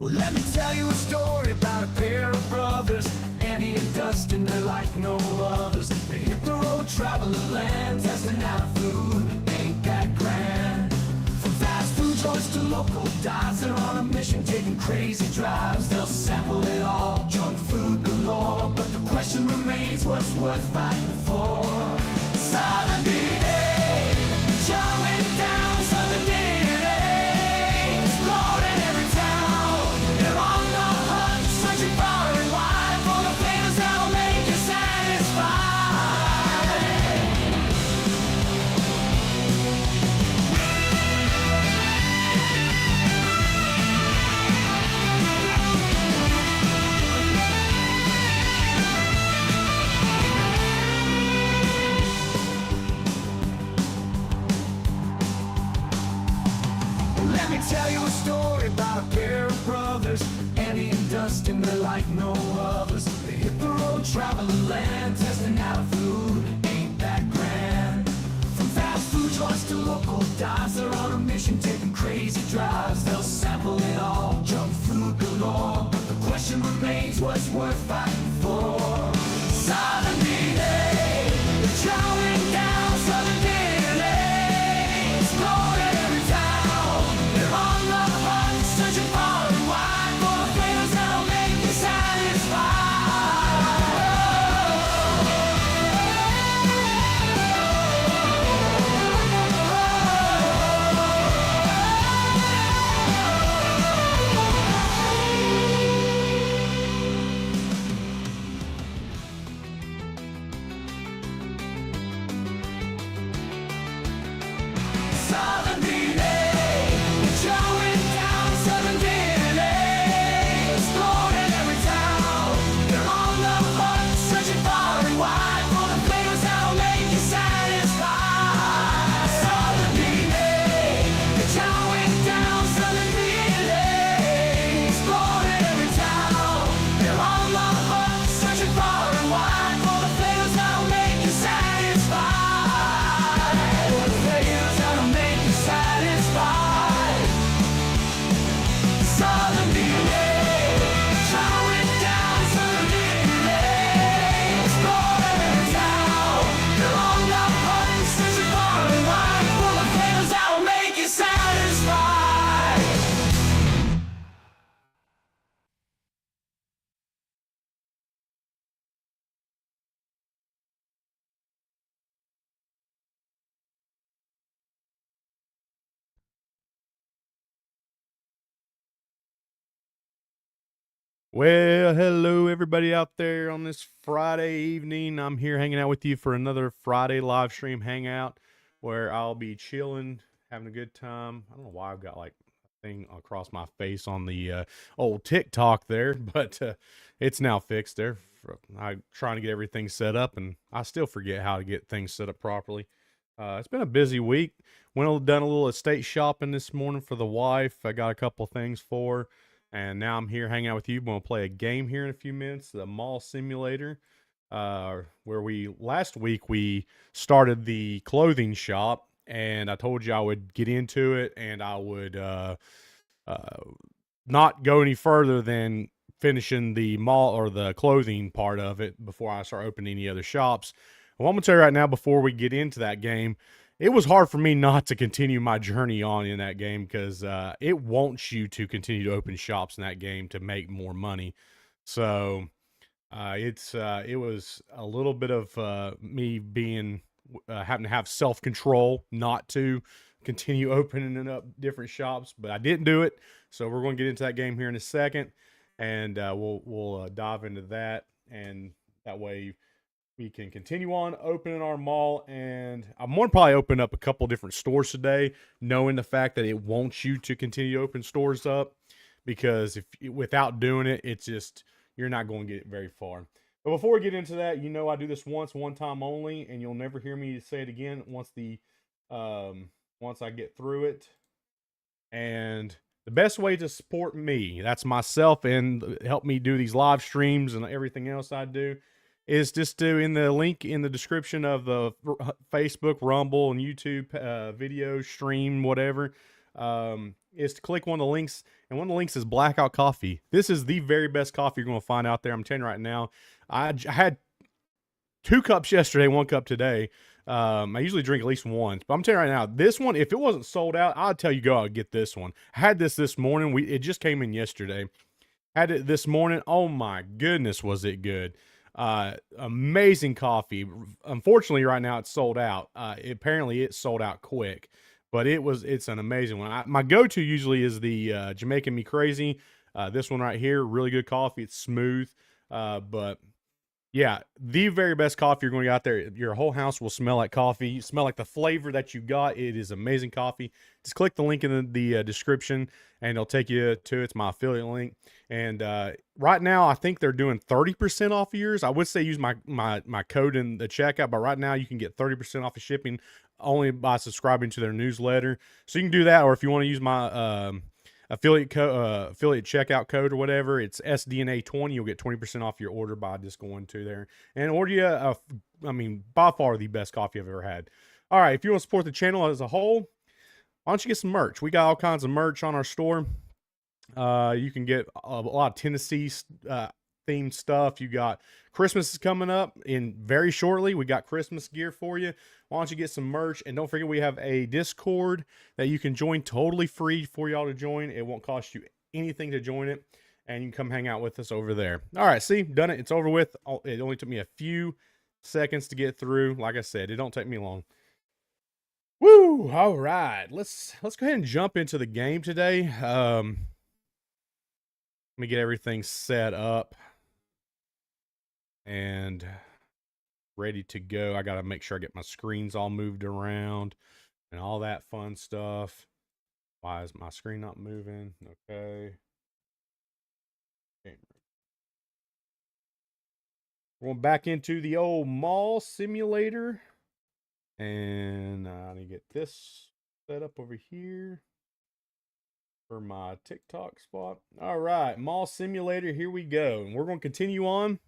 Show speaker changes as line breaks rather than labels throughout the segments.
Well, let me tell you a story about a pair of brothers, Andy and Dustin. They're like no others. They hit the road, travel the land, testing out food. Ain't that grand? From fast food joints to local dives, they're on a mission, taking crazy drives. They'll sample it all, junk food galore. But the question remains, what's worth fighting for? Southern DNA, showing down Southern DNA, exploring every town. They're on the hunt, searching far and wide for the flavors that'll make you satisfied. Let me tell you a story about a pair of brothers, Andy and Dustin. They're like no others. They hit the road, travel the land, testing out food. Ain't that grand? From fast food joints to local dives, they're on a mission, taking crazy drives. They'll sample it all, junk food galore. But the question remains, what's worth fighting for? Southern DNA, they're chowing down Southern DNA, exploring every town. They're on the hunt, searching far and wide for the flavors that'll make you satisfied. Southern DNA, showing down Southern DNA, exploring every town. They're on the hunt, searching far and wide for the flavors that'll make you satisfied. Southern DNA, showing down Southern DNA, exploring every town. They're on the hunt, searching far and wide for the flavors that'll make you satisfied. For the flavors that'll make you satisfied. Southern DNA, showing down Southern DNA, exploring every town. They're on the hunt, searching far and wide for the flavors that'll make you satisfied.
Well, hello everybody out there on this Friday evening. I'm here hanging out with you for another Friday live stream hangout where I'll be chilling, having a good time. I don't know why I've got like a thing across my face on the old TikTok there, but it's now fixed there. I'm trying to get everything set up and I still forget how to get things set up properly. It's been a busy week. Done a little estate shopping this morning for the wife. I got a couple things for her. And now I'm here hanging out with you. We're going to play a game here in a few minutes, the mall simulator, where last week we started the clothing shop, and I told you I would get into it, and I would not go any further than finishing the mall or the clothing part of it before I start opening any other shops. Well, I'm going to tell you right now, before we get into that game, it was hard for me not to continue my journey on in that game because it wants you to continue to open shops in that game to make more money. So it was a little bit of me being having to have self-control not to continue opening up different shops, but I didn't do it. So we're going to get into that game here in a second, and we'll dive into that, and that way we can continue on opening our mall. And I'm going to probably open up a couple different stores today, knowing the fact that it wants you to continue to open stores up, because without doing it, it's just, you're not going to get very far. But before we get into that, I do this one time only, and you'll never hear me say it again once I get through it. And the best way to support me, that's myself, and help me do these live streams and everything else I do, is just in the link in the description of the Facebook, Rumble, and YouTube video stream, whatever. is to click one of the links, and one of the links is Blackout Coffee. This is the very best coffee you're going to find out there. I'm telling you right now. I had 2 cups yesterday, 1 cup today. I usually drink at least once, but I'm telling you right now, this one, if it wasn't sold out, I'd tell you go out and get this one. I had this morning. It just came in yesterday. Had it this morning. Oh my goodness, was it good? Amazing coffee. Unfortunately, right now it's sold out. Apparently, it sold out quick, but it's an amazing one. My go-to usually is the Jamaican Me Crazy. This one right here, really good coffee. It's smooth, but yeah, the very best coffee you're going to get out there. Your whole house will smell like coffee. You smell like the flavor that you got. It is amazing coffee. Just click the link in the description, and it'll take you to it's my affiliate link. And right now, I think they're doing 30% off of yours. I would say use my code in the checkout, but right now you can get 30% off of shipping only by subscribing to their newsletter. So you can do that, or if you want to use my affiliate checkout code or whatever, it's SDNA20. You'll get 20% off your order by just going to there and order you by far the best coffee I've ever had. All right, if you want to support the channel as a whole, why don't you get some merch? We got all kinds of merch on our store. You can get a lot of Tennessee themed stuff. You got Christmas is coming up in very shortly. We got Christmas gear for you. Why don't you get some merch? And don't forget, we have a Discord that you can join totally free for y'all to join. It won't cost you anything to join it, and you can come hang out with us over there. All right, see, done it. It's over with. It only took me a few seconds to get through. Like I said, it don't take me long. Woo! All right, let's go ahead and jump into the game today. Let me get everything set up and ready to go. I got to make sure I get my screens all moved around and all that fun stuff. Why is my screen not moving? Okay. We're going back into the old mall simulator. And I need to get this set up over here for my TikTok spot. All right, mall simulator, here we go. And we're going to continue on.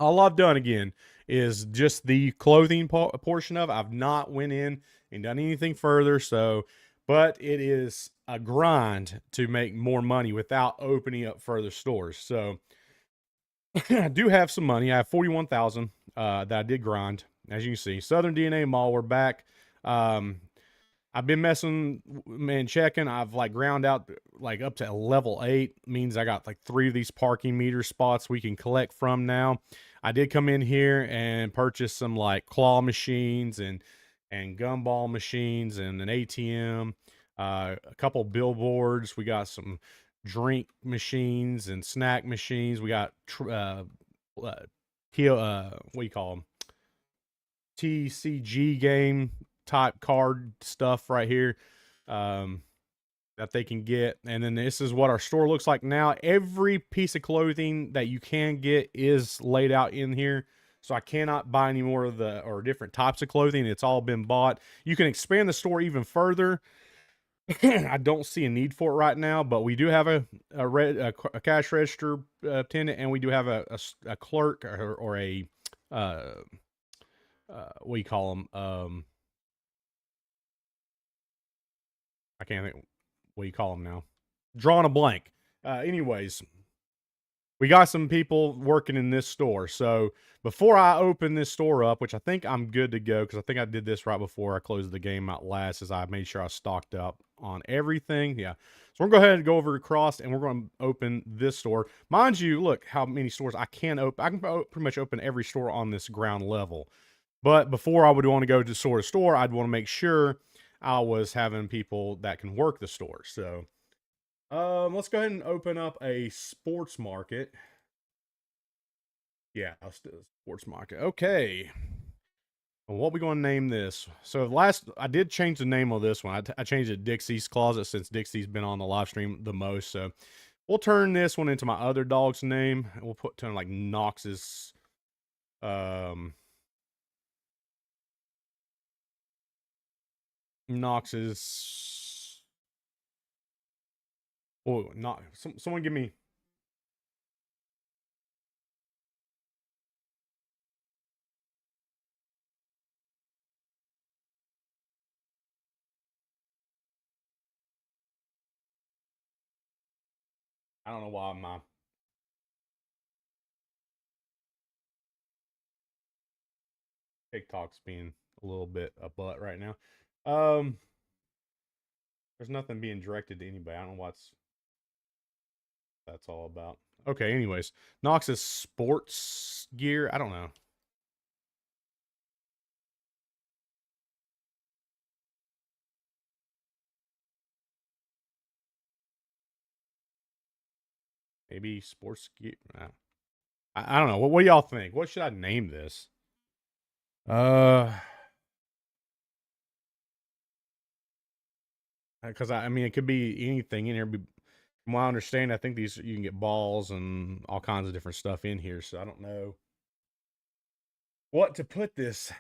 All I've done again is just the clothing portion of it. I've not went in and done anything further. So, but it is a grind to make more money without opening up further stores. So I do have some money. I have 41,000 that I did grind. As you can see, Southern DN'A Mall, we're back. I've been messing and checking. I've like ground out like up to level 8. Means I got like 3 of these parking meter spots we can collect from now. I did come in here and purchase some like claw machines and gumball machines and an ATM, a couple billboards. We got some drink machines and snack machines. We got what do you call them? TCG game type card stuff right here that they can get. And then this is what our store looks like now. Every piece of clothing that you can get is laid out in here. So I cannot buy any more of the or different types of clothing. It's all been bought. You can expand the store even further. I don't see a need for it right now, but we do have a cash register attendant, and we do have a clerk or a what do you call them? I can't think what you call them now. Drawing a blank. Anyways, we got some people working in this store. So before I open this store up, which I think I'm good to go, because I think I did this right before I closed the game out last, as I made sure I stocked up on everything. Yeah. So we're going to go ahead and go over across, and we're going to open this store. Mind you, look how many stores I can open. I can pretty much open every store on this ground level. But before I would want to go to store, I'd want to make sure I was having people that can work the store. So let's go ahead and open up a sports market. Yeah, let's do a sports market. Okay. Well, what we going to name this? So I did change the name of this one. I changed it to Dixie's Closet, since Dixie's been on the live stream the most. So we'll turn this one into my other dog's name. We'll turn like Knox's oh, not someone give me I don't know why my TikTok's being a little bit a butt right now. Um, there's nothing being directed to anybody. I don't know what's that's all about. Okay, anyways, Nox's sports gear. I don't know. Maybe sports gear. I don't know. What do y'all think? What should I name this? Because I mean, it could be anything in here. From what I understand, I think these you can get balls and all kinds of different stuff in here. So I don't know what to put this.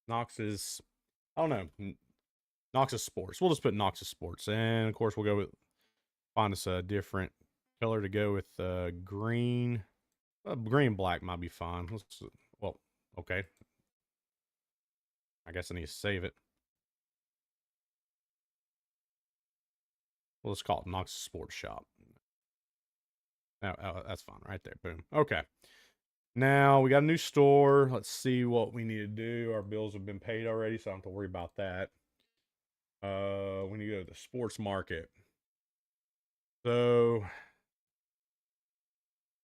Nox's, I don't know. Nox's Sports. We'll just put Nox's Sports, and of course we'll go with find us a different color to go with. Green, green and black might be fine. Well, okay. I guess I need to save it. We'll just call it Nox's Sports Shop. That's fine right there. Boom. Okay. Now we got a new store. Let's see what we need to do. Our bills have been paid already, so I don't have to worry about that. We need to go to the sports market. So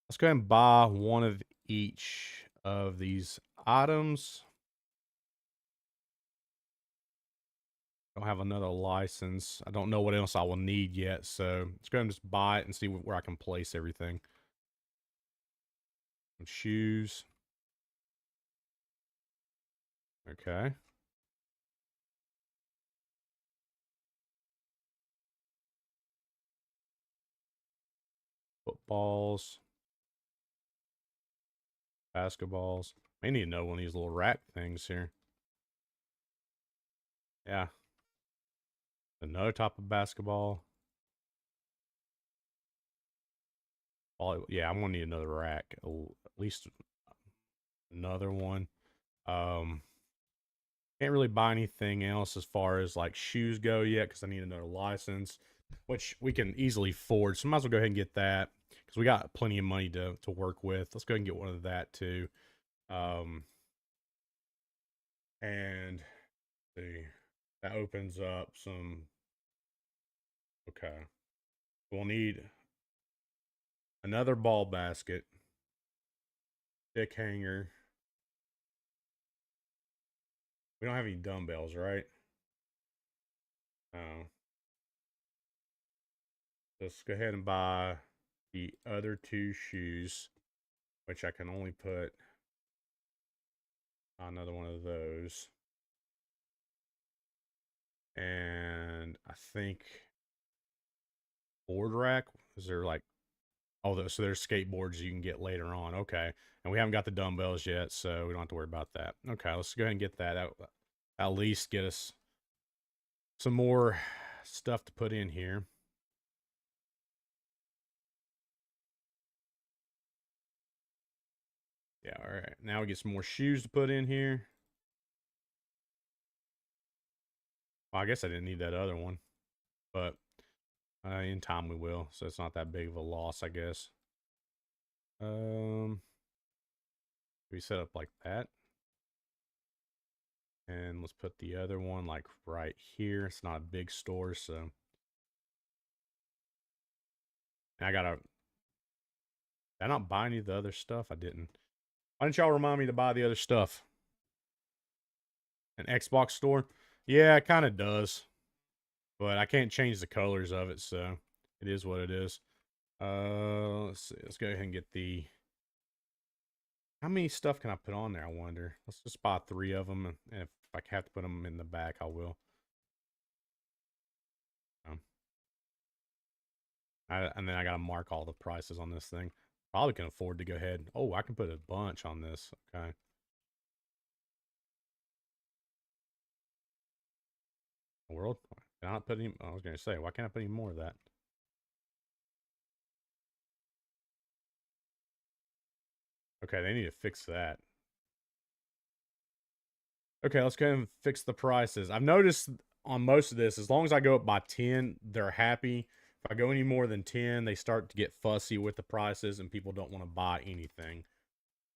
let's go ahead and buy one of each of these items. Don't have another license. I don't know what else I will need yet, so let's go ahead and just buy it and see where I can place everything. Some shoes. Okay. Footballs. Basketballs. May need to know one of these little rack things here. Yeah. Another type of basketball. Yeah, I'm gonna need another rack. At least another one. Can't really buy anything else as far as like shoes go yet because I need another license, which we can easily afford. So might as well go ahead and get that because we got plenty of money to work with. Let's go ahead and get one of that too. And see, that opens up some. Okay, we'll need another ball basket, stick hanger. We don't have any dumbbells, right? No. Let's go ahead and buy the other two shoes, which I can only put on another one of those. And I think board rack, is there like, oh, so there's skateboards you can get later on. Okay. And we haven't got the dumbbells yet, so we don't have to worry about that. Okay, let's go ahead and get that out. At least get us some more stuff to put in here. Yeah, all right. Now we get some more shoes to put in here. Well, I guess I didn't need that other one, but in time we will, so it's not that big of a loss, I guess. We set up like that. And let's put the other one like right here. It's not a big store, so. And I gotta. Did I not buy any of the other stuff? I didn't. Why didn't y'all remind me to buy the other stuff? An Xbox store? Yeah, it kind of does. But I can't change the colors of it, so it is what it is. Let's see. Let's go ahead and get the. How many stuff can I put on there? I wonder. Let's just buy 3 of them, and if I have to put them in the back, I will. And then I got to mark all the prices on this thing. Probably can afford to go ahead. Oh, I can put a bunch on this. Okay. World. Can I not put any? I was going to say, why can't I put any more of that? Okay, they need to fix that. Okay, let's go ahead and fix the prices. I've noticed on most of this, as long as I go up by 10, they're happy. If I go any more than 10, they start to get fussy with the prices and people don't want to buy anything.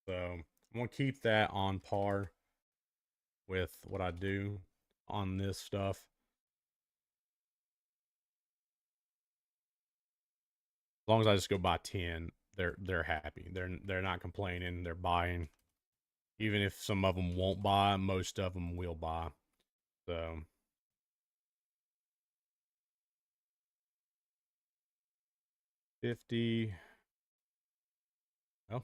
So I'm going to keep that on par with what I do on this stuff. As long as I just go buy 10, they're happy. They're not complaining. They're buying. Even if some of them won't buy, most of them will buy. So 50. Oh,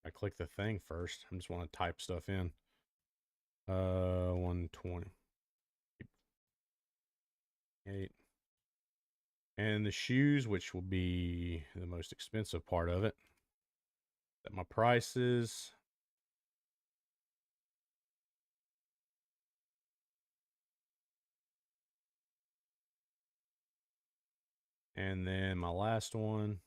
I click the thing first. I just want to type stuff in. 120. 8. And the shoes, which will be the most expensive part of it. Set my prices. And then my last one.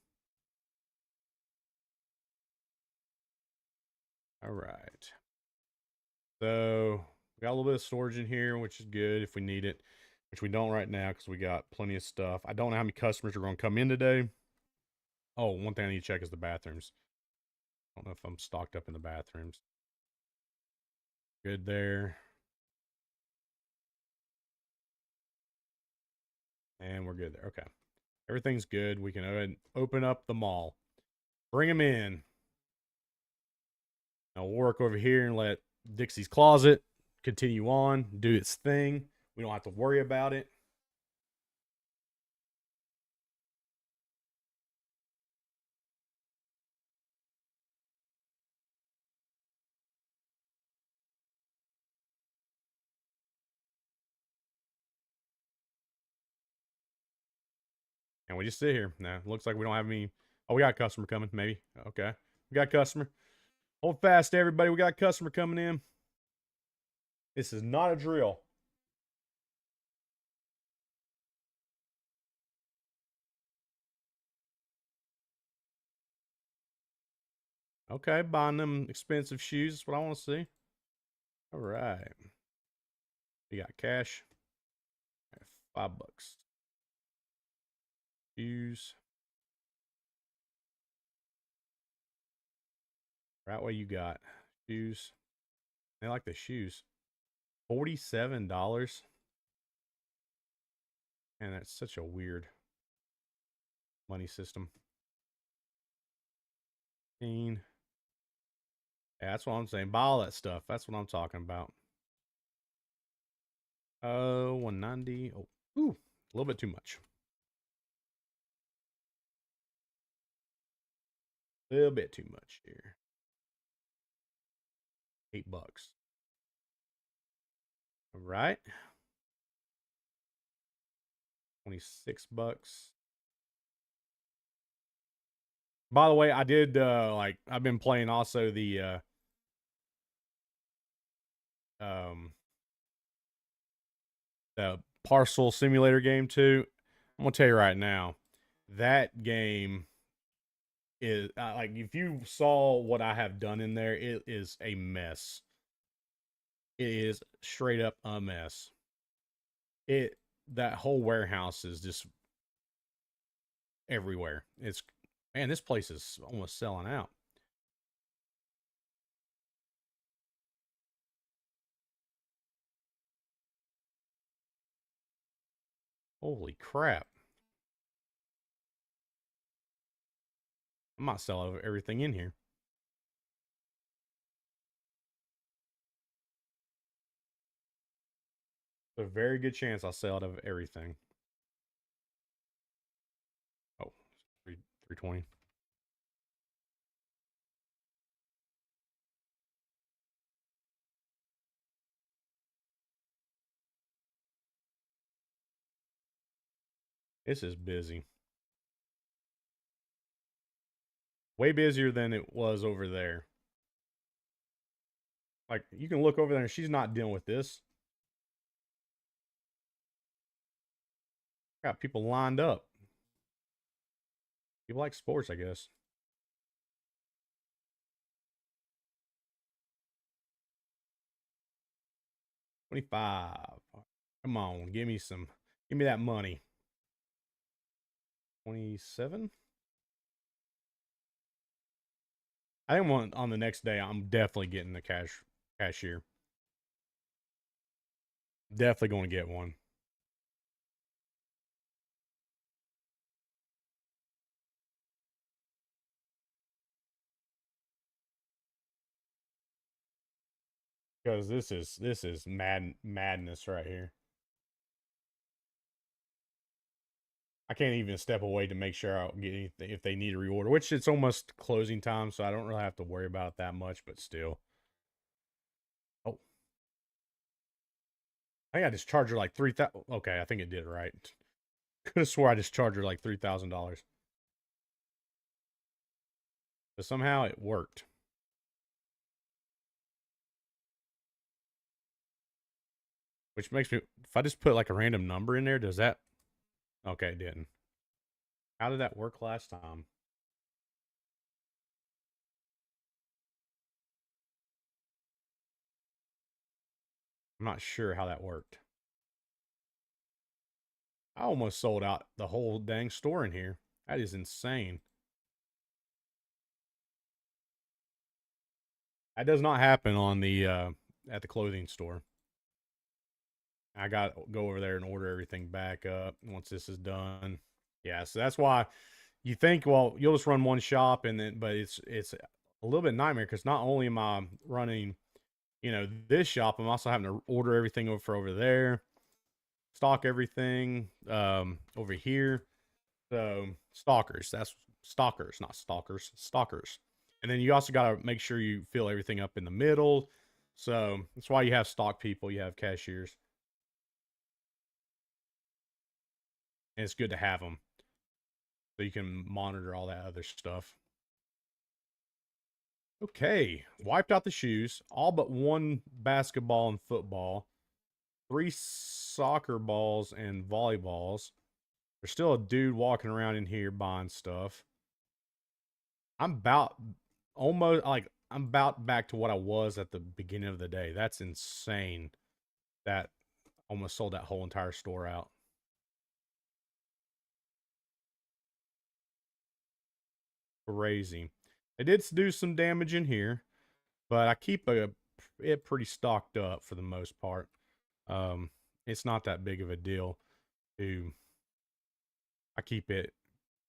All right. So we got a little bit of storage in here, which is good if we need it, which we don't right now because we got plenty of stuff. I don't know how many customers are going to come in today. Oh, one thing I need to check is the bathrooms. I don't know if I'm stocked up in the bathrooms. Good there. And we're good there. Okay. Everything's good. We can go ahead and open up the mall. Bring them in. Now we'll work over here and let Dixie's Closet continue on, do its thing. We don't have to worry about it. And we just sit here. Now, looks like we don't have any. Oh, we got a customer coming, maybe. Okay. We got a customer. Hold fast, everybody. We got a customer coming in. This is not a drill. Okay, buying them expensive shoes is what I want to see. All right. We got cash. $5. Shoes. Right way you got. Shoes. They like the shoes. $47. And that's such a weird money system. 15. Yeah, that's what I'm saying. Buy all that stuff. That's what I'm talking about. 190. Oh, ooh, a little bit too much. A little bit too much here. $8. All right. $26. By the way, I did like I've been playing also um the parcel simulator game too. I'm gonna tell you right now, that game is like if you saw what I have done in there, it is a mess. It is straight up a mess. It that whole warehouse is just everywhere. It's man, this place is almost selling out. Holy crap! I might sell everything in here. There's a very good chance I'll sell out of everything. Oh, 320. This is busy. Way busier than it was over there. Like you can look over there and she's not dealing with this. Got people lined up. People like sports, I guess. 25. Come on, give me that money. 27. I think on the next day, I'm definitely getting the cashier. Definitely going to get one. Because this is madness right here. I can't even step away to make sure I get anything if they need a reorder, which it's almost closing time, so I don't really have to worry about it that much, but still. Oh, I think I just charged her like 3,000. Okay, I think it did it right. Could have swore I just charged her like $3,000. But somehow it worked. Which makes me, if I just put like a random number in there, does that? Okay, it didn't. How did that work last time? I'm not sure how that worked. I almost sold out the whole dang store in here. That is insane. That does not happen on the at the clothing store. I got to go over there and order everything back up once this is done. Yeah, so that's why you think, well, you'll just run one shop and then, but it's a little bit nightmare because not only am I running, this shop, I'm also having to order everything over there, stock everything over here. So stalkers, that's stalkers, not stalkers, stalkers. And then you also got to make sure you fill everything up in the middle. So that's why you have stock people, you have cashiers. And it's good to have them so you can monitor all that other stuff. Okay, wiped out the shoes, all but one basketball and football, 3 soccer balls and volleyballs. There's still a dude walking around in here buying stuff. I'm about almost like I'm about back to what I was at the beginning of the day. That's insane. That almost sold that whole entire store out. Crazy. They did do some damage in here, but I keep it pretty stocked up for the most part. It's not that big of a deal. To I keep it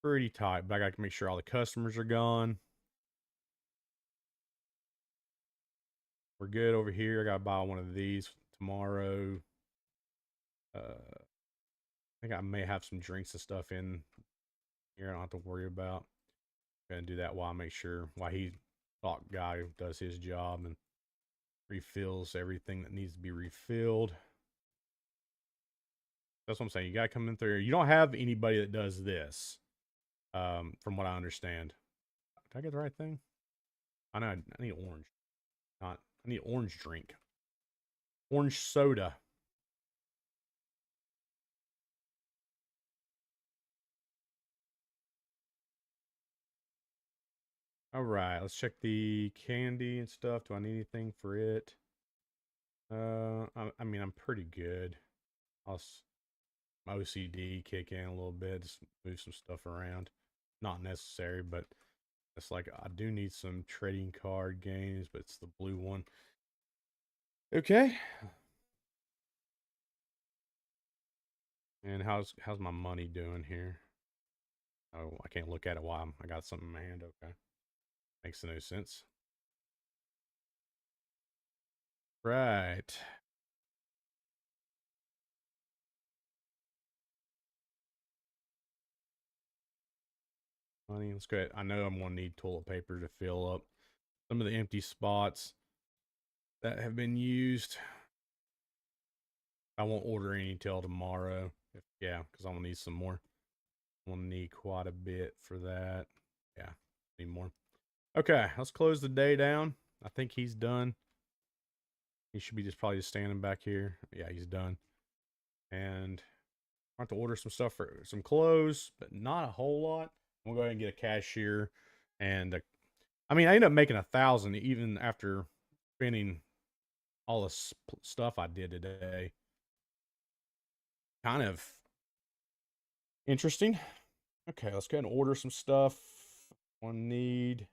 pretty tight, but I got to make sure all the customers are gone. We're good over here. I got to buy one of these tomorrow. I think I may have some drinks and stuff in here. I don't have to worry about. Gonna do that while I make sure while he stock guy does his job and refills everything that needs to be refilled. That's what I'm saying. You gotta come in through. You don't have anybody that does this, from what I understand. Did I get the right thing? I know. I need orange. Not. I need orange drink. Orange soda. All right. Let's check the candy and stuff. Do I need anything for it? I mean, I'm pretty good. I'll my OCD kick in a little bit, just move some stuff around. Not necessary, but it's like I do need some trading card games, but it's the blue one. Okay. And how's my money doing here? Oh, I can't look at it while I got something in my hand. Okay. Makes no sense. Right. Money, let's go. I know I'm gonna need toilet paper to fill up some of the empty spots that have been used. I won't order any till tomorrow. Yeah, because I'm gonna need some more. I'm gonna need quite a bit for that. Yeah, need more. Okay, let's close the day down. I think he's done. He should be probably just standing back here. Yeah, he's done. And I have to order some stuff for some clothes, but not a whole lot. I'm gonna go ahead and get a cashier, and I mean, I ended up making 1,000 even after spending all the stuff I did today. Kind of interesting. Okay, let's go ahead and order some stuff. One need.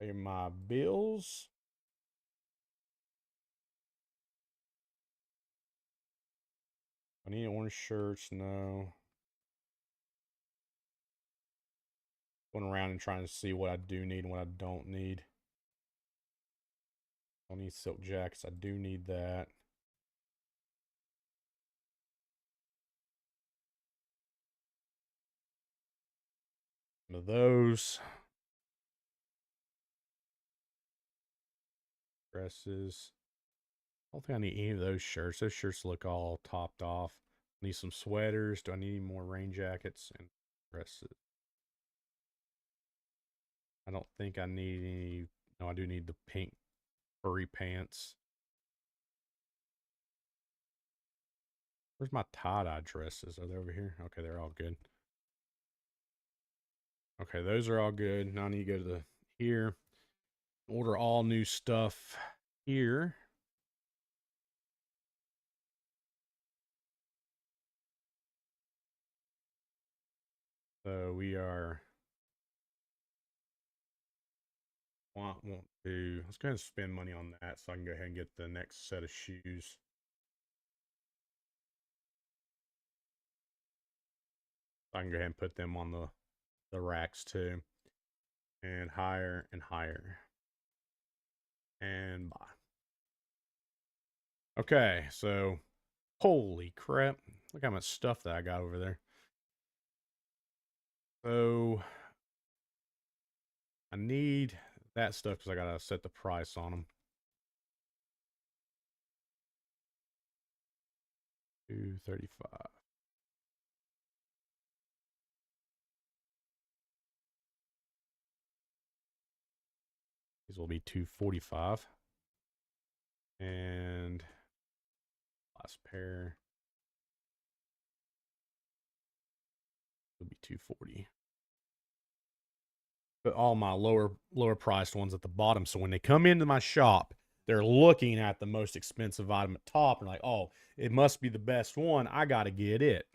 Pay my bills. I need orange shirts. No. Going around and trying to see what I do need and what I don't need. I need silk jackets. I do need that. Some of those. Dresses. I don't think I need any of those shirts. Those shirts look all topped off. I need some sweaters. Do I need any more rain jackets and dresses? I don't think I need any. No, I do need the pink furry pants. Where's my tie-dye dresses? Are they over here? Okay, they're all good. Okay, those are all good. Now I need to go to the here. Order all new stuff here. So we are want to let's go ahead and spend money on that so I can go ahead and get the next set of shoes. I can go ahead and put them on the racks too. And higher and higher. And buy. Okay, so holy crap. Look how much stuff that I got over there. So I need that stuff because I gotta set the price on them. 235. These will be 245. And last pair will be 240. But all my lower priced ones at the bottom. So when they come into my shop, they're looking at the most expensive item at top and like, oh, it must be the best one. I gotta get it.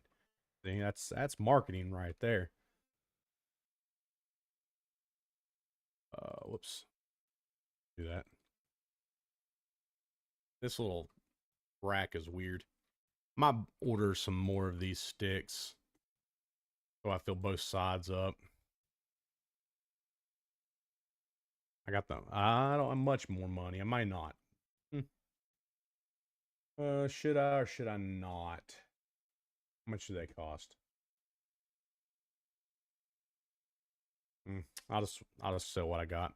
See, that's marketing right there. Whoops. Do that. This little rack is weird. Might order some more of these sticks so I fill both sides up. I got them. I don't have much more money. I might not. Should I or should I not? How much do they cost? I'll just sell what I got.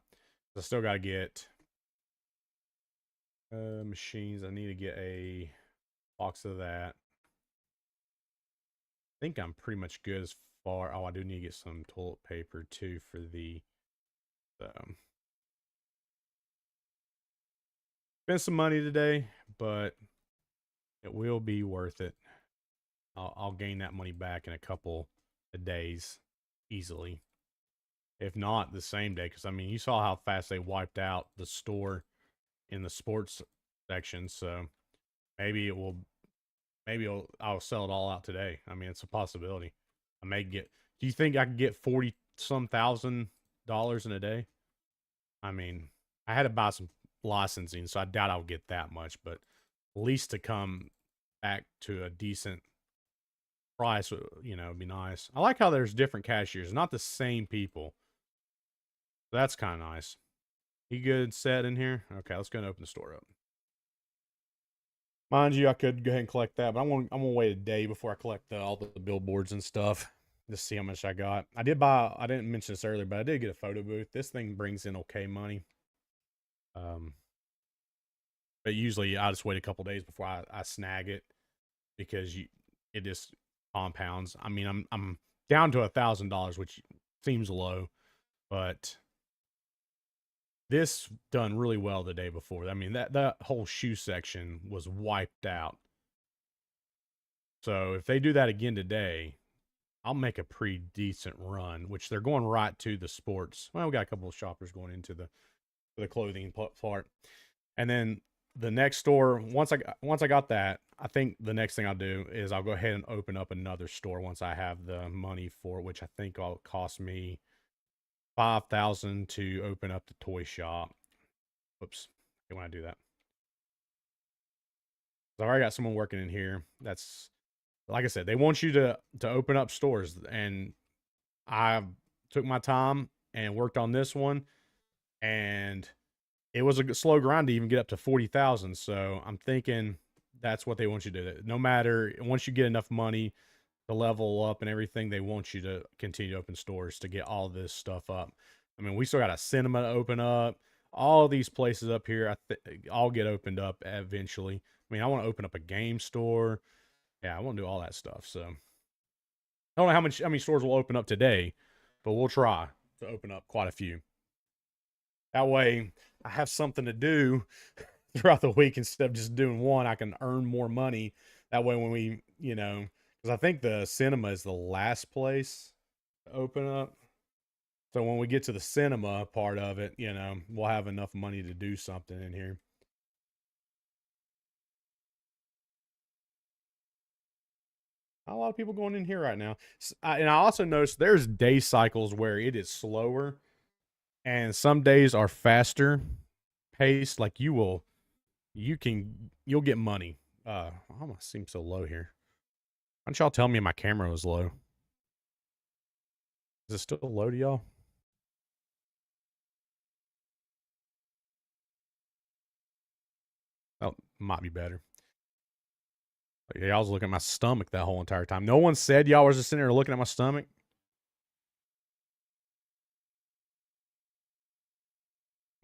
I still gotta get machines. I need to get a box of that. I think I'm pretty much good as far. Oh, I do need to get some toilet paper too for the spend some money today, but it will be worth it. I'll gain that money back in a couple of days easily. If not the same day, because I mean, you saw how fast they wiped out the store in the sports section. So maybe I'll sell it all out today. I mean, it's a possibility. I may get. Do you think I could get $40-some thousand in a day? I mean, I had to buy some licensing, so I doubt I'll get that much. But at least to come back to a decent price, you know, would be nice. I like how there's different cashiers, not the same people. That's kind of nice. You good set in here? Okay, let's go and open the store up. Mind you, I could go ahead and collect that, but I'm gonna wait a day before I collect all the billboards and stuff to see how much I got. I didn't mention this earlier, but I did get a photo booth. This thing brings in okay money. But usually I just wait a couple days before I snag it because it just compounds. I mean, I'm down to $1,000, which seems low, but this done really well the day before. I mean, that whole shoe section was wiped out. So if they do that again today, I'll make a pretty decent run, which they're going right to the sports. Well, we got a couple of shoppers going into the clothing part. And then the next store, once I got that, I think the next thing I'll do is I'll go ahead and open up another store once I have the money for it, which I think will cost me 5,000 to open up the toy shop. Oops, I want to do that. So I already got someone working in here. That's like I said, they want you to open up stores, and I took my time and worked on this one, and it was a slow grind to even get up to 40,000. So I'm thinking that's what they want you to do. No matter once you get enough money to level up and everything, they want you to continue to open stores to get all this stuff up. I mean, we still got a cinema to open up. All these places up here, all get opened up eventually. I mean, I want to open up a game store. Yeah, I want to do all that stuff. So I don't know how many stores will open up today, but we'll try to open up quite a few. That way, I have something to do throughout the week instead of just doing one. I can earn more money. That way, when we, because I think the cinema is the last place to open up. So when we get to the cinema part of it, we'll have enough money to do something in here. A lot of people going in here right now. And I also noticed there's day cycles where it is slower and some days are faster paced. Like you'll get money. I almost seem so low here. Why don't y'all tell me my camera was low? Is it still low to y'all? Oh, might be better. Yeah, y'all was looking at my stomach that whole entire time. No one said y'all was just sitting there looking at my stomach.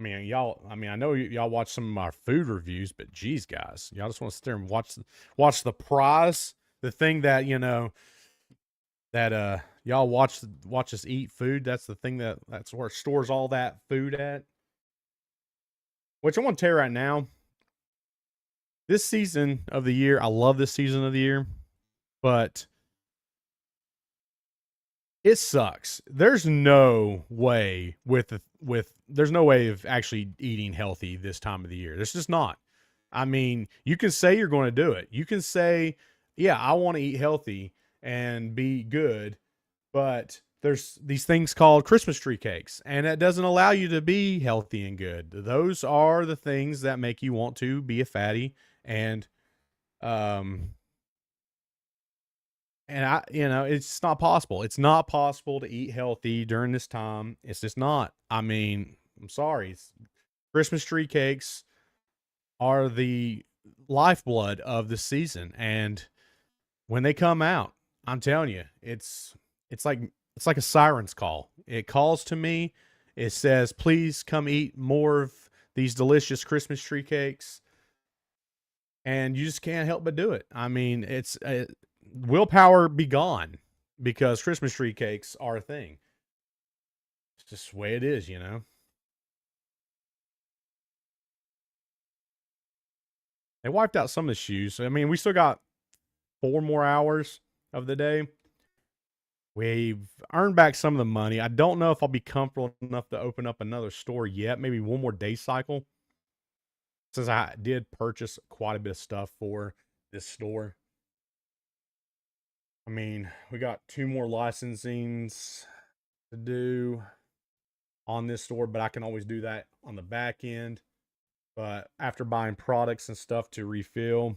I know y'all watch some of our food reviews, but geez, guys, y'all just want to sit there and watch the prize, the thing that that y'all watch us eat food. That's the thing that's where it stores all that food at. Which I want to tell you right now, this season of the year, I love this season of the year, but it sucks. There's no way there's no way of actually eating healthy this time of the year. There's just not. I mean, you can say you're going to do it. You can say, yeah, I want to eat healthy and be good, but there's these things called Christmas tree cakes, and that doesn't allow you to be healthy and good. Those are the things that make you want to be a fatty and um it's not possible. It's not possible to eat healthy during this time. It's just not. I mean, I'm sorry. Christmas tree cakes are the lifeblood of the season, and when they come out, I'm telling you, it's like a siren's call. It calls to me. It says, "Please come eat more of these delicious Christmas tree cakes." And you just can't help but do it. I mean, it's willpower be gone because Christmas tree cakes are a thing. It's just the way it is, They wiped out some of the shoes. I mean, we still got 4 more hours of the day. We've earned back some of the money. I don't know if I'll be comfortable enough to open up another store yet. Maybe one more day cycle. Since I did purchase quite a bit of stuff for this store. I mean, we got 2 more licensings to do on this store, but I can always do that on the back end. But after buying products and stuff to refill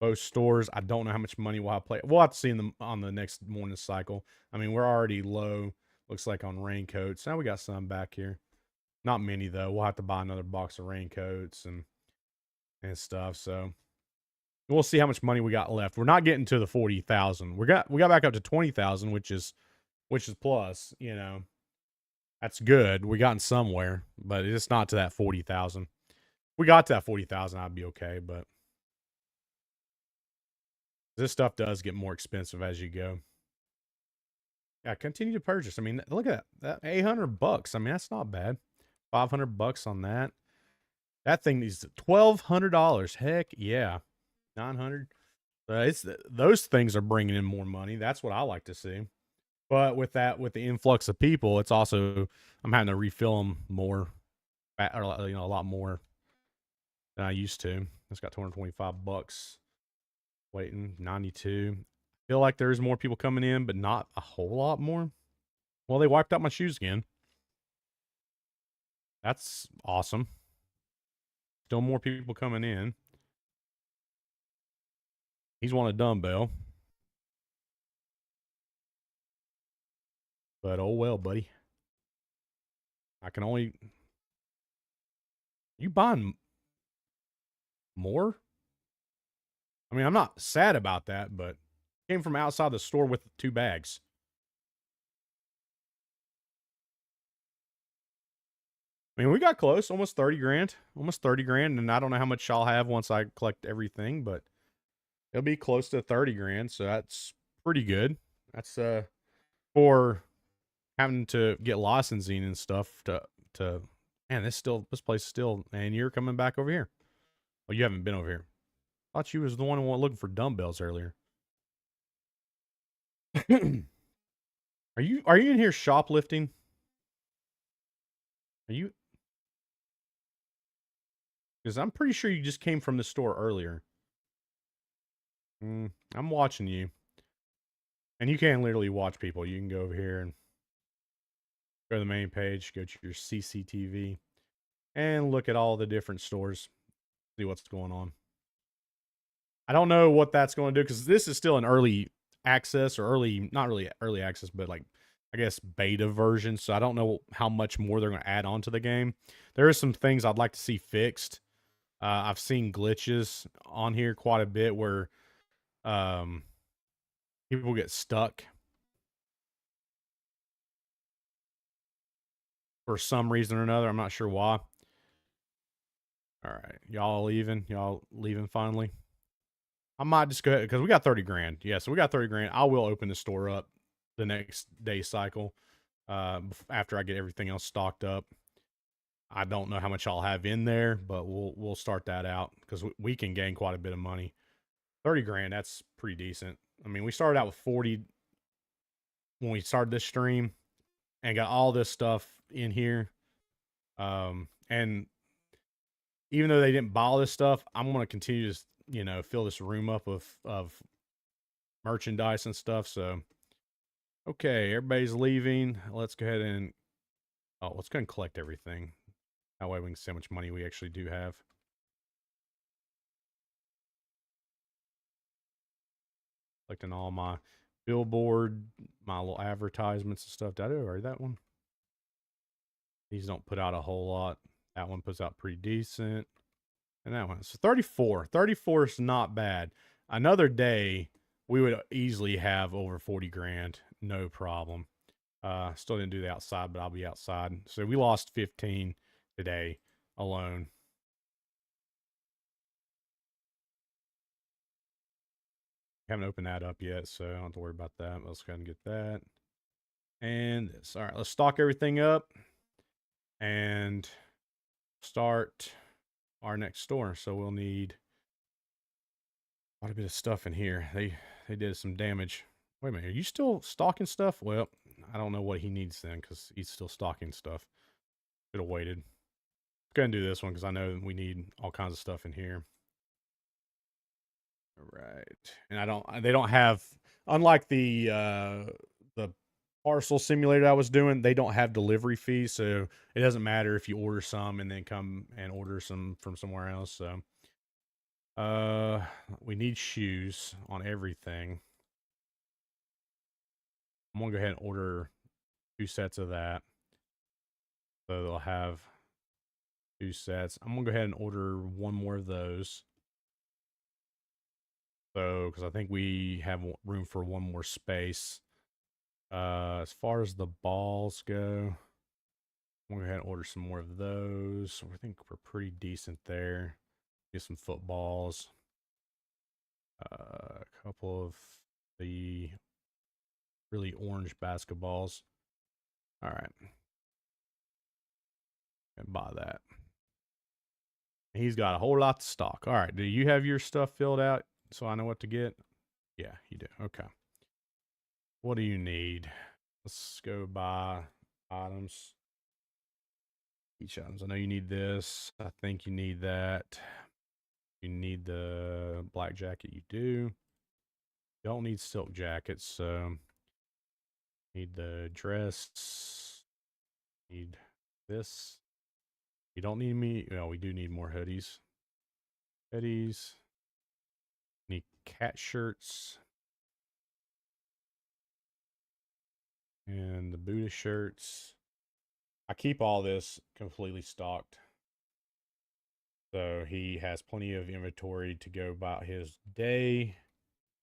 both stores, I don't know how much money we'll have play. We'll have to see on the next morning cycle. I mean, we're already low, looks like, on raincoats. Now we got some back here. Not many though. We'll have to buy another box of raincoats and stuff. So we'll see how much money we got left. We're not getting to the 40,000. We got back up to 20,000, which is plus. That's good. We gotten somewhere, but it's not to that 40,000. We got to that 40,000, I'd be okay. But this stuff does get more expensive as you go. Yeah, continue to purchase. I mean, look at that $800. I mean, that's not bad. $500 on that. That thing needs $1,200. Heck yeah, 900. Those things are bringing in more money. That's what I like to see. But with the influx of people, it's also I'm having to refill them more, or a lot more than I used to. It's got 225 bucks waiting, 92. Feel like there's more people coming in, but not a whole lot more. Well, they wiped out my shoes again. That's awesome. Still more people coming in. He's won a dumbbell. But oh well, buddy. I can only. You buying more? I mean, I'm not sad about that, but came from outside the store with 2 bags. I mean, we got close, almost 30 grand. Almost 30 grand, and I don't know how much I'll have once I collect everything, but it'll be close to 30 grand, so that's pretty good. That's for having to get licensing and stuff to man, this place still, and you're coming back over here. Oh, you haven't been over here. Thought you was the one who was looking for dumbbells earlier. Are you in here shoplifting? Are you? Because I'm pretty sure you just came from the store earlier. I'm watching you. And you can literally watch people. You can go over here and go to the main page, go to your CCTV, and look at all the different stores, see what's going on. I don't know what that's going to do because this is still an early access or not really early access, but like I guess beta version. So I don't know how much more they're going to add on to the game. There are some things I'd like to see fixed. I've seen glitches on here quite a bit where people get stuck for some reason or another. I'm not sure why. All right, y'all leaving? Y'all leaving finally? I might just go ahead because we got 30 grand. Yeah, so we got 30 grand. I will open the store up the next day cycle after I get everything else stocked up. I don't know how much I'll have in there, but we'll start that out because we can gain quite a bit of money. 30 grand, that's pretty decent. I mean, we started out with 40 when we started this stream and got all this stuff in here. And even though they didn't buy all this stuff, I'm going to continue to, fill this room up of merchandise and stuff. So, okay, everybody's leaving. Let's go ahead and, let's go and collect everything. That way we can see how much money we actually do have. Collecting all my billboard, my little advertisements and stuff. Did I do already that one? These don't put out a whole lot. That one puts out pretty decent. And that one. So 34. 34 is not bad. Another day, we would easily have over 40 grand. No problem. Still didn't do the outside, but I'll be outside. So we lost 15 today alone. Haven't opened that up yet, so I don't have to worry about that. Let's go ahead and get that. And this. All right, let's stock everything up and start our next store. So we'll need quite a bit of stuff in here. They did some damage. Wait a minute, are you still stocking stuff? Well, I don't know what he needs then because he's still stocking stuff. Should have waited. Let's go ahead and do this one because I know we need all kinds of stuff in here. All right, and they don't have, unlike the parcel simulator I was doing, they don't have delivery fees, so it doesn't matter if you order some and then come and order some from somewhere else. So we need shoes on everything. I'm gonna go ahead and order 2 sets of that, so they'll have 2 sets. I'm gonna go ahead and order 1 more of those, so because I think we have room for 1 more space. As far as the balls go, I'm gonna go ahead and order some more of those. I think we're pretty decent there. Get some footballs. A couple of the really orange basketballs. All right. And buy that. He's got a whole lot to stock. All right. Do you have your stuff filled out so I know what to get? Yeah, you do. Okay. What do you need? Let's go by items. Each items. I know you need this. I think you need that. You need the black jacket. You do. Don't need silk jackets, so need the dress. Need this. You don't need me. No, we do need more hoodies. Hoodies. Need cat shirts. And the Buddha shirts. I keep all this completely stocked. So he has plenty of inventory to go about his day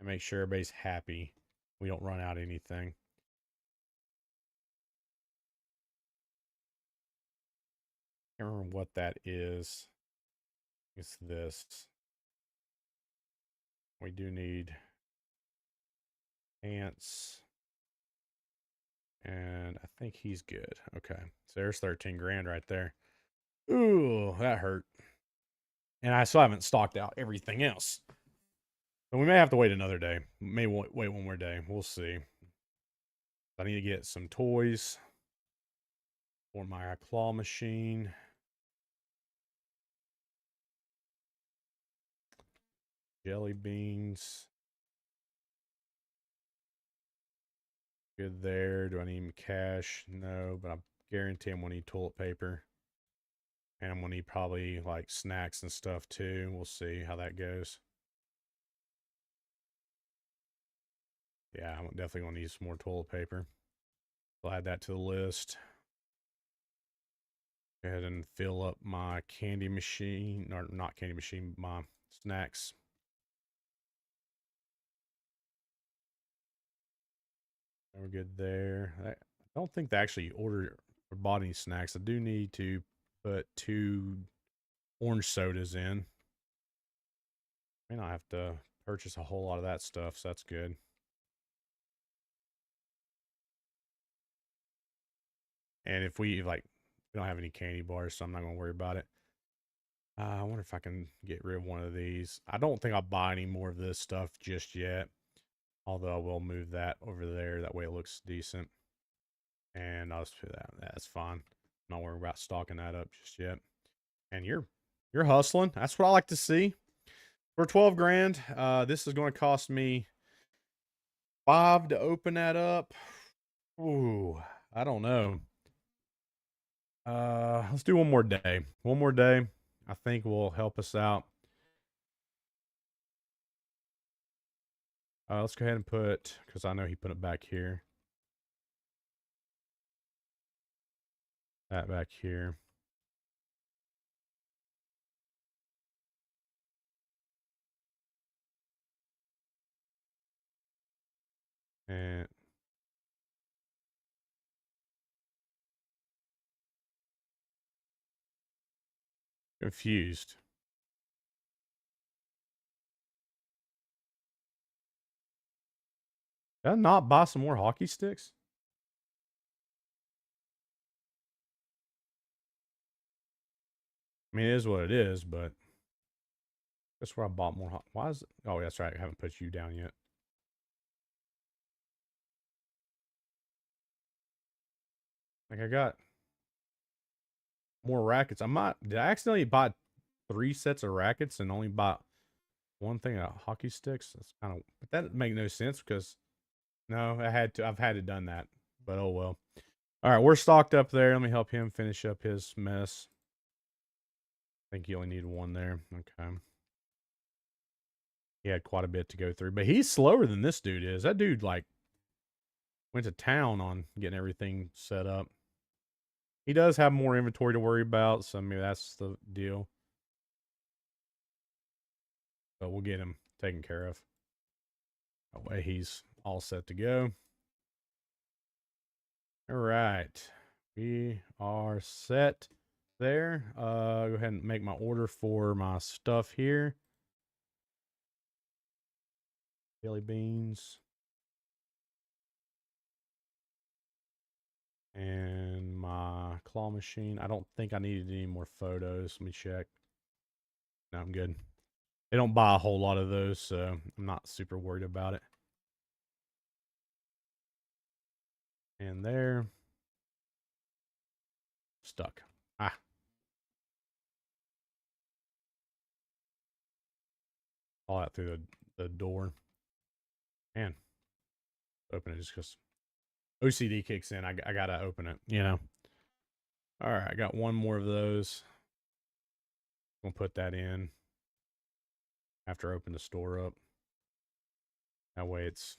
and make sure everybody's happy. We don't run out of anything. I can't remember what that is. It's this. We do need pants. And I think he's good. Okay. So there's 13 grand right there. Ooh, that hurt. And I still haven't stocked out everything else. So we may have to wait another day. May wait one more day. We'll see. I need to get some toys for my claw machine. Jelly beans. Good there. Do I need cash? No, but I guarantee I'm going to need toilet paper. And I'm going to need probably like snacks and stuff too. We'll see how that goes. Yeah, I'm definitely going to need some more toilet paper. I'll add that to the list. Go ahead and fill up my candy machine, or not candy machine, my snacks. We're good there. I don't think they actually ordered or bought any snacks. I do need to put 2 orange sodas in. May not have to purchase a whole lot of that stuff, so that's good. And if we we don't have any candy bars, so I'm not gonna worry about it. I wonder if I can get rid of one of these. I don't think I'll buy any more of this stuff just yet. Although I will move that over there. That way it looks decent. And I'll just do that. That's fine. Not worrying about stocking that up just yet. And you're hustling. That's what I like to see. For 12 grand, this is going to cost me 5 to open that up. Ooh, I don't know. Let's do one more day. One more day, I think will help us out. Let's go ahead and put, because I know he put it back here. That back here. And confused. Did I not buy some more hockey sticks? I mean, it is what it is, but that's where I bought more. Why is it? Oh, that's right. I haven't put you down yet. Like I got more rackets. Did I accidentally buy 3 sets of rackets and only bought one thing of hockey sticks? That's kind of, but that make no sense because no, I've had it done that, but oh well. All right, we're stocked up there. Let me help him finish up his mess. I think you only need one there. Okay. He had quite a bit to go through, but he's slower than this dude is. That dude like went to town on getting everything set up. He does have more inventory to worry about, so maybe that's the deal. But we'll get him taken care of. That way he's all set to go. All right. We are set there. Go ahead and make my order for my stuff here. Jelly beans. And my claw machine. I don't think I needed any more photos. Let me check. No, I'm good. They don't buy a whole lot of those, so I'm not super worried about it. And there. Stuck. Ah. all out through the door. Man, open it just because OCD kicks in. I gotta open it, you know. All right, I got one more of those. I'm gonna put that in after I open the store up. That way it's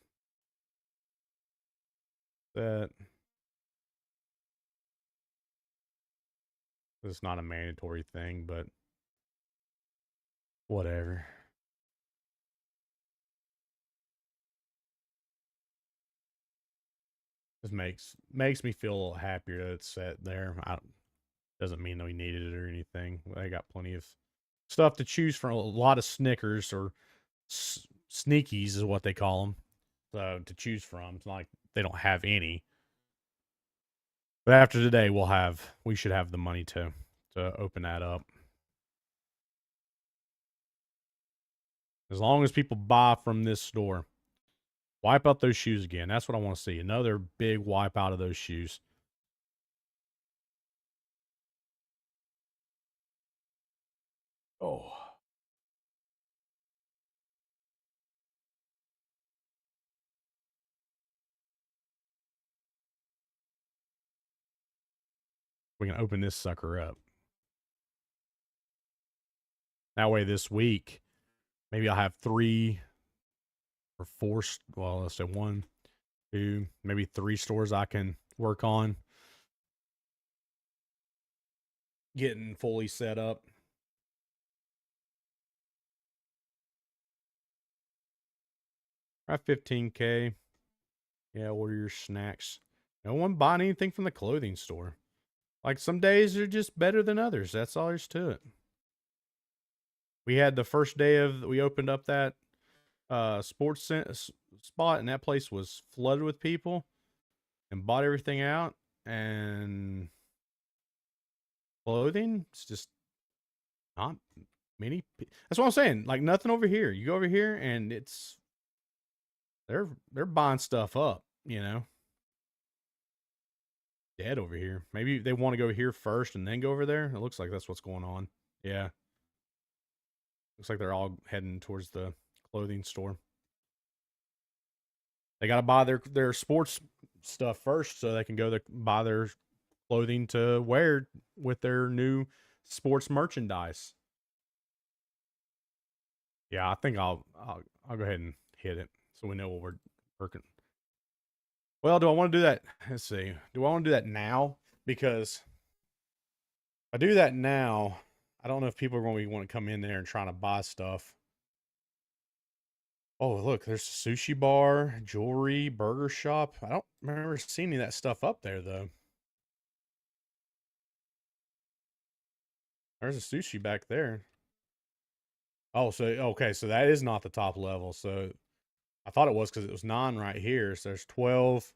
set. It's not a mandatory thing, but whatever. Just makes me feel a little happier that it's set there. Doesn't mean that we needed it or anything. I got plenty of stuff to choose from. A lot of Snickers or sneakies is what they call them. So to choose from, it's not like they don't have any. But after today, we should have the money to open that up. As long as people buy from this store. Wipe out those shoes again. That's what I want to see. Another big wipe out of those shoes. Oh. We can open this sucker up. That way this week, maybe I'll have 3 or 4, well, let's say 1, 2, maybe 3 stores I can work on getting fully set up. At 15K. Yeah, order your snacks. No one buying anything from the clothing store. Like some days are just better than others. That's all there's to it. We had the first day we opened up that sports spot, and that place was flooded with people and bought everything out. And clothing, it's just not many. That's what I'm saying. Like nothing over here. You go over here and they're buying stuff up, you know. Dead over here. Maybe they want to go here first and then go over there. It looks like that's what's going on. Yeah. Looks like they're all heading towards the clothing store. They got to buy their sports stuff first so they can go buy their clothing to wear with their new sports merchandise. Yeah, I think I'll go ahead and hit it so we know what we're working. Well, do I want to do that? Let's see. Do I want to do that now? Because if I do that now, I don't know if people are going to want to come in there and trying to buy stuff. Oh, look, there's a sushi bar, jewelry, burger shop. I don't remember seeing any of that stuff up there, though. There's a sushi back there. Oh, so, okay, so that is not the top level. So I thought it was because it was 9 right here. So there's 12,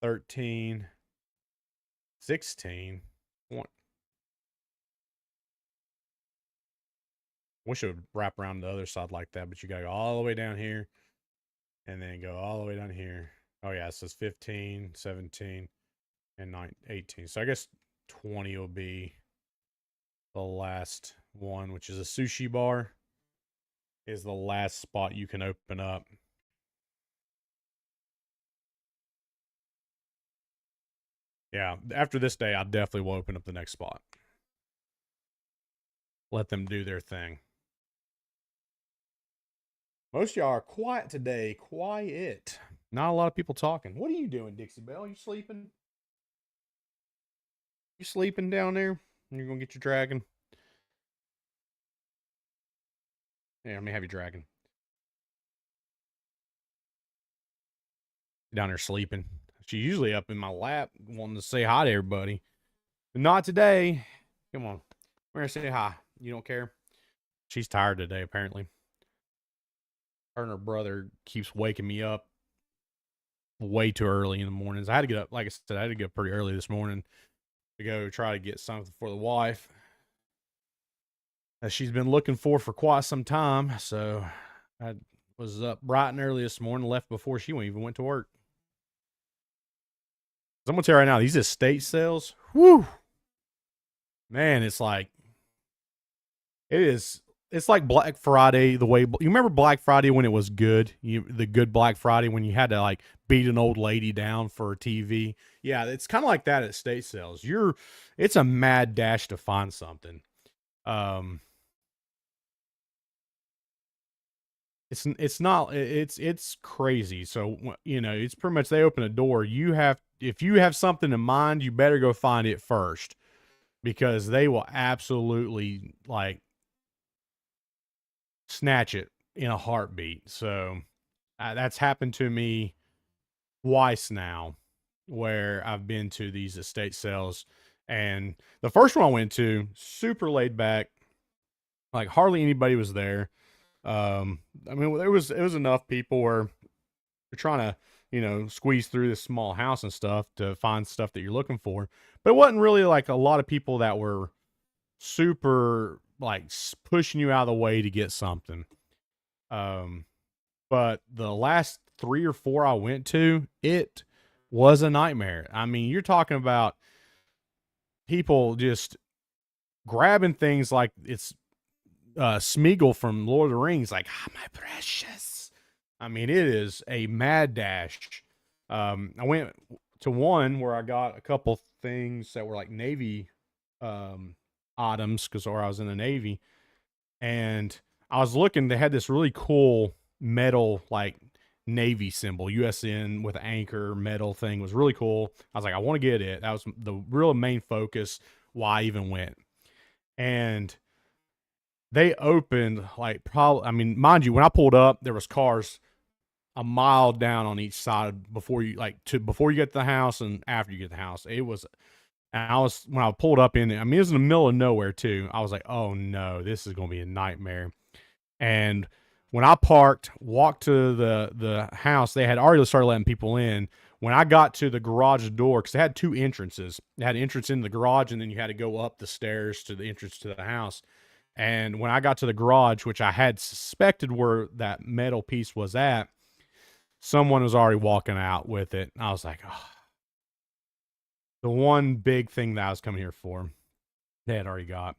13, 16. Wish it would wrap around the other side like that, but you gotta go all the way down here and then go all the way down here. Oh yeah, it says 15, 17, and 18. So I guess 20 will be the last one, which is a sushi bar, is the last spot you can open up. Yeah, after this day, I definitely will open up the next spot. Let them do their thing. Most of y'all are quiet today. Quiet. Not a lot of people talking. What are you doing, Dixie Belle? You sleeping? You sleeping down there? You're going to get your dragon? Yeah, let me have your dragon. Down there sleeping. She's usually up in my lap wanting to say hi to everybody. But not today. Come on. We're going to say hi. You don't care? She's tired today, apparently. Her and her brother keeps waking me up way too early in the mornings. I had to get up, like I said, I had to get up pretty early this morning to go try to get something for the wife that she's been looking for quite some time. So I was up bright and early this morning, left before she even went to work. I'm going to tell you right now, these estate sales, whoo, man, it's like, it is it's like Black Friday. The way you remember Black Friday when it was good, the good Black Friday when you had to like beat an old lady down for a TV. Yeah, it's kind of like that at estate sales. It's a mad dash to find something. Um, it's not it's crazy. So it's pretty much they open a door. If you have something in mind, you better go find it first because they will absolutely like snatch it in a heartbeat. So that's happened to me twice now where I've been to these estate sales. And the first one I went to, super laid back, like hardly anybody was there. I mean, it was enough people where you're trying to, squeeze through this small house and stuff to find stuff that you're looking for. But it wasn't really like a lot of people that were super like pushing you out of the way to get something. Um, but the last 3 or 4 I went to, it was a nightmare. I mean, you're talking about people just grabbing things like it's Smeagol from Lord of the Rings, like, ah, my precious. I mean, it is a mad dash. I went to one where I got a couple things that were like Navy items because I was in the Navy, and I was looking. They had this really cool metal like Navy symbol, USN with an anchor metal thing. It was really cool. I was like, I want to get it. That was the real main focus why I even went. And they opened like probably, I mean, mind you, when I pulled up, there was cars a mile down on each side before you before you get to the house and after you get to the house. It was, and when I pulled up in it, I mean, it was in the middle of nowhere too. I was like, oh no, this is going to be a nightmare. And when I parked, walked to the house, they had already started letting people in. When I got to the garage door, because they had 2 entrances, they had an entrance in the garage, and then you had to go up the stairs to the entrance to the house. And when I got to the garage, which I had suspected where that metal piece was at, someone was already walking out with it. I was like, oh, the one big thing that I was coming here for, they had already got.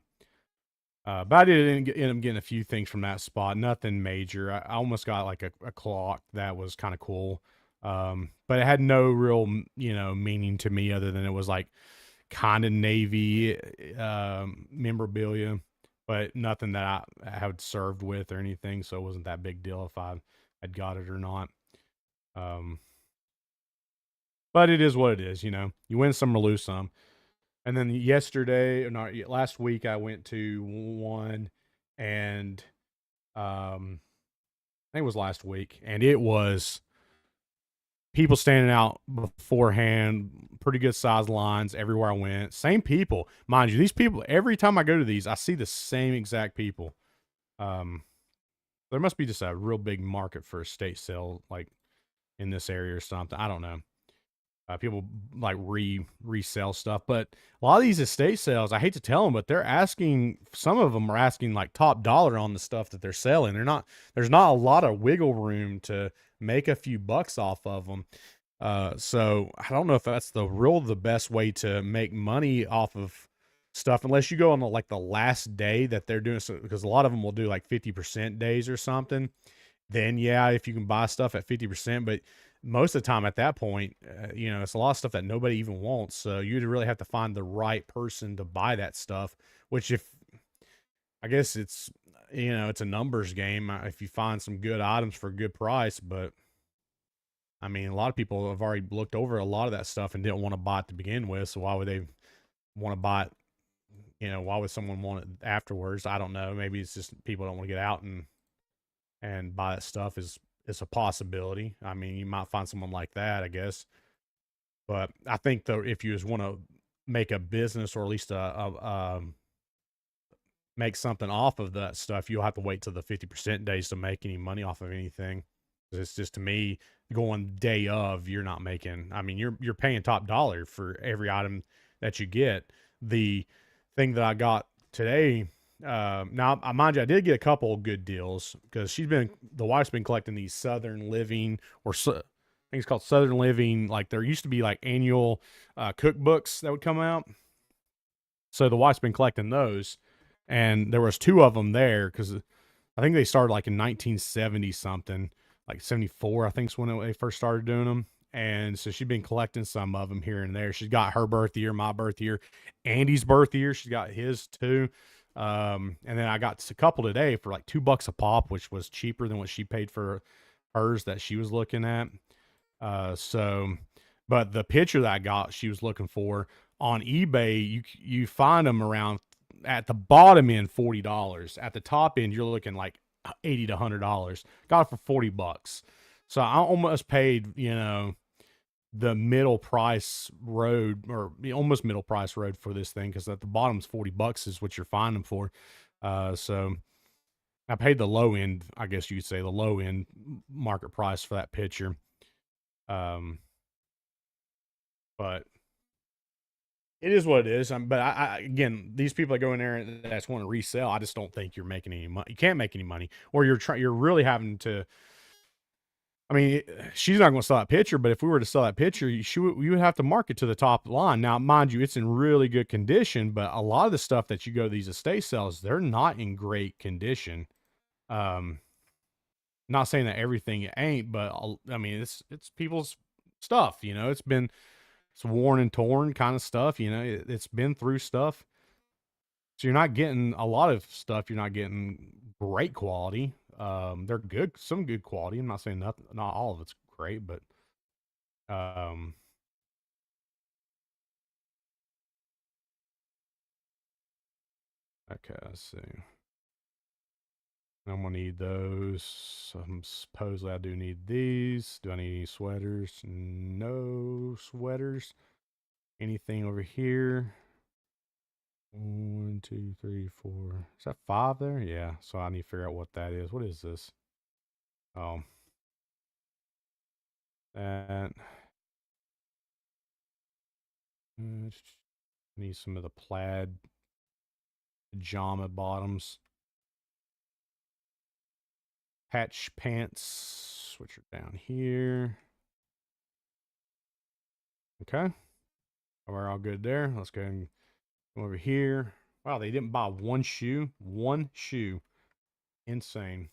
But I did end up getting a few things from that spot. Nothing major. I almost got like a clock that was kind of cool. But it had no real, meaning to me other than it was like kind of Navy memorabilia, but nothing that I had served with or anything. So it wasn't that big deal if I had got it or not. But it is what it is, You win some or lose some. And then last week I went to one, and I think it was last week, and it was people standing out beforehand, pretty good size lines everywhere I went. Same people, mind you. These people, every time I go to these, I see the same exact people. There must be just a real big market for estate sale, like in this area or something. I don't know. People like resell stuff, but a lot of these estate sales, I hate to tell them, but some of them are asking like top dollar on the stuff that they're selling. There's not a lot of wiggle room to make a few bucks off of them. So I don't know if that's the best way to make money off of stuff, unless you go on the last day that they're doing, so because a lot of them will do like 50% days or something. Then yeah, if you can buy stuff at 50%, but most of the time at that point, it's a lot of stuff that nobody even wants. So you'd really have to find the right person to buy that stuff, which I guess it's a numbers game if you find some good items for a good price. But I mean, a lot of people have already looked over a lot of that stuff and didn't want to buy it to begin with. So why would they want to buy it? Why would someone want it afterwards? I don't know. Maybe it's just people don't want to get out and buy that stuff is a possibility. I mean, you might find someone like that, I guess. But I think though, if you just want to make a business or at least make something off of that stuff, you'll have to wait till the 50% days to make any money off of anything. It's just, to me, going day of, you're not making. I mean, you're paying top dollar for every item that you get. The thing that I got today. Now, mind you, I did get a couple of good deals because the wife's been collecting these Southern Living I think it's called Southern Living. Like there used to be like annual cookbooks that would come out. So the wife's been collecting those, and there was two of them there because I think they started like in 1970 something, like 74, I think is when they first started doing them. And so she's been collecting some of them here and there. She's got her birth year, my birth year, Andy's birth year. She's got his too. And then I got a couple today for like $2 a pop, which was cheaper than what she paid for hers that she was looking at. So, but the picture that I got, she was looking for on eBay, you find them around at the bottom end $40. At the top end, you're looking like $80 to $100. Got it for $40. So I almost paid, the middle price road or almost middle price road for this thing because at the bottom's $40 is what you're finding them for. So I paid the low end, I guess you could say the low end market price for that picture. But it is what it is. But I again, these people that go in there and that's want to resell, I just don't think you're making any money. You can't make any money, or you're really having to. I mean, she's not going to sell that picture, but if we were to sell that picture, you would have to market to the top line. Now, mind you, it's in really good condition, but a lot of the stuff that you go to these estate sales, they're not in great condition. Not saying that everything ain't, but I mean, it's people's stuff. It's worn and torn kind of stuff. It's been through stuff. So you're not getting a lot of stuff. You're not getting great quality. They're good, some good quality. I'm not saying nothing, not all of it's great, but okay, let's see. I'm gonna need those. Supposedly I do need these. Do I need any sweaters? No sweaters. Anything over here? 1, 2, 3, 4. Is that 5 there? Yeah. So I need to figure out what that is. What is this? Oh, that. Need some of the plaid pajama bottoms. Patch pants, which are down here. Okay. We're all good there. Let's go and come over here. Wow, they didn't buy one shoe. One shoe. Insane.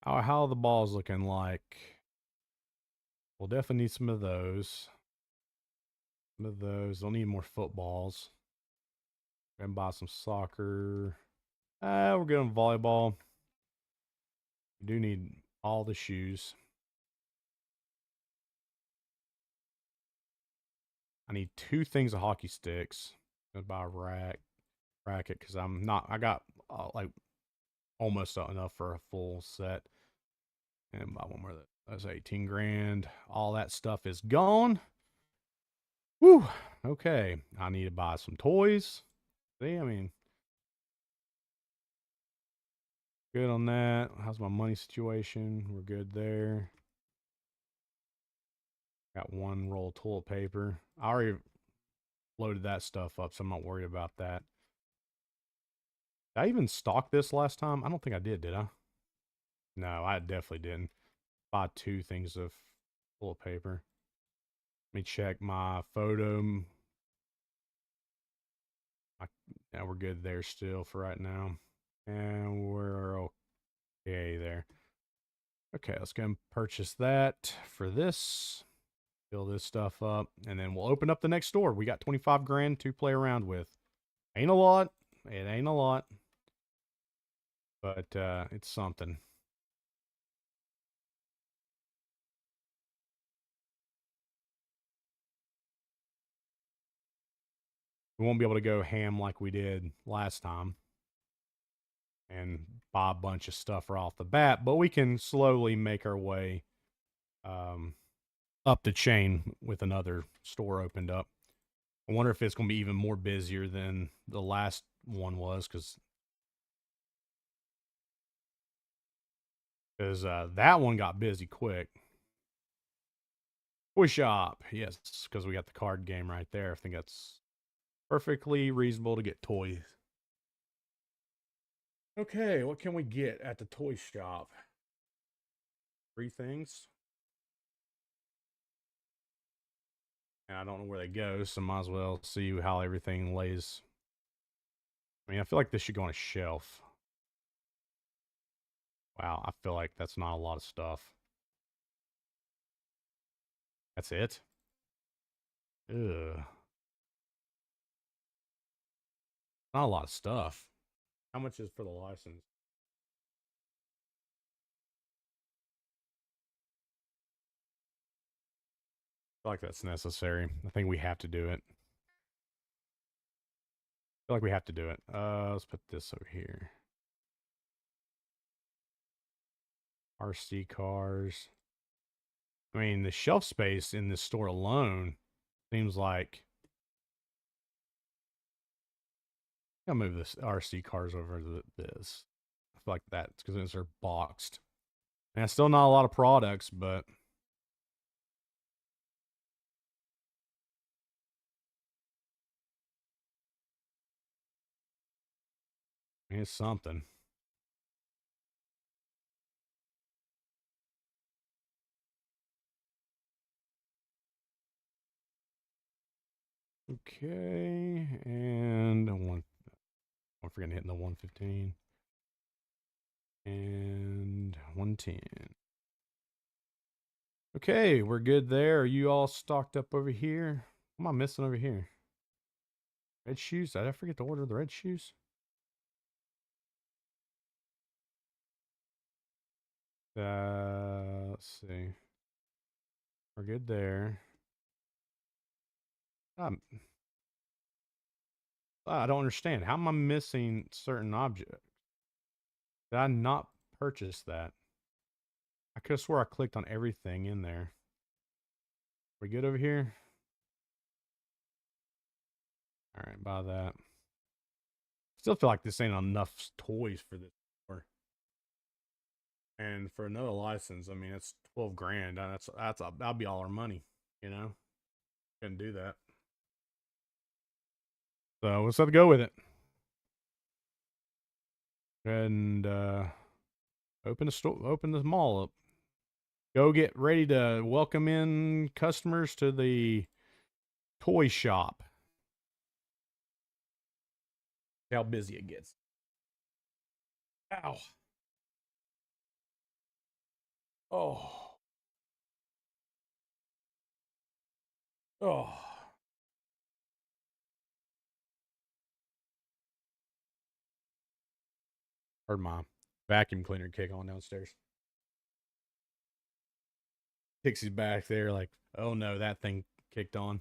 How are the balls looking like? We'll definitely need some of those. Some of those. Don't need more footballs. Gonna buy some soccer. We're good on volleyball. We do need all the shoes. I need 2 things of hockey sticks. I'm gonna buy a racket because I got like almost enough for a full set. And buy one more. That's 18 grand. All that stuff is gone. Whew. Okay. I need to buy some toys. See, I mean, good on that. How's my money situation? We're good there. Got 1 roll of toilet paper. I already loaded that stuff up, so I'm not worried about that. Did I even stock this last time? I don't think I did I? No, I definitely didn't. Buy 2 things of toilet paper. Let me check my photo. Yeah, we're good there still for right now. And we're okay there. Okay, let's go and purchase that for this. Fill this stuff up. And then we'll open up the next store. We got 25 grand to play around with. Ain't a lot. It ain't a lot. But it's something. We won't be able to go ham like we did last time and buy a bunch of stuff right off the bat, but we can slowly make our way up the chain with another store opened up. I wonder if it's going to be even more busier than the last one was because that one got busy quick. Toy shop, yes, because we got the card game right there. I think that's perfectly reasonable to get toys. Okay, what can we get at the toy shop? 3 things. And I don't know where they go, so might as well see how everything lays I mean, I feel like this should go on a shelf. Wow, I feel like that's not a lot of stuff. That's it? Ugh. Not a lot of stuff. How much is for the license? I feel like that's necessary. I think we have to do it. I feel like we have to do it. Let's put this over here. RC cars. I mean, the shelf space in this store alone seems like I'll move this RC cars over to this. I feel like that's because they're boxed. And it's still not a lot of products, but it's something. Okay, and I'm forgetting hitting the 115 and 110. Okay, we're good there. Are you all stocked up over here? What am I missing over here? Red shoes? Did I forget to order the red shoes? Let's see. We're good there. Um, I don't understand. How am I missing certain objects? Did I not purchase that? I could have swore I clicked on everything in there. We good over here? All right, buy that. Still feel like this ain't enough toys for this store. And for another license, I mean, it's 12 grand. That'll be all our money, you know? Couldn't do that. So let's have to go with it. And open the store, open the mall up. Go get ready to welcome in customers to the toy shop. How busy it gets. Ow. Oh. Oh. Heard my vacuum cleaner kick on downstairs. Pixie's back there, like, oh no, that thing kicked on.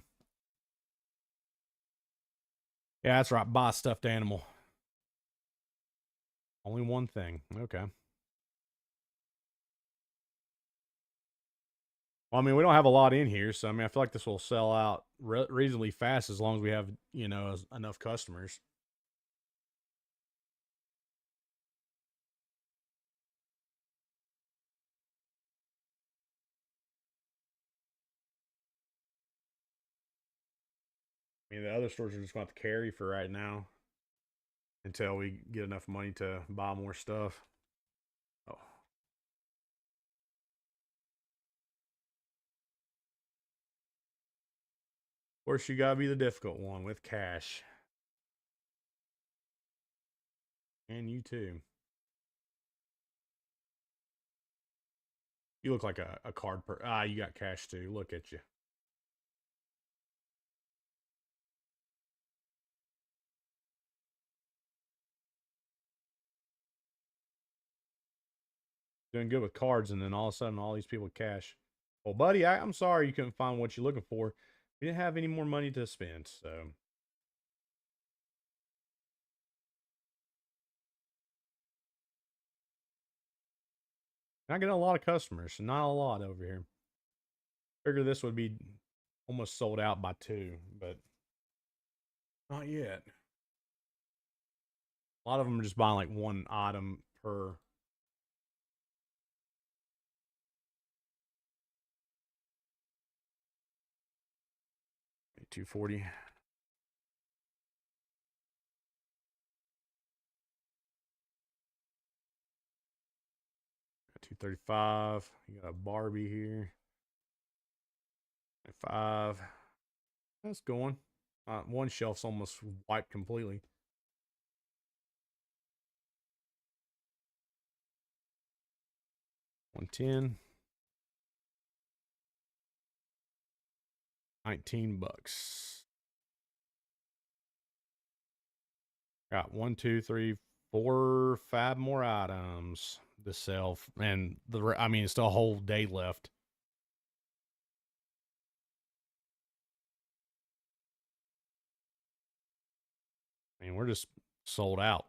Yeah, that's right. Buy a stuffed animal. Only one thing. Okay. Well, I mean, we don't have a lot in here, so I mean, I feel like this will sell out reasonably fast as long as we have, enough customers. I mean, the other stores are just going to have to carry for right now until we get enough money to buy more stuff. Oh, of course, you got to be the difficult one with cash. And you too. You look like a card per. You got cash too. Look at you. Doing good with cards, and then all of a sudden, all these people with cash. Well, buddy, I'm sorry you couldn't find what you're looking for. We didn't have any more money to spend, so I get a lot of customers. Not a lot over here. Figure this would be almost sold out by 2, but not yet. A lot of them are just buying like one item per. 240. 235. You got a Barbie here. 5. That's going. One shelf's almost wiped completely. 110. $19. Got 1, 2, 3, 4, 5 more items to sell, and I mean, it's still a whole day left. I mean, we're just sold out.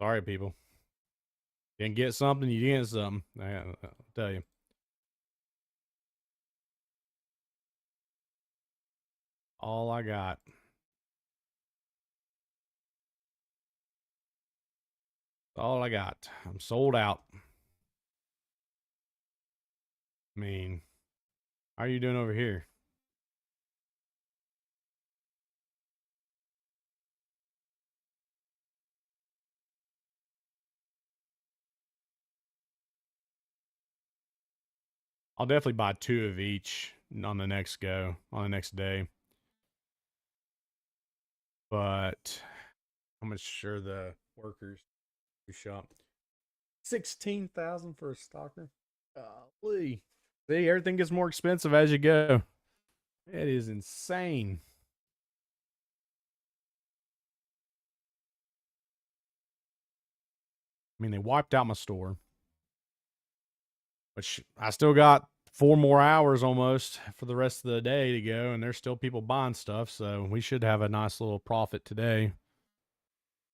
Sorry, people. Didn't get something, you get something. I'll tell you. All I got. All I got. I'm sold out. I mean, how are you doing over here? I'll definitely buy 2 of each on the next day. But how much are the workers who shop? 16,000 for a stalker. Golly. See, everything gets more expensive as you go. It is insane. I mean, they wiped out my store, which I still got 4 more hours almost for the rest of the day to go, and there's still people buying stuff, so we should have a nice little profit today,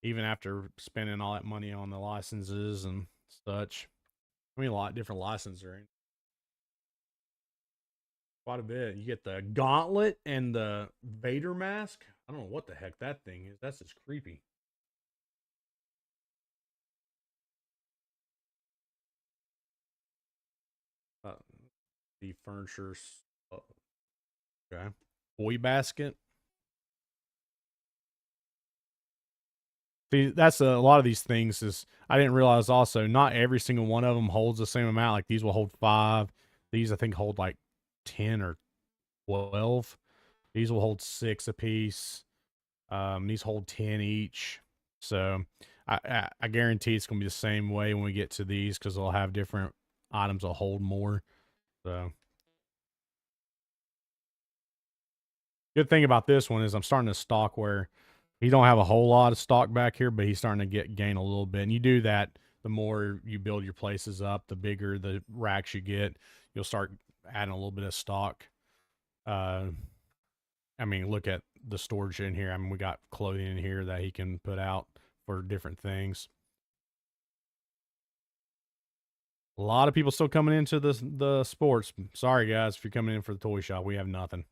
even after spending all that money on the licenses and such. I mean, a lot of different licenses are in. Quite a bit. You get the gauntlet and the Vader mask. I don't know what the heck that thing is. That's just creepy. Uh, the furniture. Okay. Boy basket. See, that's a lot of these things is I didn't realize also not every single one of them holds the same amount. Like these will hold 5. These I think hold like 10 or 12. These will hold 6 apiece. These hold 10 each. So I guarantee it's gonna be the same way when we get to these because they'll have different items will hold more. So good thing about this one is I'm starting to stock where he don't have a whole lot of stock back here, but he's starting to gain a little bit. And you do that, the more you build your places up, the bigger the racks you get, you'll start adding a little bit of stock. I mean, look at the storage in here. I mean, we got clothing in here that he can put out for different things. A lot of people still coming into the sports. Sorry guys, if you're coming in for the toy shop, we have nothing.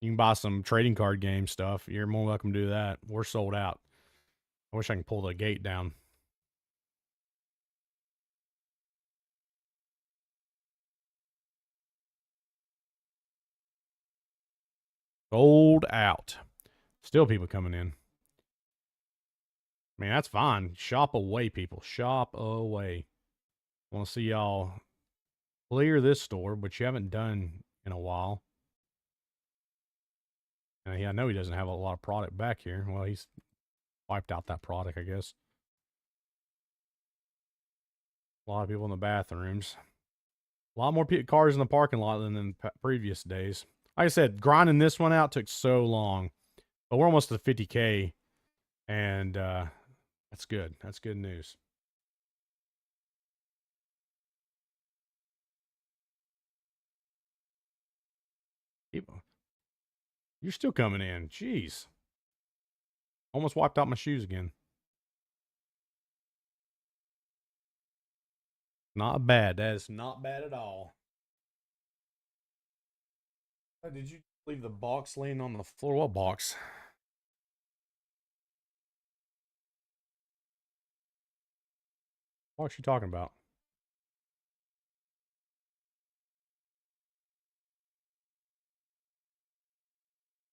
You can buy some trading card game stuff. You're more welcome to do that. We're sold out. I wish I could pull the gate down. Sold out. Still people coming in. I mean, that's fine. Shop away, people. Shop away. I want to see y'all clear this store, which you haven't done in a while. Yeah, I know he doesn't have a lot of product back here. Well, he's wiped out that product, I guess. A lot of people in the bathrooms. A lot more cars in the parking lot than in previous days. Like I said, grinding this one out took so long. But we're almost to 50K. And that's good. That's good news. People, you're still coming in. Jeez. Almost wiped out my shoes again. Not bad. That is not bad at all. Did you leave the box laying on the floor? What box? What box you talking about?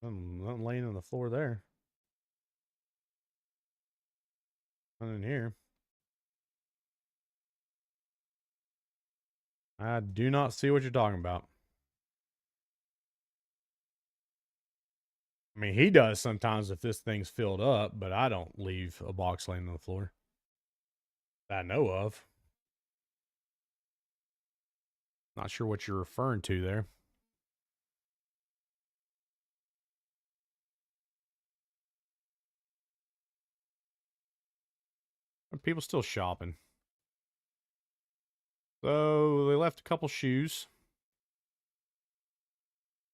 Nothing laying on the floor there. Nothing in here. I do not see what you're talking about. I mean, he does sometimes if this thing's filled up, but I don't leave a box laying on the floor. I know of. Not sure what you're referring to there. Are people still shopping? So they left a couple shoes.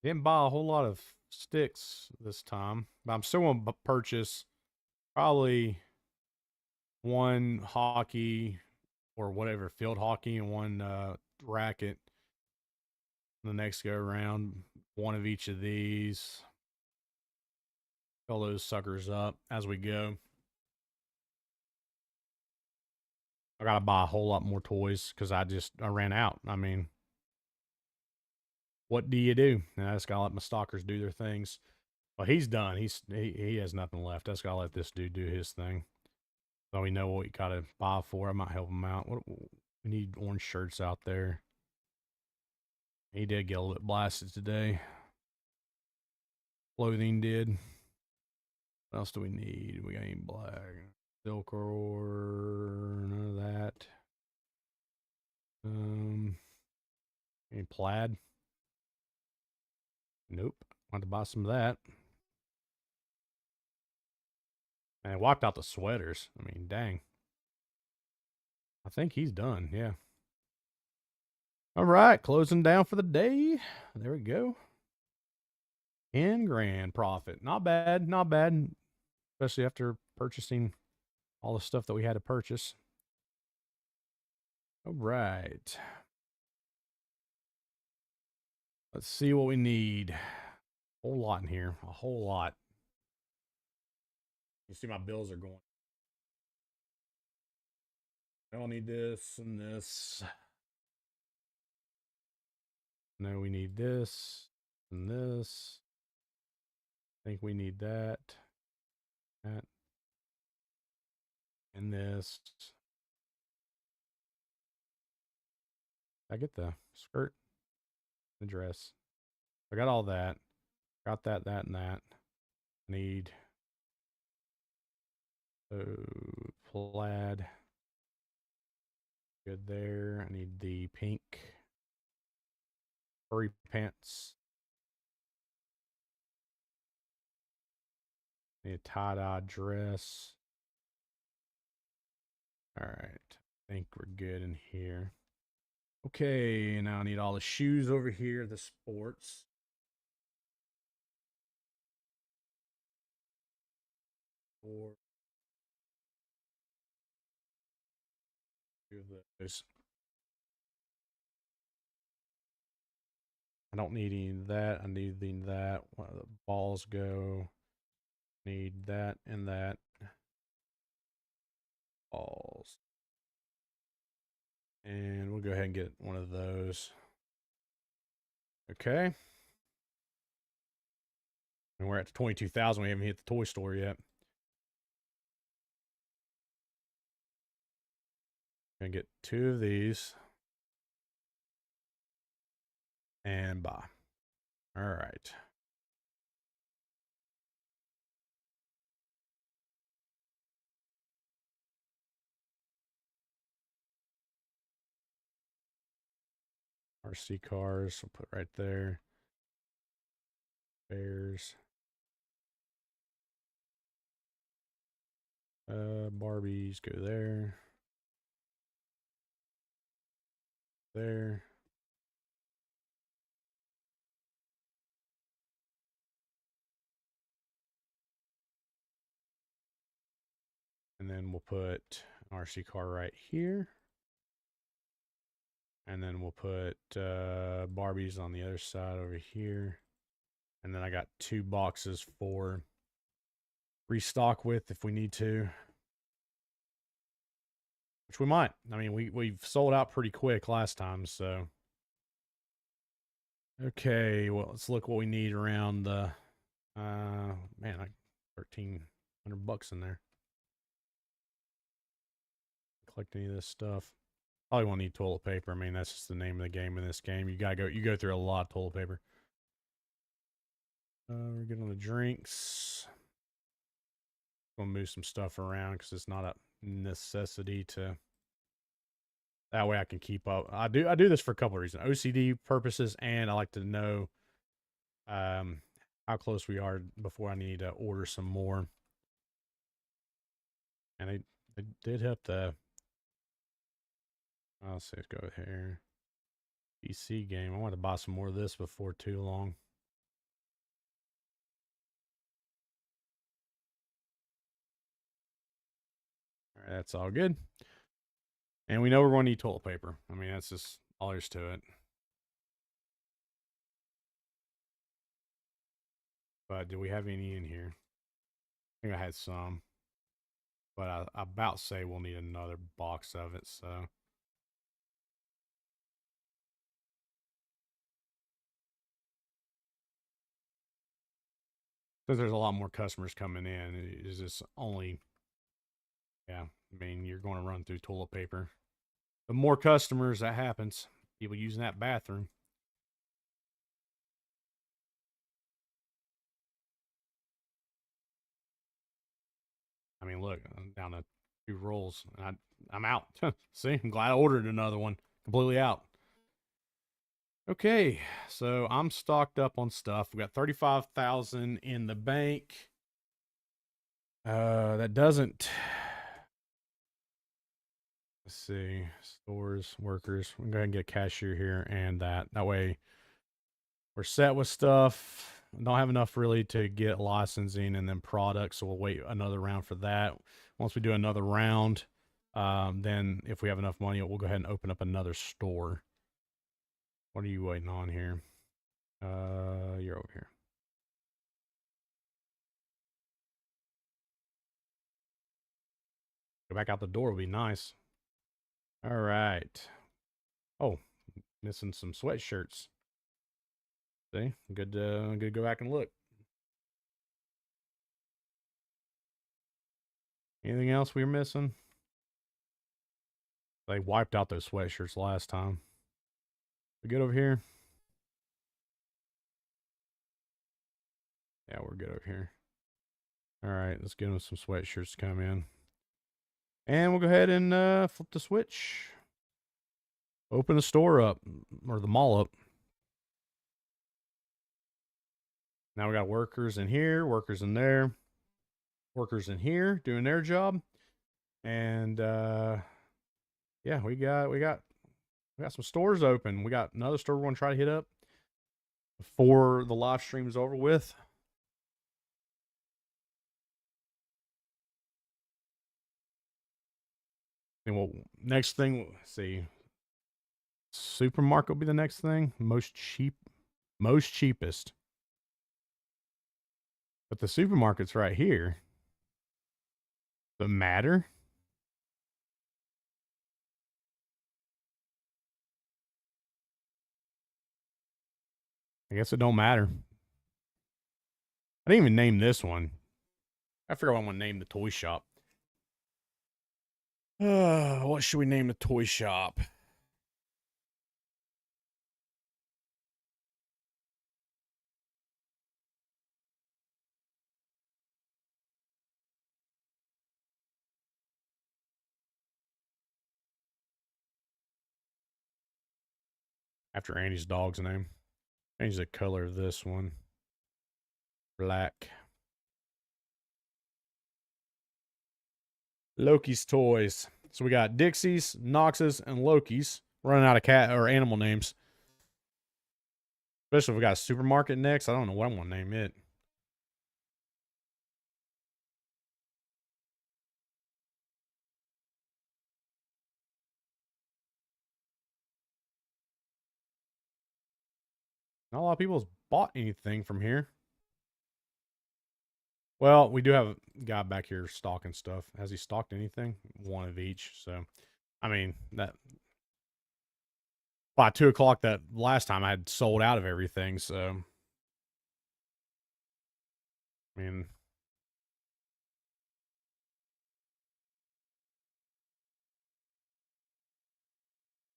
Didn't buy a whole lot of sticks this time, but I'm still going to purchase probably one hockey or whatever field hockey and one racket the next go around. One of each of these. Fill those suckers up as we go. I gotta buy a whole lot more toys because I ran out. I mean, what do you do? I just gotta let my stalkers do their things. Well, he's done. He has nothing left. I just gotta let this dude do his thing. So we know what we gotta buy for. I might help him out. We need orange shirts out there. He did get a little bit blasted today. Clothing did. What else do we need? We got any black, silk, or none of that. Any plaid? Nope. Want to buy some of that. And I wiped out the sweaters. I mean, dang. I think he's done. Yeah. All right, closing down for the day. There we go. 10 grand profit. Not bad. Not bad. Especially after purchasing all the stuff that we had to purchase. All right. Let's see what we need. A whole lot in here. A whole lot. You see my bills are going. I don't need this and this. No, we need this and this. I think we need that. That. And this. I get the skirt, the dress. I got all that. Got that, and that. Need plaid. Good there. I need the pink furry pants. Need a tie-dye dress. All right. I think we're good in here. Okay, now I need all the shoes over here, the sports. Or two of those. I don't need any of that. I need that. Where the balls go. Need that and that. Balls. And we'll go ahead and get one of those. Okay. And we're at 22,000. We haven't hit the toy store yet. Gonna get two of these. And buy. All right. RC cars, we'll put right there. Bears. Barbies go there. There. And then we'll put an RC car right here. And then we'll put Barbies on the other side over here. And then I got 2 boxes for restock with if we need to. Which we might. I mean, we've sold out pretty quick last time, so. Okay, well, let's look what we need around the man, I 1,300 bucks in there. Collect any of this stuff. Probably won't need toilet paper. I mean, that's just the name of the game in this game. You go through a lot of toilet paper. We're getting on the drinks. Gonna move some stuff around because it's not a necessity to That way I can keep up. I do this for a couple of reasons. OCD purposes, and I like to know um how close we are before I need to order some more. And they did have the let's see, let's go here. PC game. I want to buy some more of this before too long. All right, that's all good. And we know we're going to need toilet paper. I mean, that's just all there's to it. But do we have any in here? I think I had some. But I about say we'll need another box of it, so. Because there's a lot more customers coming in. It's just only, yeah, I mean, you're going to run through toilet paper. The more customers, that happens. People using that bathroom. I mean, look, I'm down to 2 rolls. And I'm out. See, I'm glad I ordered another one. Completely out. Okay, so I'm stocked up on stuff. We got 35,000 in the bank. That doesn't. Let's see, stores, workers. We're going to get a cashier here and that. That way, we're set with stuff. Don't have enough really to get licensing and then products, so we'll wait another round for that. Once we do another round, then if we have enough money, we'll go ahead and open up another store. What are you waiting on here? You're over here. Go back out the door would be nice. All right. Oh, missing some sweatshirts. See, good to go back and look. Anything else we were missing? They wiped out those sweatshirts last time. We good over here? Yeah, we're good over here. All right, let's get them some sweatshirts to come in. And we'll go ahead and flip the switch. Open the store up, or the mall up. Now we got workers in here, workers in there, workers in here doing their job. And yeah, we got some stores open. We got another store we're going to try to hit up before the live stream is over with. And well, next thing, let's see, supermarket will be the next thing. Most cheapest. But the supermarket's right here. Does it matter? I guess it don't matter. I didn't even name this one. I forgot what I'm gonna name the toy shop. What should we name the toy shop? After Andy's dog's name. Change the color of this one. Black. Loki's Toys. So we got Dixie's, Knox's, and Loki's. Running out of cat or animal names. Especially if we got a supermarket next. I don't know what I'm gonna name it. Not a lot of people has bought anything from here. Well, we do have a guy back here stocking stuff. Has he stocked anything? One of each. So, I mean, that by 2 o'clock that last time I had sold out of everything. So, I mean,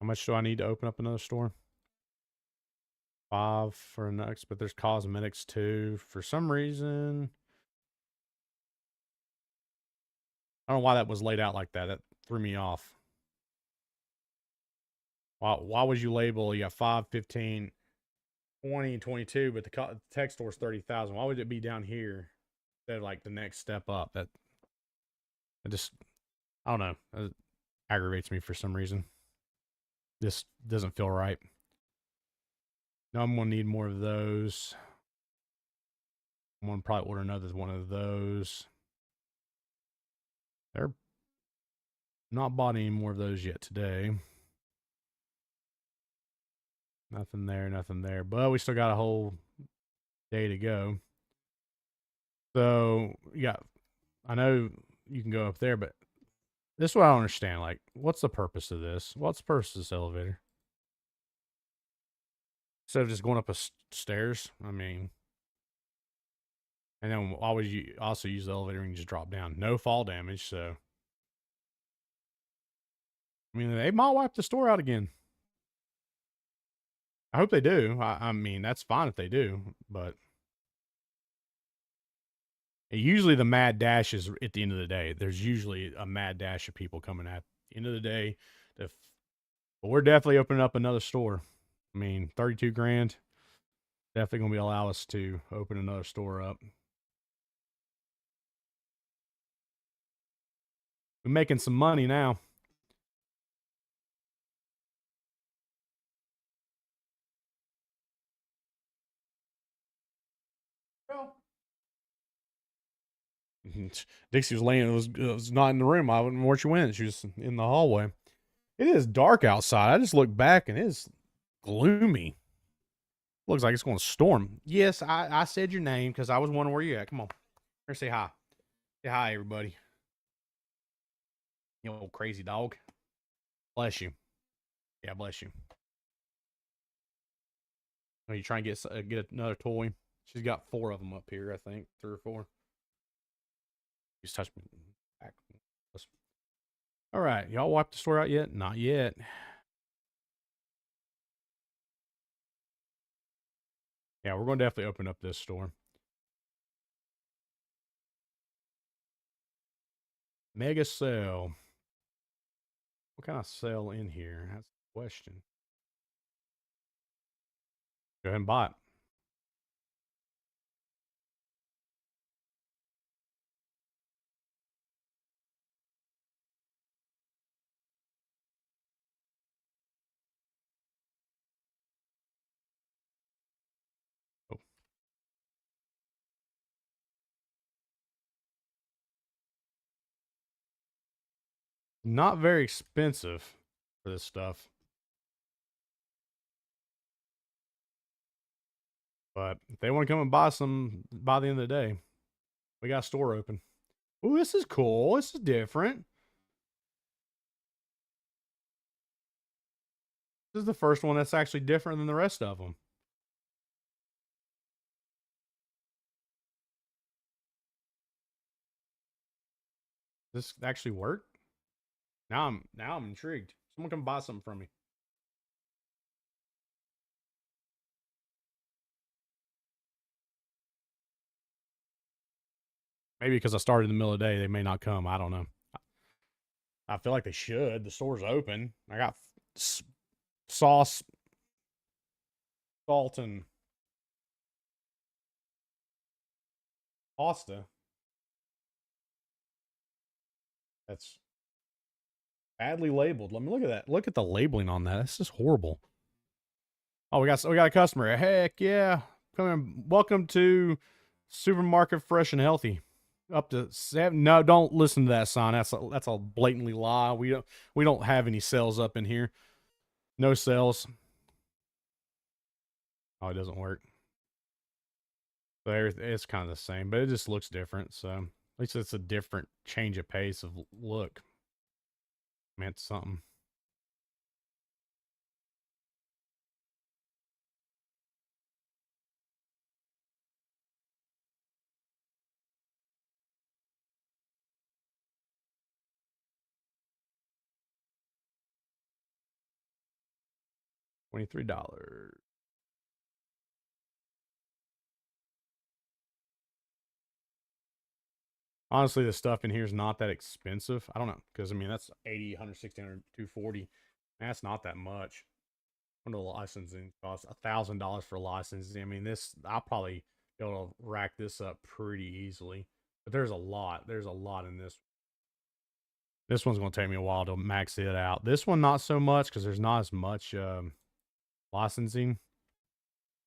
how much do I need to open up another store? 5 for next, but there's cosmetics too. For some reason, I don't know why that was laid out like that. That threw me off. Why would you label, you got 5, 15, 20, 22, but the tech store's 30,000? Why would it be down here instead of like the next step up? That I just, I don't know. It aggravates me for some reason. This doesn't feel right. Now I'm gonna need more of those. I'm gonna probably order another one of those. They're not bought any more of those yet today. Nothing there, nothing there. But we still got a whole day to go. So yeah, I know you can go up there, but this is what I don't understand. Like, what's the purpose of this? What's the purpose of this elevator? Instead of just going up a stairs, I mean, and then why would you also use the elevator and just drop down? No fall damage, so I mean, they might wipe the store out again. I hope they do. I mean, that's fine if they do, but usually the mad dash is at the end of the day. There's usually a mad dash of people coming at the end of the day. But we're definitely opening up another store. I mean, 32 grand definitely going to be allow us to open another store up. We're making some money now. Well, Dixie was laying. Was not in the room. I wouldn't know where she went. She was in the hallway. It is dark outside. I just looked back and it is gloomy. Looks like it's going to storm. Yes, I said your name because I was wondering where you at. Come on, here, say hi. Say hi, everybody. You old crazy dog. Bless you. Yeah, bless you. Are you trying to get another toy? She's got 4 of them up here, I think, 3 or 4. Just touch me back. All right, y'all wiped the store out yet? Not yet. Yeah, we're going to definitely open up this store. Mega sale. What kind of sale in here? That's the question. Go ahead and buy it. Oh. Not very expensive for this stuff. But if they want to come and buy some by the end of the day, we got a store open. Ooh, this is cool. This is different. This is the first one that's actually different than the rest of them. Does this actually work? Now I'm intrigued. Someone come buy something from me. Maybe because I started in the middle of the day, they may not come. I don't know. I feel like they should. The store's open. I got sauce, salt, and pasta. That's badly labeled. Let me look at that. Look at the labeling on that. This is horrible. Oh, we got a customer. Heck yeah! Come in. Welcome to Supermarket Fresh and Healthy. Up to 7. No, don't listen to that sign. That's a blatantly lie. We don't have any sales up in here. No sales. Oh, it doesn't work. So it's kind of the same, but it just looks different. So at least it's a different change of pace of look. Meant something. $23. Honestly, the stuff in here is not that expensive. I don't know, because I mean that's 80, 160, 240. That's not that much. What the licensing costs? $1,000 for licensing. I mean, this I'll probably be able to rack this up pretty easily. But there's a lot. There's a lot in this. This one's going to take me a while to max it out. This one not so much because there's not as much licensing.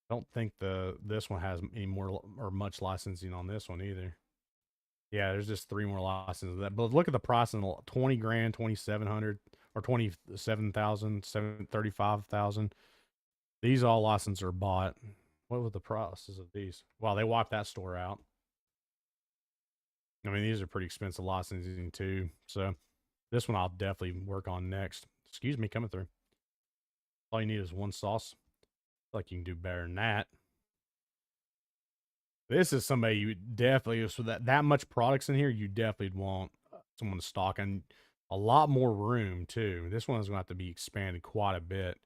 I don't think this one has any more or much licensing on this one either. Yeah, there's just 3 more licenses of that. But look at the price in 20 grand, 2,700 or 27,000, 35,000. These all licenses are bought. What were the prices of these? Wow, they wiped that store out. I mean, these are pretty expensive licensing too. So this one I'll definitely work on next. Excuse me, coming through. All you need is one sauce. I feel like you can do better than that. This is somebody you definitely, so that much products in here, you definitely want someone to stock, and a lot more room too. This one is going to have to be expanded quite a bit.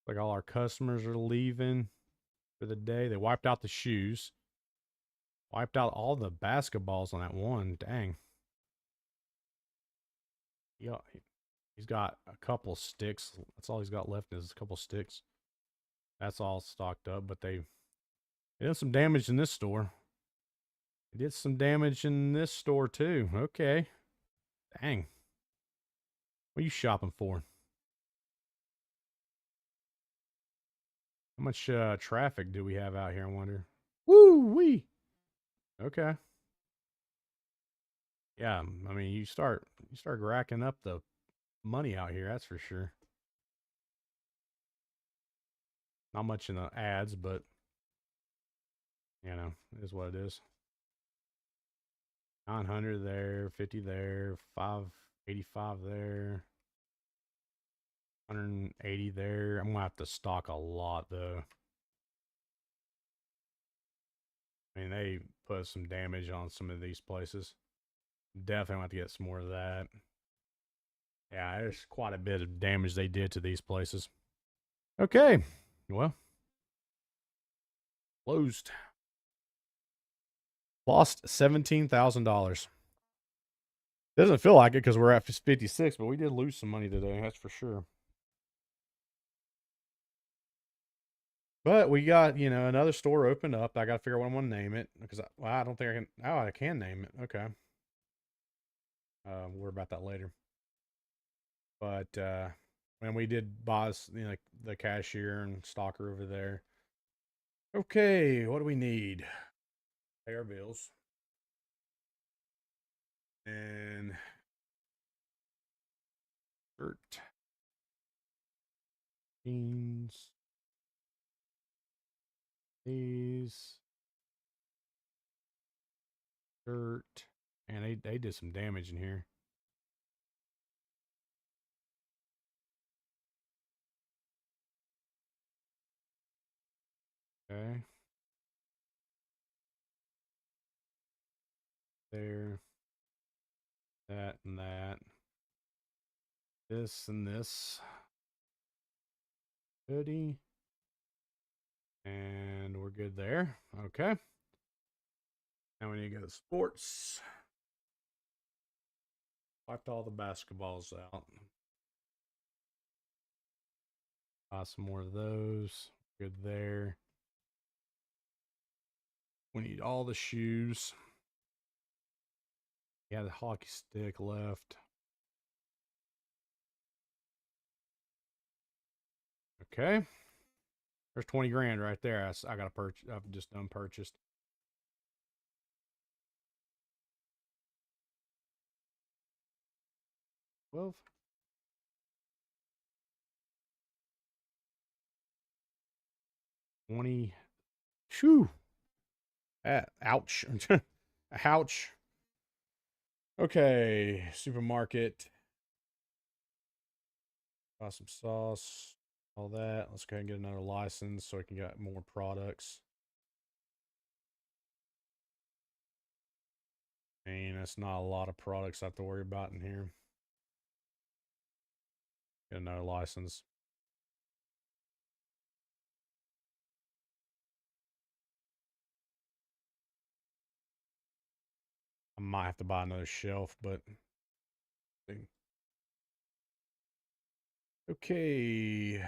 Like all our customers are leaving for the day. They wiped out the shoes, wiped out all the basketballs on that one. Dang. Yeah, he's got a couple sticks. That's all he's got left is a couple sticks. That's all stocked up, but they did some damage in this store. They did some damage in this store too. Okay. Dang. What are you shopping for? How much traffic do we have out here, I wonder? Woo wee. Okay. Yeah, I mean you start racking up the money out here, that's for sure. Not much in the ads, but you know, it is what it is. 900 there, 50 there, 585 there, 180 there. I'm gonna have to stock a lot though. I mean, they put some damage on some of these places. Definitely have to get some more of that. Yeah, there's quite a bit of damage they did to these places. Okay, well, closed. Lost $17,000. Doesn't feel like it because we're at 56, but we did lose some money today. That's for sure. But we got, another store opened up. I got to figure out what I'm going to name it because I don't think I can. Oh, I can name it. Okay. We'll worry about that later. But and we did buy, like the cashier and stalker over there. Okay, what do we need? Pay our bills and shirt, jeans, these shirt, and they did some damage in here. Okay, there, that and that, this and this hoodie, and we're good there. Okay, now we need to go to sports. Wiped all the basketballs out. Buy some more of those. Good there. We need all the shoes. Yeah, the hockey stick left. Okay. There's 20 grand right there. I got to purchase. I've just done purchased. Well, 20. Shoo. Ouch. Ouch. Okay. Supermarket. Buy some sauce. All that. Let's go ahead and get another license so we can get more products. And that's not a lot of products I have to worry about in here. Get another license. I might have to buy another shelf, but Okay.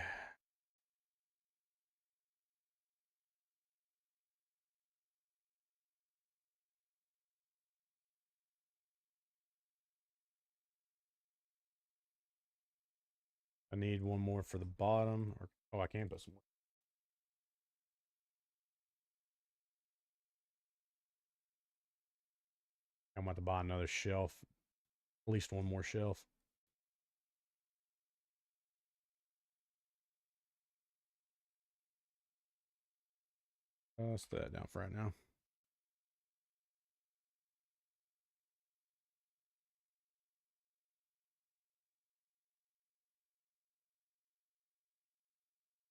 I need one more for the bottom. Or oh, I can put some more. I'm about to buy another shelf. At least one more shelf. Let's throw that down for right now.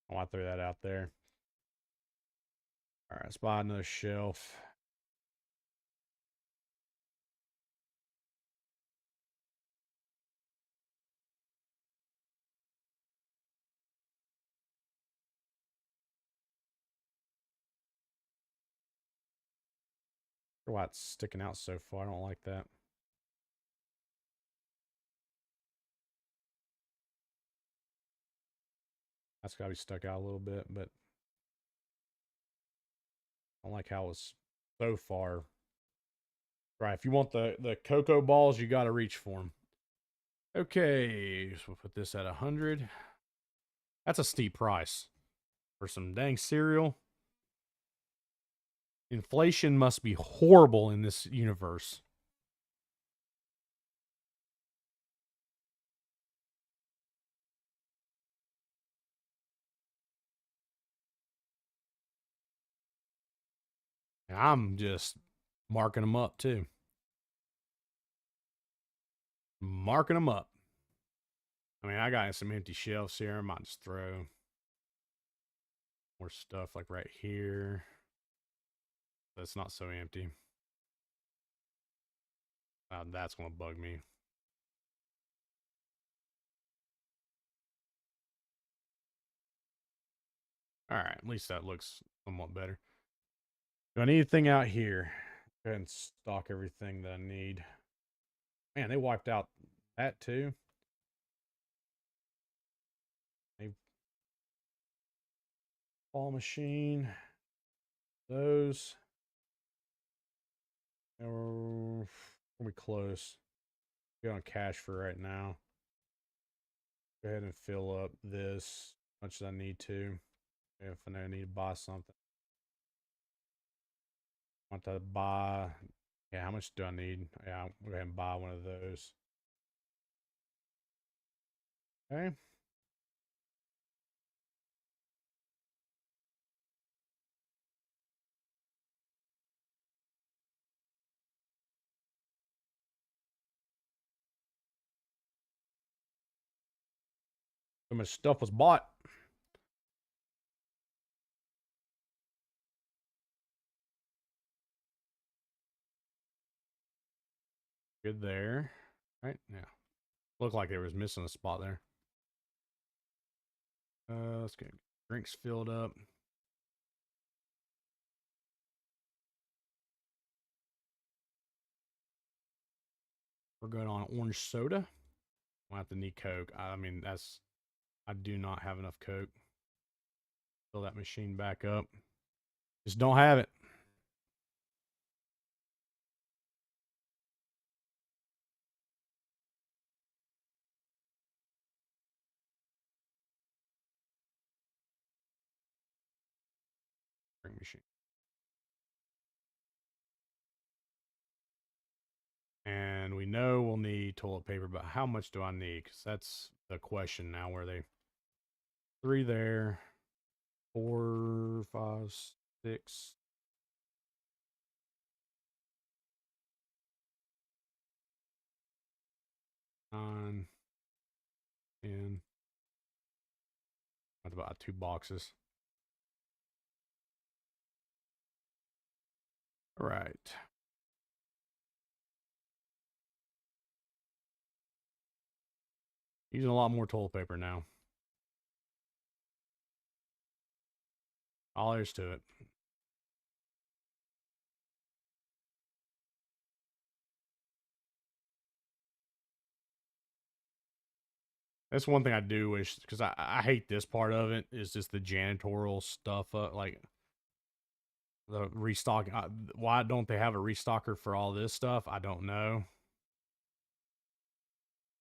I want to throw that out there. All right, let's buy another shelf. Why it's sticking out so far. I don't like that. That's got to be stuck out a little bit, but I don't like how it's so far. Right, if you want the cocoa balls, you got to reach for them. Okay, so we'll put this at 100. That's a steep price for some dang cereal. Inflation must be horrible in this universe. And I'm just marking them up too. Marking them up. I mean, I got some empty shelves here. I might just throw more stuff like right here. That's not so empty. That's going to bug me. All right, at least that looks somewhat better. Do I need anything out here? Go ahead and stock everything that I need. Man, they wiped out that too. A ball machine. Those. We're close. Be on cash for right now. Go ahead and fill up this as much as I need to. If I know I need to buy something. I want to buy. Yeah, how much do I need? Yeah, I'll go ahead and buy one of those. Okay. So much stuff was bought. Good there. Right? Yeah. Looked like it was missing a spot there. Let's get drinks filled up. We're good on orange soda. We'll have to need Coke. I mean, I do not have enough Coke. Fill that machine back up. Just don't have it. Drink machine. And we know we'll need toilet paper, but how much do I need? Because that's the question now. Where they 3 there, 4, 5, 6. 9, 10. That's about 2 boxes. All right. Using a lot more toilet paper now. All there's to it. That's one thing I do wish, because I hate this part of it, is just the janitorial stuff. Like the restock. Why don't they have a restocker for all this stuff? I don't know.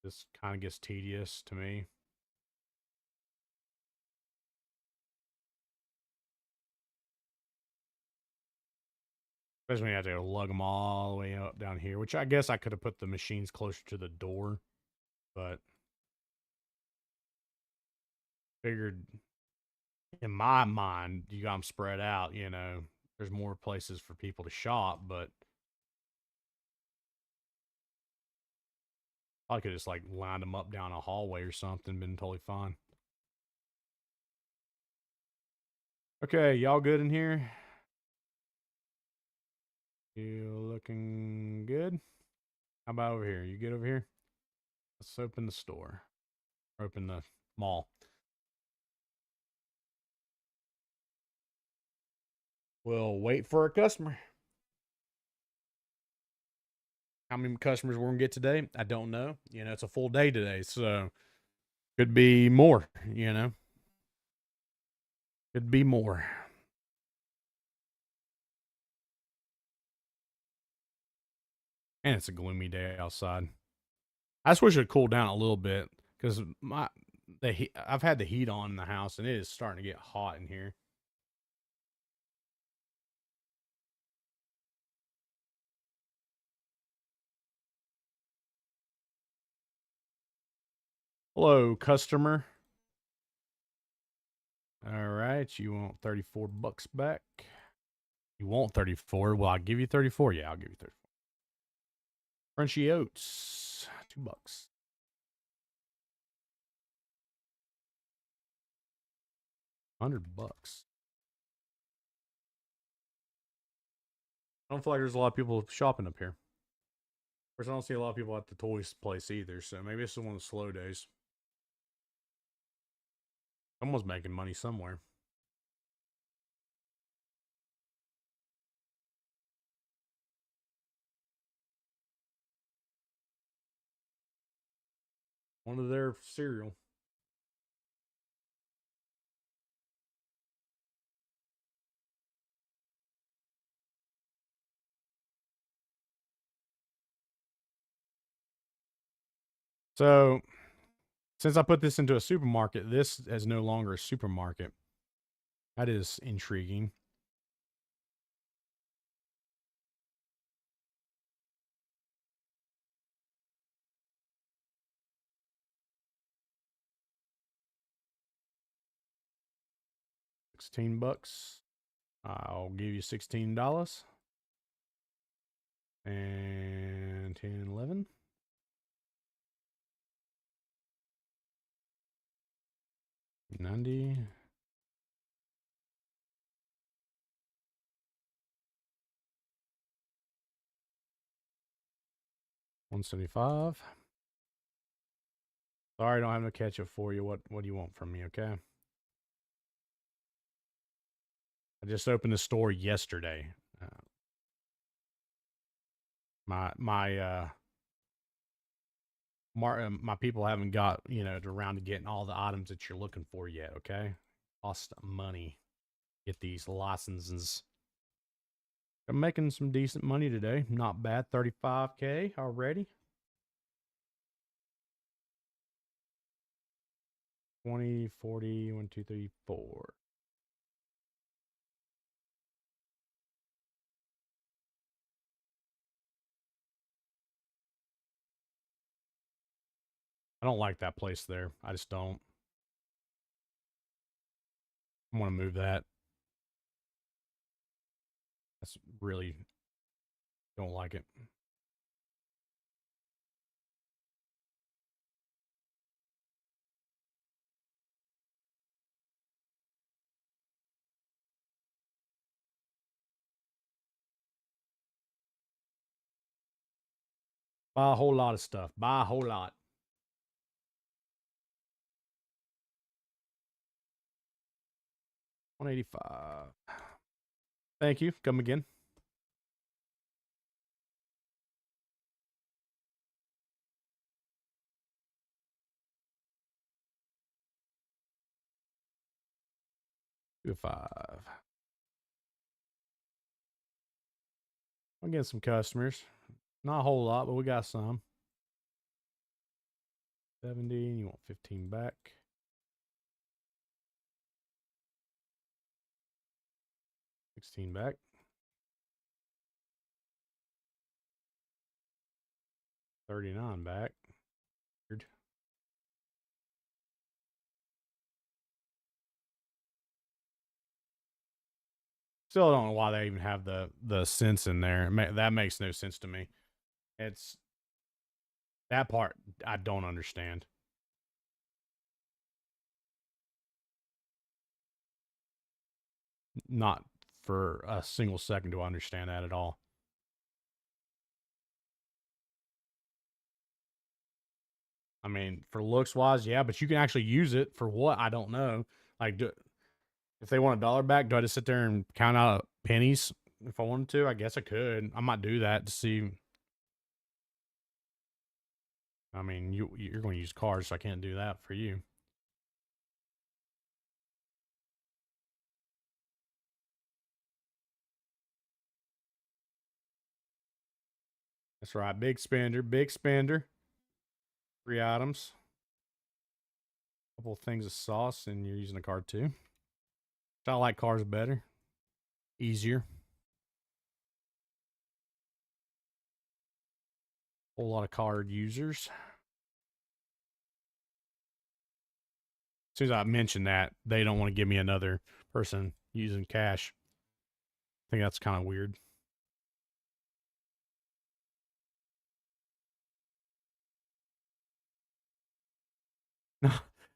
This kind of gets tedious to me. Especially when you have to lug them all the way up down here, which I guess I could have put the machines closer to the door, but figured in my mind, you got them spread out, there's more places for people to shop, but I could just like line them up down a hallway or something, been totally fine. Okay, y'all good in here? You looking good? How about over here? You good over here? Let's open the store. Open the mall. We'll wait for a customer. How many customers we're gonna get today? I don't know. It's a full day today, so could be more, Could be more. And it's a gloomy day outside. I just wish it cooled down a little bit because I've had the heat on in the house and it is starting to get hot in here. Hello, customer. All right, you want 34 bucks back? You want 34? Well, I'll give you 34. Yeah, I'll give you 34. Crunchy oats, $2. 100 bucks. I don't feel like there's a lot of people shopping up here. Of course, I don't see a lot of people at the toys place either, so maybe this is one of the slow days. Someone's making money somewhere. One of their cereal. So, since I put this into a supermarket, this is no longer a supermarket. That is intriguing. $16. I'll give you $16. And 10, 11. 90. 175. Sorry, I don't have no ketchup for you. What do you want from me, okay? I just opened the store yesterday. My people haven't got around to getting all the items that you're looking for yet. Okay, cost money. Get these licenses. I'm making some decent money today. Not bad. 35K already. 20, 40, 1, 2, 3, 4. I don't like that place there. I just don't. I want to move that. That's really don't like it. Buy a whole lot of stuff. Buy a whole lot. $185. Thank you. Come again. 2 5. I'll get some customers. Not a whole lot, but we got some. 70. You want 15 back. 16 back. 39 back. Weird. Still don't know why they even have the cents in there. That makes no sense to me. It's that part I don't understand. Not for a single second do I understand that at all. I mean, for looks wise, yeah, but you can actually use it for what? I don't know. Like, if they want $1 back, do I just sit there and count out pennies if I wanted to? I guess I could. I might do that to see. I mean, you're going to use cards, so I can't do that for you. That's right. Big spender. Big spender. 3 items. Couple of things of sauce, and you're using a card too. I like cards better. Easier. Whole lot of card users. As soon as I mention that, they don't want to give me another person using cash. I think that's kind of weird.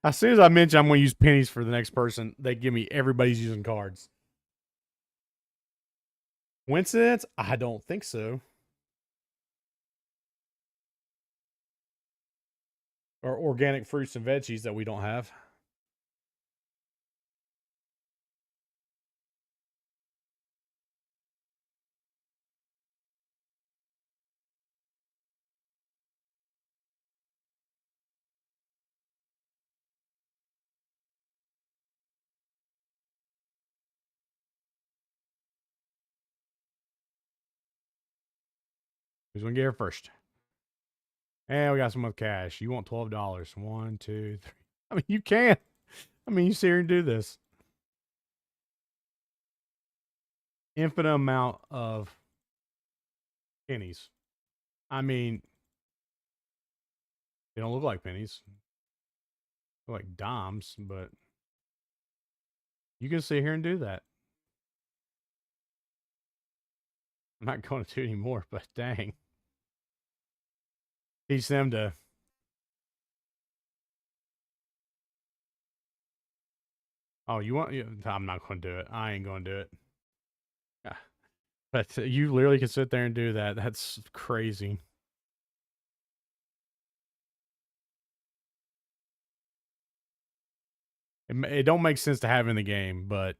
As soon as I mention I'm going to use pennies for the next person, they give me everybody's using cards. Coincidence? I don't think so. Or organic fruits and veggies that we don't have. Who's going to get here first? And we got some with cash. You want $12. 1, 2, 3. I mean, you can. I mean, you sit here and do this. Infinite amount of pennies. I mean, they don't look like pennies. They look like dimes, but you can sit here and do that. I'm not going to anymore, but dang. Teach them to. Oh, you want? I'm not going to do it. I ain't going to do it. Yeah. But you literally can sit there and do that. That's crazy. It don't make sense to have in the game, but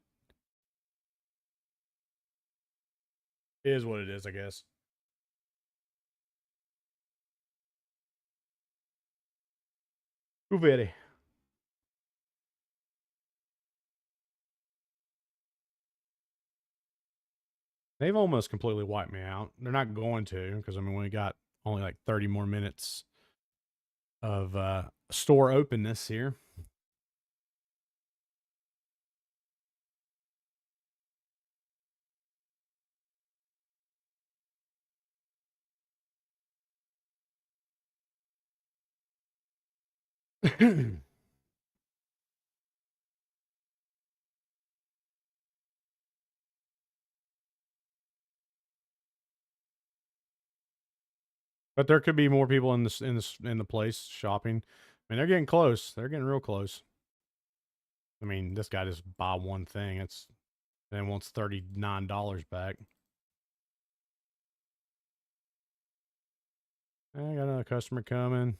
it is what it is, I guess. Uveri. They've almost completely wiped me out. They're not going to, because I mean we got only like 30 more minutes of store openness here. But there could be more people in the place shopping. I mean, they're getting close. They're getting real close. I mean, this guy just buy one thing. It's then wants $39 back. I got another customer coming.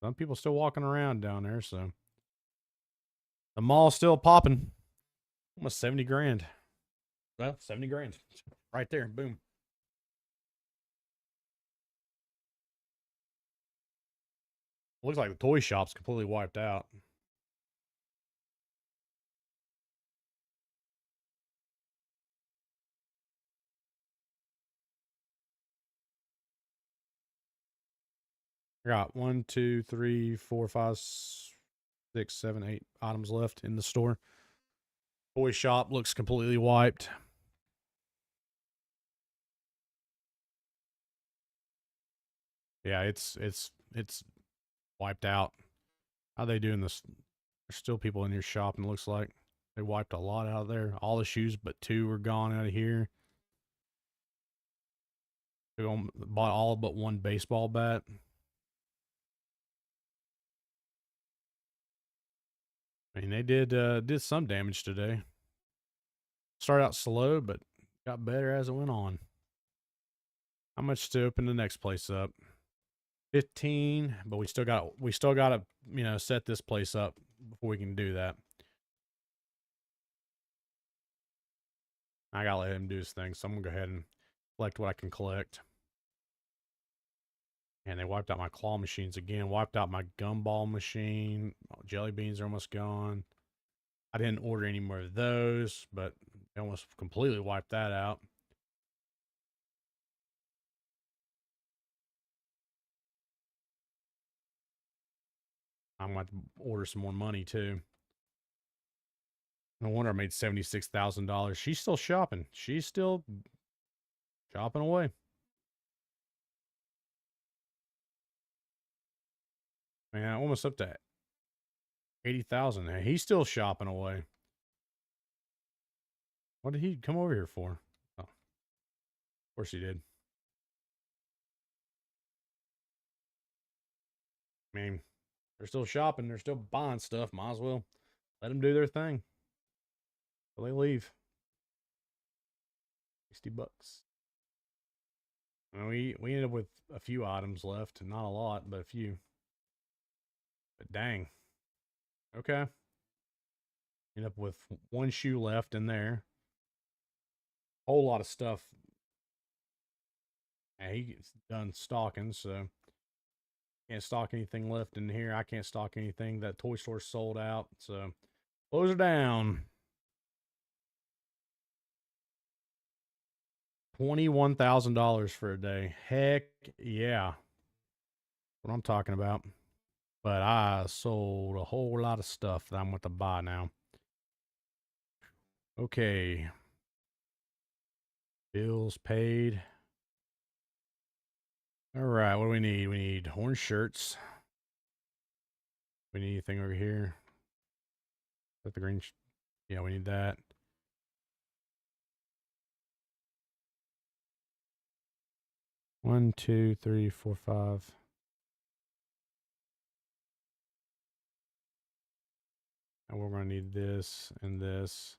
Some people still walking around down there, so the mall's still popping. Almost 70 grand. Well, 70 grand. Right there. Boom. Looks like the toy shop's completely wiped out. I got 1, 2, 3, 4, 5, 6, 7, 8 items left in the store. Toy shop looks completely wiped. Yeah, it's wiped out. How they doing this? There's still people in here shopping. Looks like they wiped a lot out there. All the shoes but 2 were gone out of here. They bought all but 1 baseball bat. I mean, they did some damage today. Started out slow, but got better as it went on. How much to open the next place up? 15, but we still got to set this place up before we can do that. I gotta let him do his thing, so I'm gonna go ahead and collect what I can collect. And they wiped out my claw machines again. Wiped out my gumball machine. Jelly beans are almost gone. I didn't order any more of those, but they almost completely wiped that out. I'm going to order some more money too. No wonder I made $76,000. She's still shopping. She's still shopping away. Man, almost up to 80,000. And he's still shopping away. What did he come over here for? Oh, of course he did. I mean, they're still shopping. They're still buying stuff. Might as well let them do their thing. So they leave. 60 bucks. And we ended up with a few items left. Not a lot, but a few. But dang. Okay. End up with 1 shoe left in there. Whole lot of stuff. And he's done stocking, so can't stock anything left in here. I can't stock anything. That toy store sold out, so close her down. $21,000 for a day. Heck yeah. What I'm talking about. But I sold a whole lot of stuff that I'm going to buy now. Okay. Bills paid. All right, what do we need? We need orange shirts. We need anything over here? Is that the green? Yeah, we need that. One, two, three, four, five. And we're going to need this and this.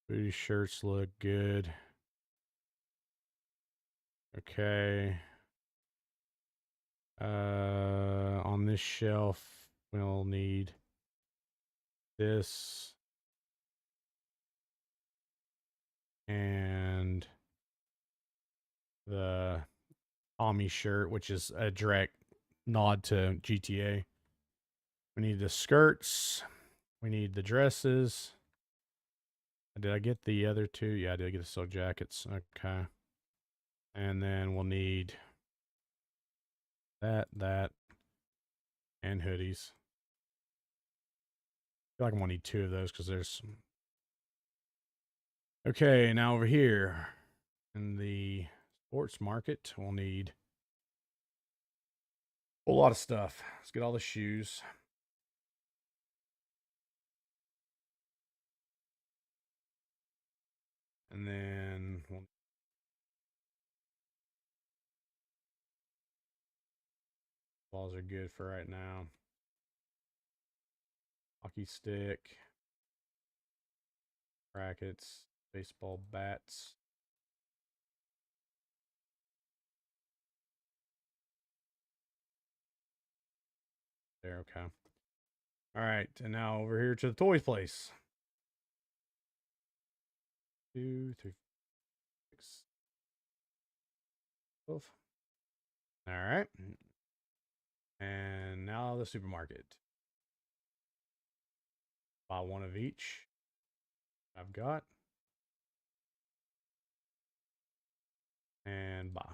Booty shirts look good. Okay. On this shelf, we'll need this and the Tommy shirt, which is a direct nod to GTA. We need the skirts. We need the dresses. Did I get the other 2? Yeah, I did get the silk jackets. Okay. And then we'll need that, and hoodies. I feel like I'm gonna need 2 of those because there's. Okay, now over here in the sports market, we'll need a whole lot of stuff. Let's get all the shoes. And then balls are good for right now. Hockey stick, rackets, baseball bats. There, okay. All right, and now over here to the toys place. 2, 3, 6, 12. All right. And now the supermarket. Buy 1 of each. I've got. And buy.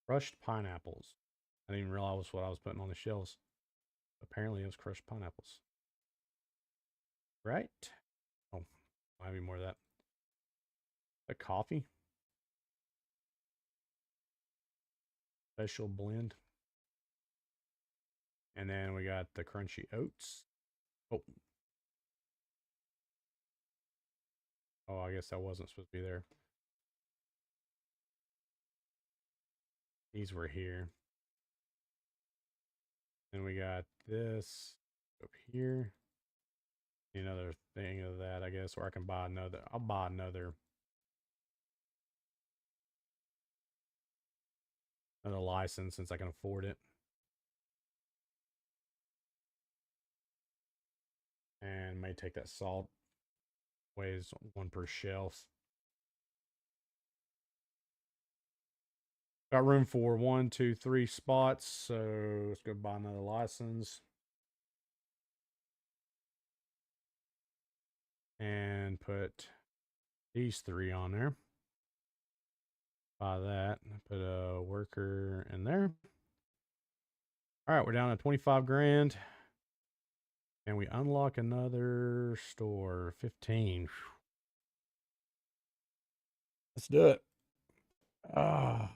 Crushed pineapples. I didn't even realize what I was putting on the shelves. Apparently, it was crushed pineapples. Right? Oh, I have any more of that. A coffee. Special blend. And then we got the crunchy oats. Oh. Oh, I guess that wasn't supposed to be there. These were here. And we got this up here. Another thing of that, I guess, or I can buy another. I'll buy another license since I can afford it. And may take that salt. Weighs one per shelf. Got room for 1, 2, 3 spots, so let's go buy another license. And put these 3 on there. Buy that. Put a worker in there. All right, we're down to 25 grand. And we unlock another store. 15. Let's do it. Was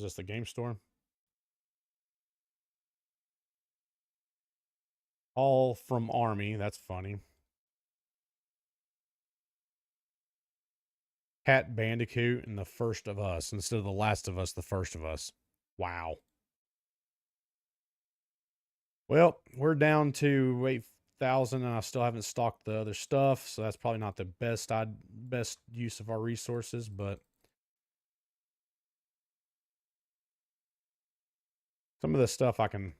this the game store? All from Army. That's funny. Cat Bandicoot and the First of Us instead of the Last of Us, the First of Us. Wow. Well, we're down to 8,000 and I still haven't stocked the other stuff, so that's probably not the best use of our resources, but some of the stuff I can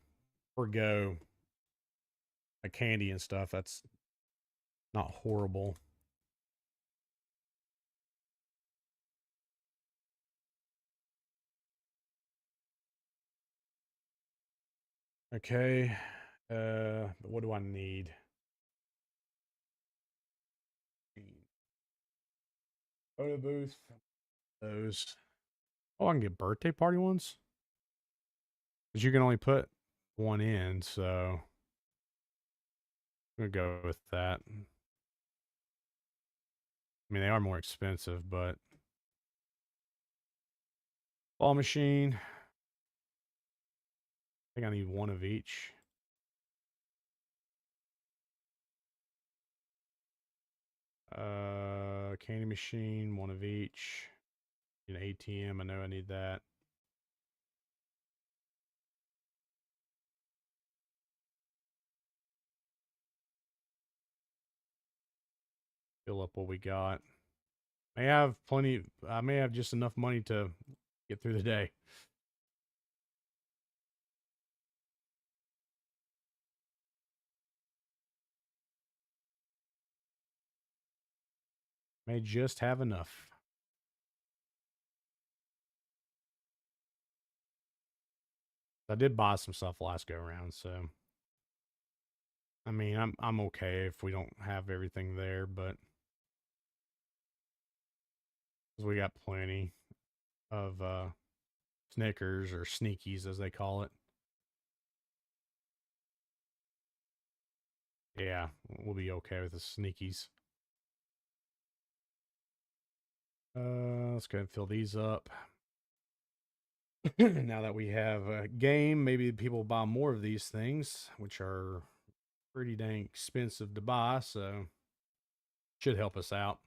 forgo, like candy and stuff. That's not horrible. Okay. What do I need? Photo booth. Those. Oh, I can get birthday party ones? But you can only put one in, so I'm gonna go with that. I mean, they are more expensive, but ball machine. I think I need one of each. Candy machine, one of each. An ATM, I know I need that. Fill up what we got. I may have just enough money to get through the day. May just have enough. I did buy some stuff last go around, so I mean, I'm okay if we don't have everything there, but we got plenty of Snickers or Sneakies as they call it. Yeah, we'll be okay with the Sneakies. Let's go ahead and fill these up. Now that we have a game, maybe people buy more of these things, which are pretty dang expensive to buy, so should help us out.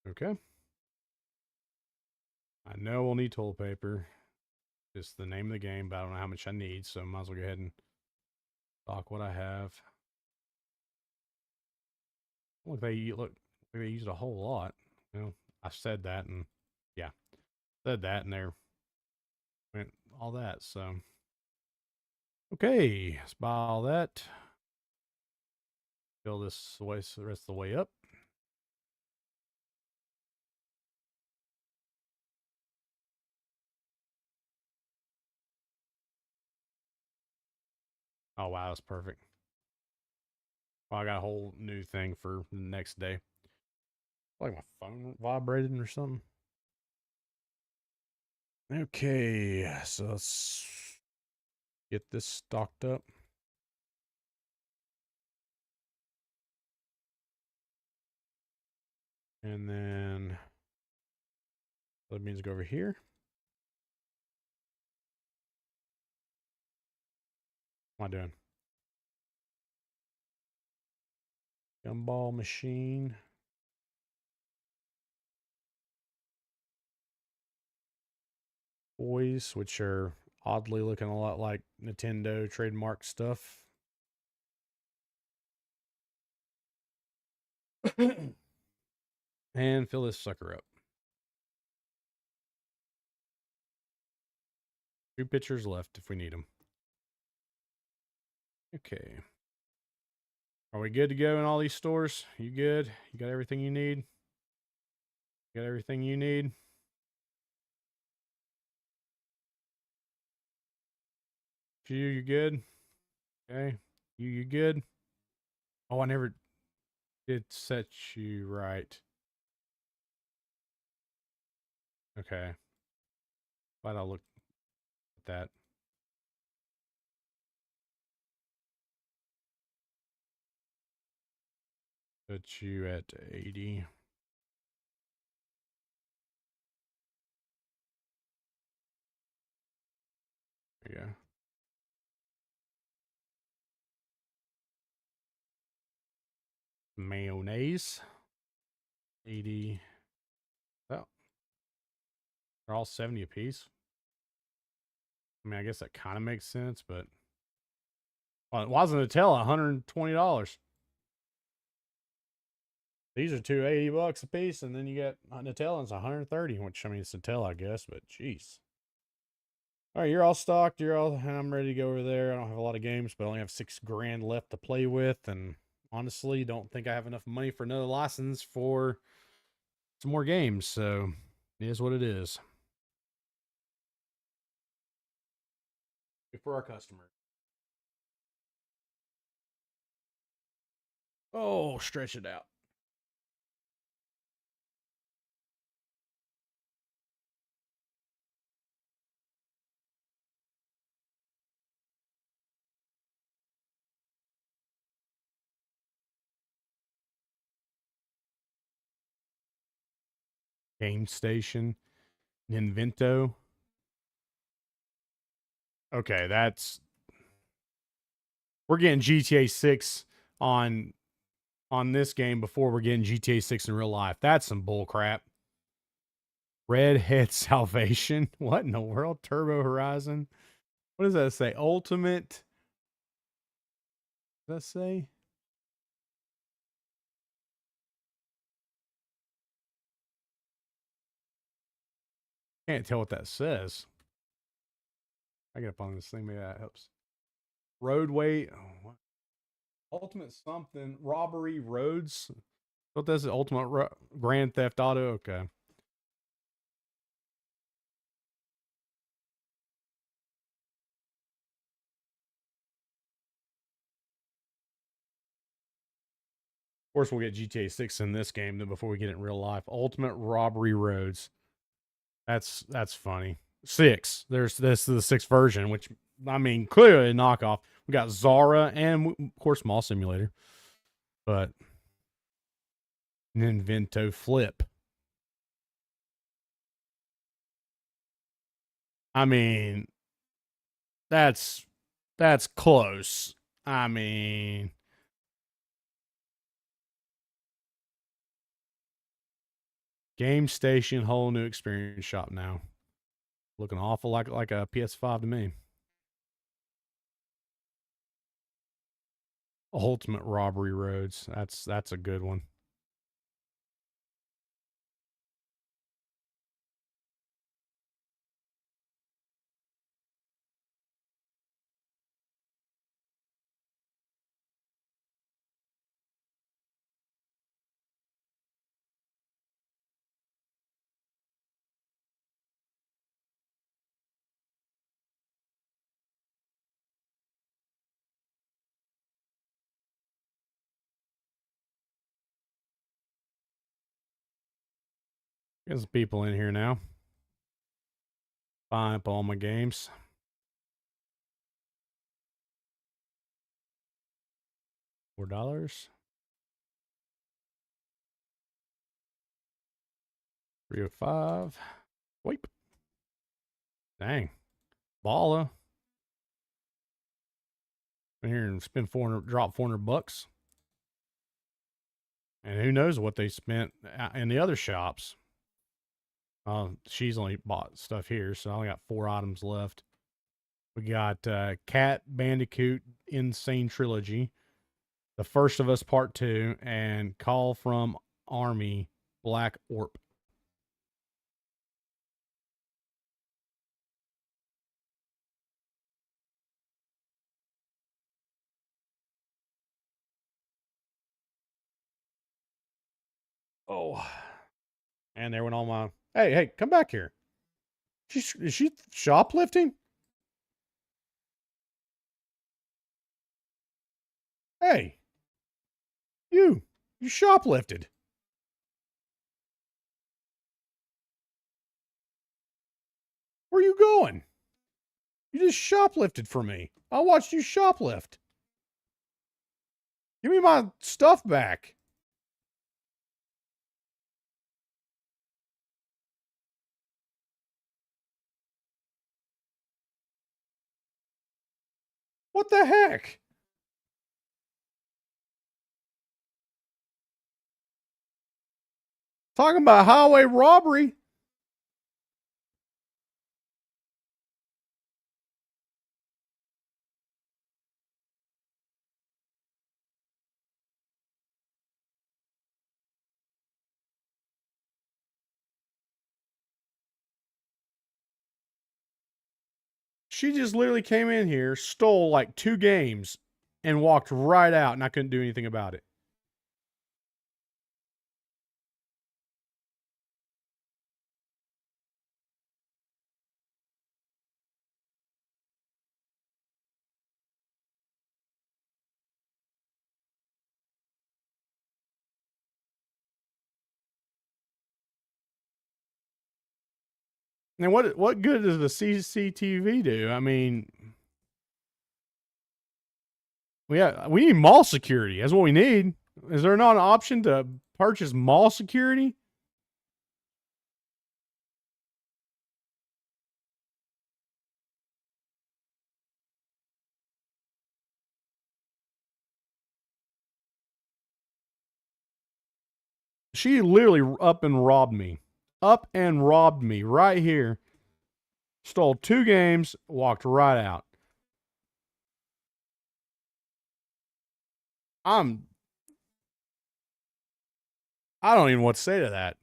Okay. I know we'll need toilet paper. Just the name of the game, but I don't know how much I need, so might as well go ahead and stock what I have. Look, they used a whole lot. You know, I said that, and yeah, said that, and there went all that. So, okay, let's buy all that. Fill this way, so the rest of the way up. Oh wow, that's perfect. Well, I got a whole new thing for the next day. Like my phone vibrating or something. Okay, so let's get this stocked up. And then that means go over here. What am I doing? Gumball machine. Toys, which are oddly looking a lot like Nintendo trademark stuff. And fill this sucker up. 2 pitchers left if we need them. Okay. Are we good to go in all these stores? You good? You got everything you need? You got everything you need? You good? Okay. You good? Oh, I never did set you right. Okay. Glad I looked at that. Put you at 80. There you go. Mayonnaise. 80. Oh, they're all 70 apiece. I mean, I guess that kind of makes sense, but well, it wasn't Nutella, $120. These are $280 a piece, and then you get Nutella, and it's 130, which I mean it's Nutella, I guess, but jeez. All right, you're all stocked. You're all. I'm ready to go over there. I don't have a lot of games, but I only have $6,000 left to play with, and honestly, don't think I have enough money for another license for some more games. So, it is what it is. Good for our customers. Oh, stretch it out. Game Station, Invento. Okay, that's we're getting GTA 6 on this game before we're getting GTA 6 in real life. That's some bull crap. Redhead Salvation. What in the world? Turbo Horizon. What does that say? Ultimate. What does that say? Can't tell what that says. I get up on this thing. Maybe that helps. Roadway. Oh, what? Ultimate something. Robbery Roads. What does it? Grand Theft Auto. Okay. Of course, we'll get GTA 6 in this game then before we get it in real life. Ultimate Robbery Roads. That's funny. 6. There's this is the 6th version, which I mean clearly a knockoff. We got Zara and of course Mall Simulator, but Ninvento Flip. I mean, that's close. I mean, Game Station, whole new experience shop now. Looking awful like a PS5 to me. Ultimate Robbery Roads. That's a good one. Get some people in here now. Buying up all my games. $4. 305. Swipe. Dang. Baller. In here and spend 400, drop $400. And who knows what they spent in the other shops. She's only bought stuff here, so I only got 4 items left. We got Cat Bandicoot Insane Trilogy, The First of Us Part 2, and Call from Army Black Orp. Oh. And there went all my... Hey, come back here. Is she shoplifting? Hey. You shoplifted. Where are you going? You just shoplifted for me. I watched you shoplift. Give me my stuff back. What the heck? Talking about highway robbery. She just literally came in here, stole like 2 games, and walked right out, and I couldn't do anything about it. And what good does the CCTV do? I mean, we need mall security. That's what we need. Is there not an option to purchase mall security? She literally up and robbed me. Up and robbed me right here. Stole 2 games, walked right out. I don't even know what to say to that.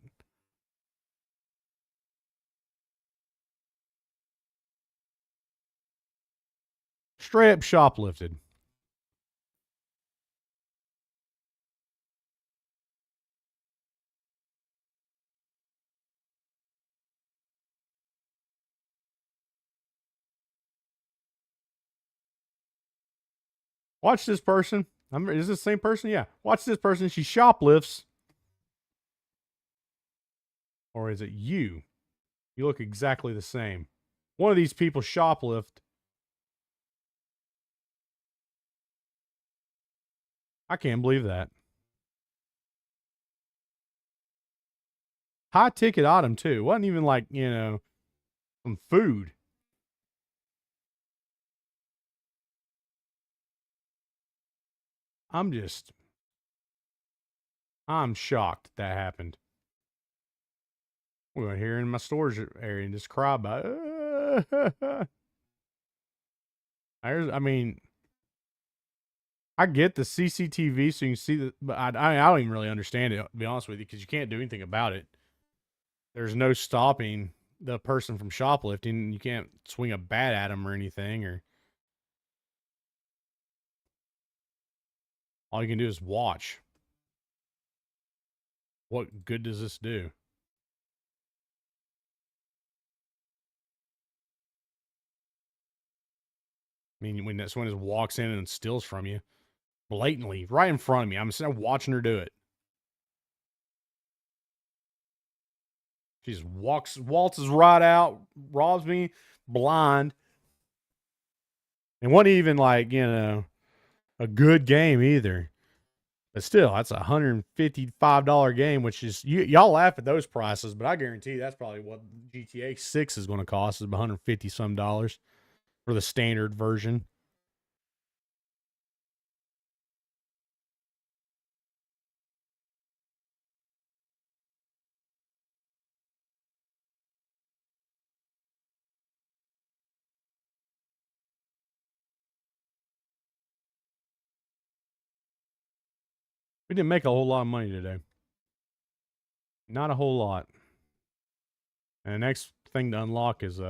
Straight up shoplifted. Watch this person. Is this the same person? Yeah. Watch this person. She shoplifts. Or is it you? You look exactly the same. One of these people shoplift. I can't believe that. High ticket item too. Wasn't even like, some food. I'm shocked that happened. We went here in my storage area and just cry about it. I get the CCTV so you can see but I don't even really understand it, to be honest with you, because you can't do anything about it. There's no stopping the person from shoplifting. You can't swing a bat at them or anything, or all you can do is watch. What good does this do? I mean, when someone just walks in and steals from you, blatantly, right in front of me. I'm sitting there watching her do it. She just waltzes right out, robs me blind. And wasn't even like, a good game either. But still, that's a $155 game, which is y'all laugh at those prices, but I guarantee that's probably what GTA 6 is going to cost, is $150 some for the standard version. We didn't make a whole lot of money today. Not a whole lot. And the next thing to unlock is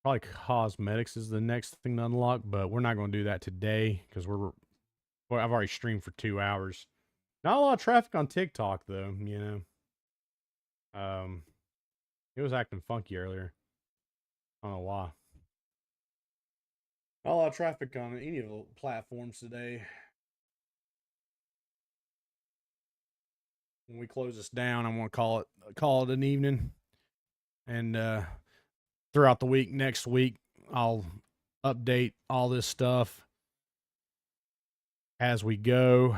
probably cosmetics is the next thing to unlock, but we're not going to do that today because I've already streamed for 2 hours. Not a lot of traffic on TikTok though, it was acting funky earlier. I don't know why. Not a lot of traffic on any of the platforms today. When we close this down, I'm going to call it an evening. And throughout the week, next week, I'll update all this stuff as we go.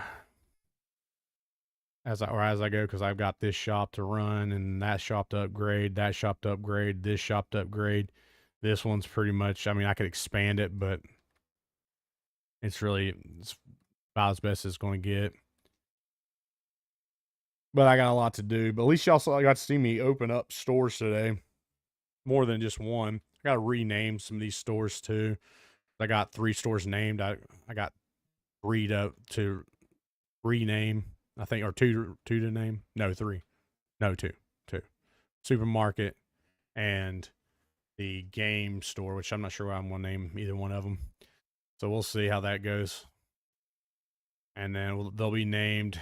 As I go, because I've got this shop to run and that shop to upgrade, this shop to upgrade. This one's pretty much, I mean, I could expand it, but it's about as best as it's going to get. But I got a lot to do. But at least y'all got to see me open up stores today. More than just one. I got to rename some of these stores too. I got 3 stores named. I got 3 to rename. I think, or two to name. No, 3. No, 2. Supermarket and the game store, which I'm not sure I'm going to name either one of them. So we'll see how that goes. And then they'll be named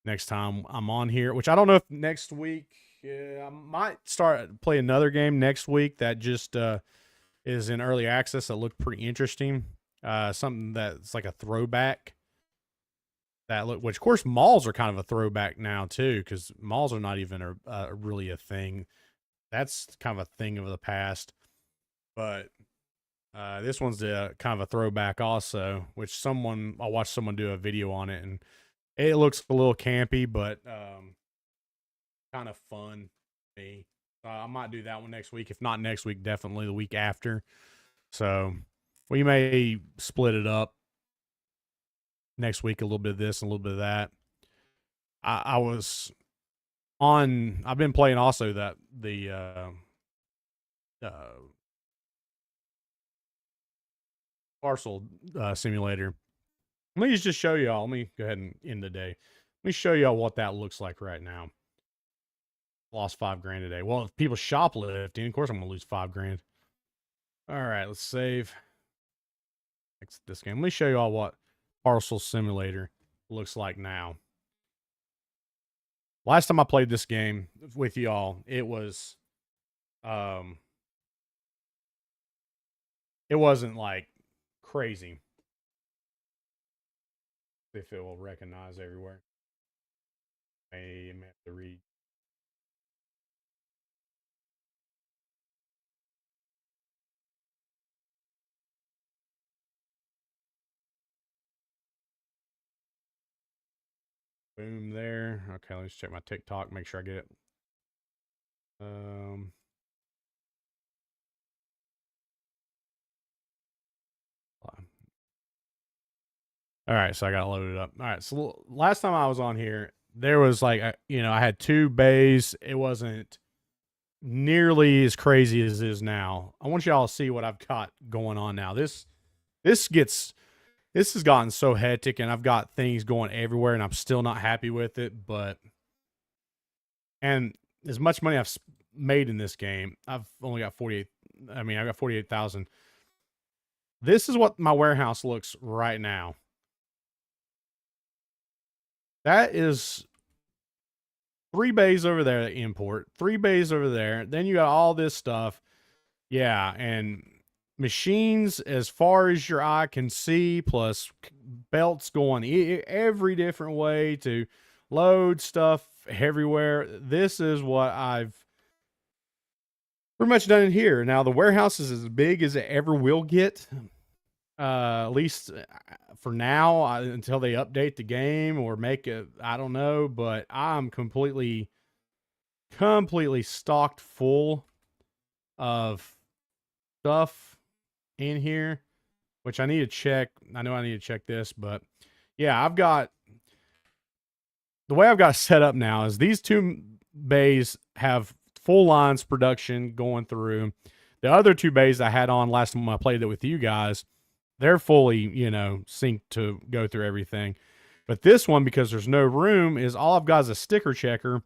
next time I'm on here, which I don't know if next week, I might play another game next week that just is in early access that looked pretty interesting. Something that's like a throwback. Which of course malls are kind of a throwback now too, because malls are not even really a thing. That's kind of a thing of the past. But this one's kind of a throwback also, which I watched someone do a video on it, and it looks a little campy, but kind of fun to me. I might do that one next week. If not next week, definitely the week after. So we may split it up next week, a little bit of this and a little bit of that. I've been playing also the parcel simulator. Let me just show y'all. Let me go ahead and end the day. Let me show y'all what that looks like right now. Lost $5 grand today. Well, if people shoplifting, of course I'm gonna lose $5 grand. All right, let's save. Exit this game. Let me show y'all what parcel simulator looks like now. Last time I played this game with y'all, it was it wasn't like crazy. If it will recognize everywhere. I may have to read. Boom there. Okay, let's check my TikTok, make sure I get it. All right, so I got to load it up. All right, so last time I was on here, there was like, I had 2 bays. It wasn't nearly as crazy as it is now. I want y'all to see what I've got going on now. This has gotten so hectic, and I've got things going everywhere, and I'm still not happy with it. And as much money I've made in this game, I've only got 48. I mean, I got 48,000. This is what my warehouse looks right now. That is 3 bays over there that import, 3 bays over there. Then you got all this stuff. Yeah, and machines as far as your eye can see, plus belts going every different way to load stuff, everywhere. This is what I've pretty much done in here. Now the warehouse is as big as it ever will get. At least for now, until they update the game or make it, I don't know, but I'm completely stocked full of stuff in here, which I need to check. I know I need to check this, but yeah, I've got the way I've got set up now is these two bays have full lines production going through. The other two bays I had on last time I played it with you guys, they're fully, synced to go through everything. But this one, because there's no room, is all I've got is a sticker checker.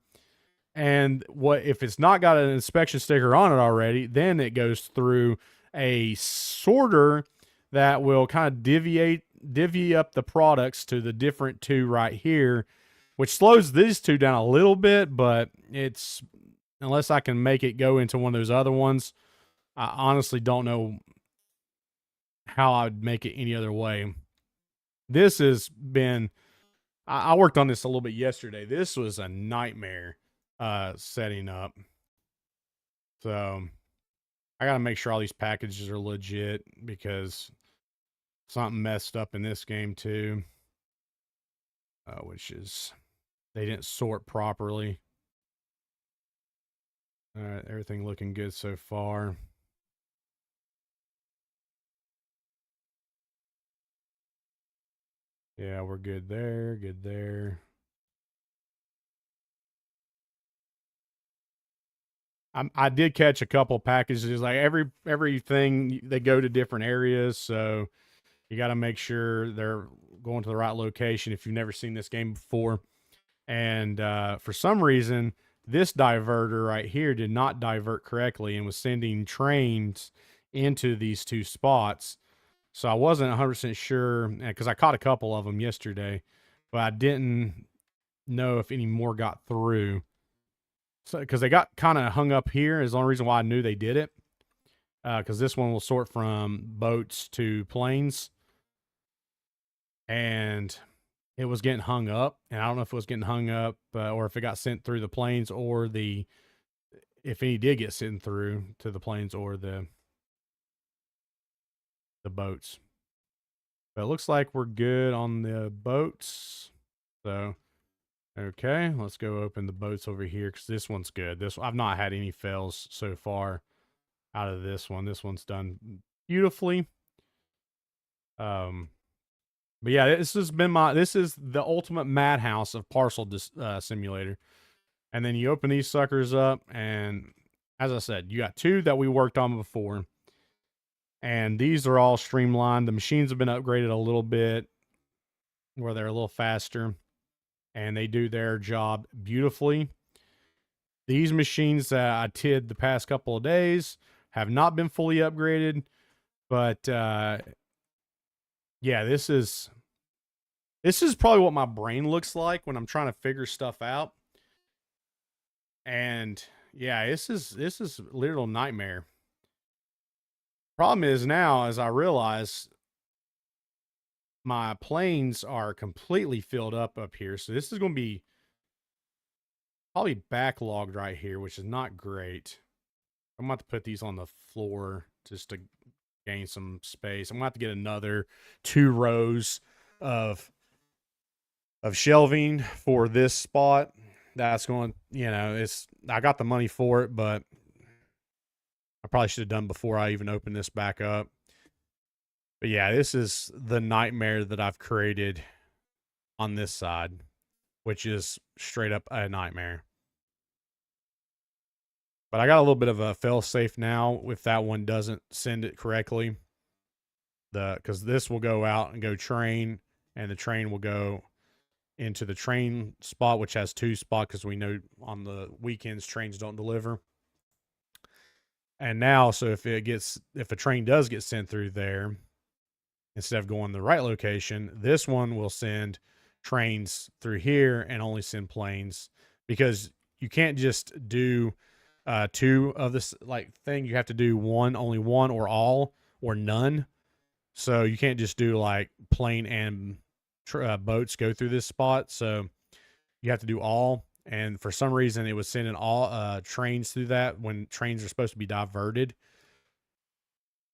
And what if it's not got an inspection sticker on it already, then it goes through a sorter that will kind of divvy up the products to the different two right here, which slows these two down a little bit, but it's, unless I can make it go into one of those other ones, I honestly don't know how I would make it any other way. This has been, I worked on this a little bit yesterday. This was a nightmare setting up. So I got to make sure all these packages are legit because something messed up in this game too. Which is, they didn't sort properly. All right, everything looking good so far. Yeah, we're good there, good there. I did catch a couple packages. Like everything, they go to different areas, so you got to make sure they're going to the right location if you've never seen this game before. And for some reason, this diverter right here did not divert correctly and was sending trains into these two spots. So I wasn't 100% sure, because I caught a couple of them yesterday, but I didn't know if any more got through. So because they got kind of hung up here is the only reason why I knew they did it. Because this one will sort from boats to planes. And it was getting hung up. And I don't know if it was getting hung up or if it got sent through the planes or if any did get sent through to the planes or the boats. But it looks like we're good on the boats. So, okay, let's go open the boats over here because this one's good. I've not had any fails so far out of this one. This one's done beautifully. But yeah, this is the ultimate madhouse of parcel simulator. And then you open these suckers up, and as I said, you got two that we worked on before. And these are all streamlined. The machines have been upgraded a little bit where they're a little faster. And they do their job beautifully. These machines that I did the past couple of days have not been fully upgraded. But yeah, this is probably what my brain looks like when I'm trying to figure stuff out. And yeah, this is a literal nightmare. Problem is now, as I realize, my planes are completely filled up here. So this is going to be probably backlogged right here, which is not great. I'm about to put these on the floor just to gain some space. I'm going to have to get another 2 rows of shelving for this spot. That's going, I got the money for it, but I probably should have done before I even opened this back up. But yeah, this is the nightmare that I've created on this side, which is straight up a nightmare. But I got a little bit of a fail safe now if that one doesn't send it correctly. Because this will go out and go train, and the train will go into the train spot, which has 2 spots because we know on the weekends trains don't deliver. And now, so if a train does get sent through there, instead of going to the right location, this one will send trains through here and only send planes, because you can't just do 2 of this thing. You have to do only one or all or none. So you can't just do like plane and boats go through this spot. So you have to do all. and for some reason it was sending all trains through that when trains are supposed to be diverted.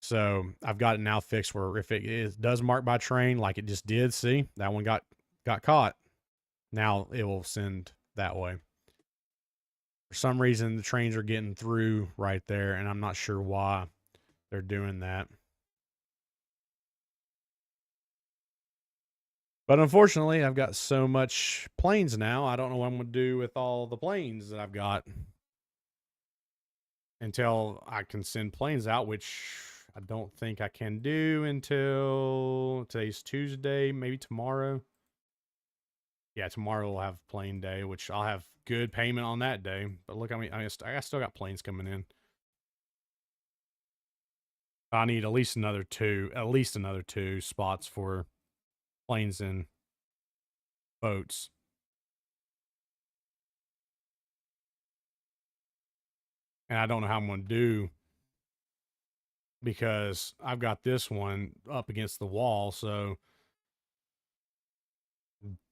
So I've got it now fixed where if does mark by train like it just did, see that one got caught. Now it will send that way. For some reason the trains are getting through right there, and I'm not sure why they're doing that. But unfortunately, I've got so much planes now. I don't know what I'm going to do with all the planes that I've got until I can send planes out, which I don't think I can do until today's Tuesday, maybe tomorrow. Yeah, tomorrow we'll have plane day, which I'll have good payment on that day. But look, I still got planes coming in. I need at least another two spots for planes and boats. And I don't know how I'm going to do because I've got this one up against the wall. So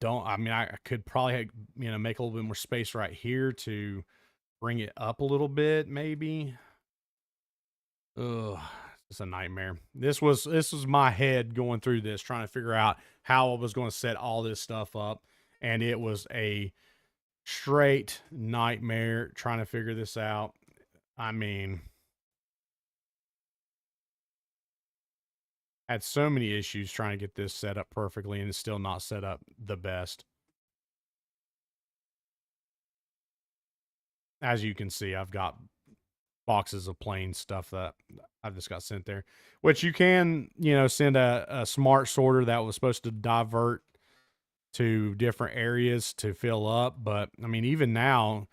I could probably, make a little bit more space right here to bring it up a little bit, maybe. Ugh, it's a nightmare. This was my head going through this, trying to figure out how I was going to set all this stuff up. And it was a straight nightmare trying to figure this out. I mean, had so many issues trying to get this set up perfectly, and it's still not set up the best. As you can see, I've got boxes of plain stuff that I've just got sent there, which you can, send a smart sorter that was supposed to divert to different areas to fill up. But I mean, even now,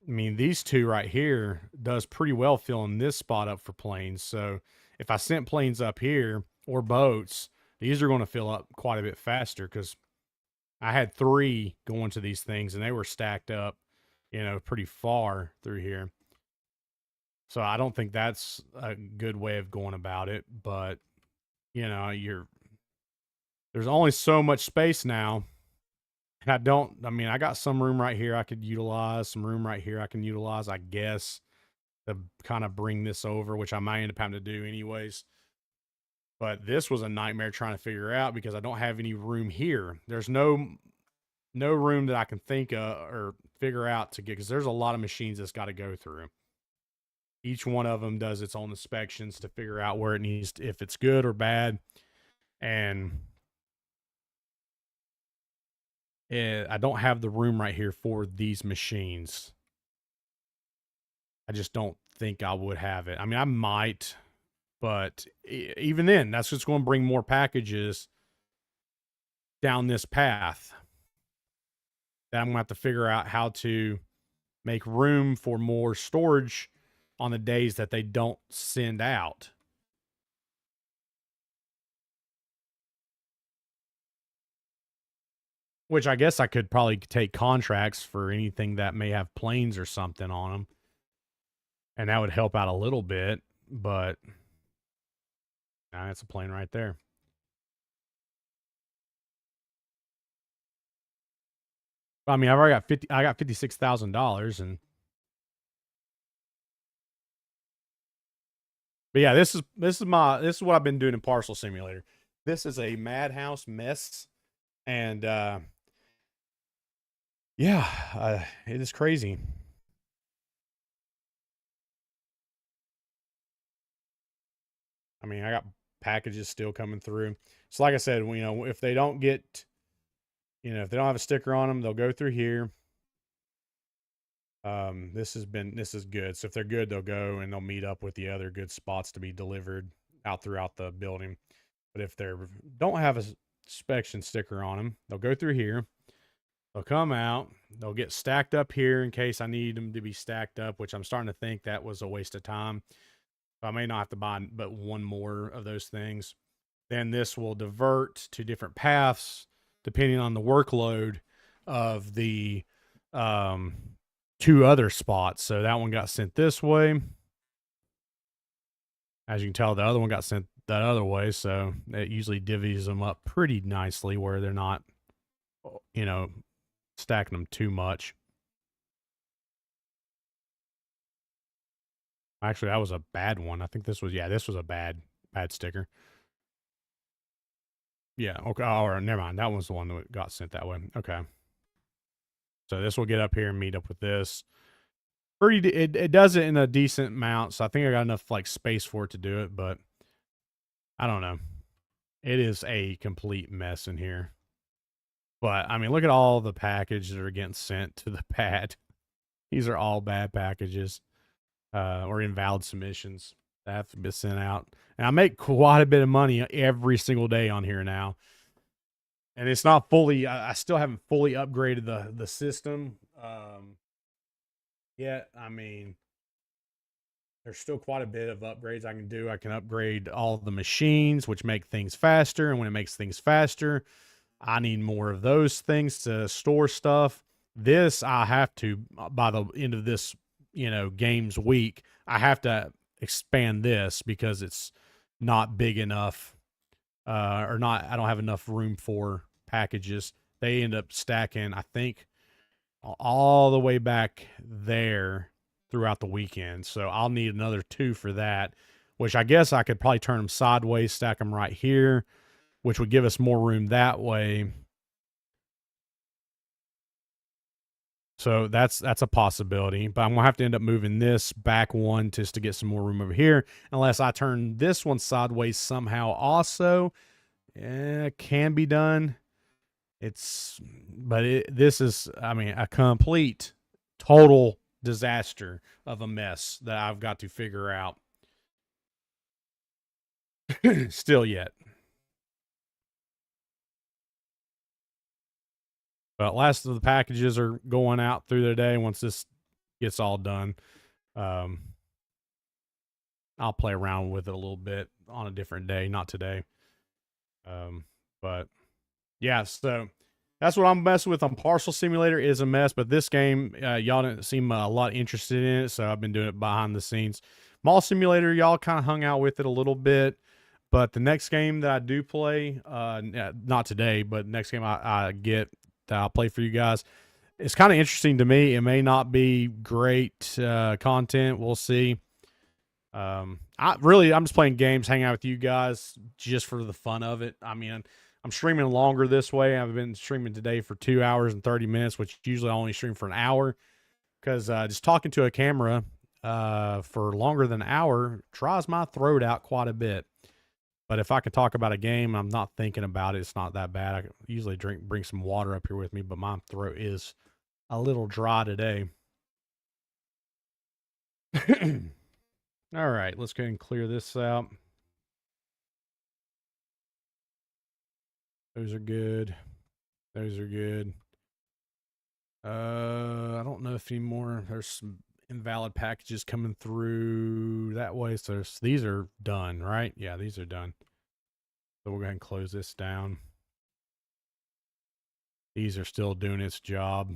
these two right here does pretty well filling this spot up for planes. So if I sent planes up here or boats, these are going to fill up quite a bit faster because I had 3 going to these things and they were stacked up, pretty far through here. So I don't think that's a good way of going about it, but there's only so much space now. And I got some room right here I could utilize, some room right here I can utilize, I guess, to kind of bring this over, which I might end up having to do anyways. But this was a nightmare trying to figure out because I don't have any room here. There's no room that I can think of or figure out to get, because there's a lot of machines that's got to go through. Each one of them does its own inspections to figure out where it needs to, if it's good or bad. And I don't have the room right here for these machines. I just don't think I would have it. I mean, I might, but even then, that's just going to bring more packages down this path that I'm going to have to figure out how to make room for more storage on the days that they don't send out. Which I guess I could probably take contracts for anything that may have planes or something on them. And that would help out a little bit, but that's a plane right there. I mean, I've already got $56,000 and but yeah, this is what I've been doing in Parcel Simulator. This is a madhouse mess, and yeah, it is crazy. I mean, I got packages still coming through. So like I said, if they don't get, if they don't have a sticker on them, they'll go through here. This is good. So if they're good, they'll go and they'll meet up with the other good spots to be delivered out throughout the building. But if they don't have a inspection sticker on them, they'll go through here. They'll come out. They'll get stacked up here in case I need them to be stacked up, which I'm starting to think that was a waste of time. I may not have to buy but one more of those things. Then this will divert to different paths depending on the workload of the 2 other spots. So that one got sent this way. As you can tell, the other one got sent that other way. So it usually divvies them up pretty nicely where they're not, stacking them too much. Actually, that was a bad one. I think this was, yeah, this was a bad sticker. Yeah, okay. Oh, or never mind. That was the one that got sent that way. Okay. So this will get up here and meet up with this. It does it in a decent amount, so I think I got enough like space for it to do it, but I don't know. It is a complete mess in here. But I mean, look at all the packages that are getting sent to the pad. These are all bad packages, or invalid submissions that have to be sent out. And I make quite a bit of money every single day on here now. And it's not fully, I still haven't fully upgraded the system yet. I mean, there's still quite a bit of upgrades I can do. I can upgrade all the machines, which make things faster. And when it makes things faster, I need more of those things to store stuff. This, I have to, by the end of this, games week, I have to expand this because it's not big enough, or not, I don't have enough room for packages. They end up stacking, I think, all the way back there throughout the weekend. So I'll need another 2 for that, which I guess I could probably turn them sideways, stack them right here, which would give us more room that way. So that's a possibility, but I'm gonna have to end up moving this back one just to get some more room over here, unless I turn this one sideways somehow also. It can be done. This is, I mean, a complete, total disaster of a mess that I've got to figure out still yet. But last of the packages are going out through the day. Once this gets all done, I'll play around with it a little bit on a different day, not today. But yeah, so that's what I'm messing with on Parcel Simulator. Is a mess, but this game, y'all didn't seem a lot interested in it, so I've been doing it behind the scenes. Mall Simulator, y'all kind of hung out with it a little bit, but the next game that I do play, not today, but next game I get that I'll play for you guys, it's kind of interesting to me. It may not be great content. We'll see. I'm just playing games, hanging out with you guys just for the fun of it. I mean, I'm streaming longer this way. I've been streaming today for 2 hours and 30 minutes, which usually I only stream for an hour, because just talking to a camera for longer than an hour dries my throat out quite a bit. But if I can talk about a game, I'm not thinking about it, it's not that bad. I usually bring some water up here with me, but my throat is a little dry today. All right, let's go ahead and clear this out. Those are good. Those are good. I don't know if anymore. There's some invalid packages coming through that way. So these are done, right? Yeah, these are done. So we'll go ahead and close this down. These are still doing its job.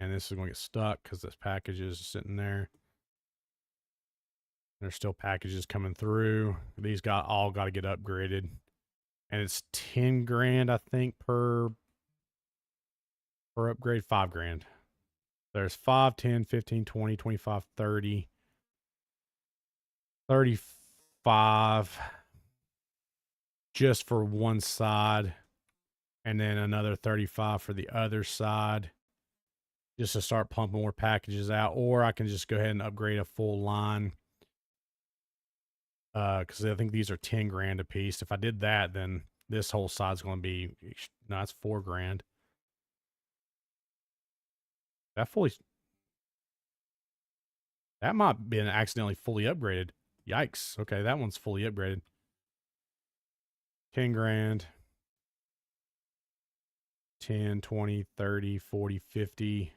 And this is going to get stuck because this package is sitting there. There's still packages coming through. These all got to get upgraded. And it's 10 grand, I think, per upgrade. 5 grand. There's 5, 10, 15, 20, 25, 30, 35 just for one side, and then another 35 for the other side, just to start pumping more packages out. Or I can just go ahead and upgrade a full line, because I think these are 10 grand a piece. If I did that, then this whole side's going to be, no, it's 4 grand. That might have been accidentally fully upgraded. Yikes. Okay, that one's fully upgraded. 10 grand. 10, 20, 30, 40, 50.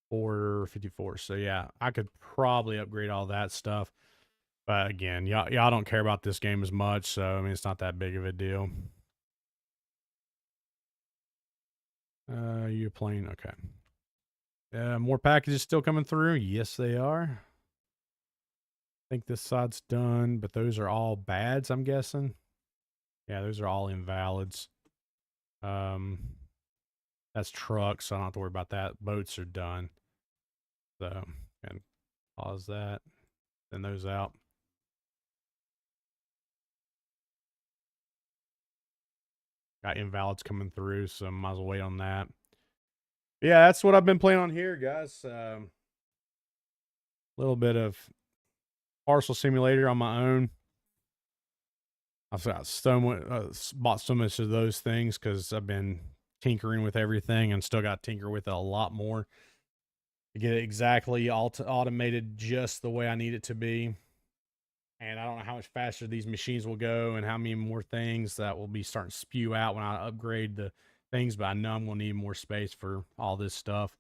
54. So yeah, I could probably upgrade all that stuff. But again, y'all don't care about this game as much, so I mean, it's not that big of a deal. You're playing, okay. More packages still coming through. Yes, they are. I think this side's done, but those are all bads, I'm guessing. Yeah, those are all invalids. That's trucks, so I don't have to worry about that. Boats are done. So, and pause that, send those out. Got invalids coming through, so might as well wait on that. Yeah, that's what I've been playing on here, guys. A little bit of Parcel Simulator on my own. I've got bought so much of those things because I've been tinkering with everything and still got to tinker with it a lot more to get it exactly automated just the way I need it to be. And I don't know how much faster these machines will go and how many more things that will be starting to spew out when I upgrade the things, but I know I'm going to need more space for all this stuff.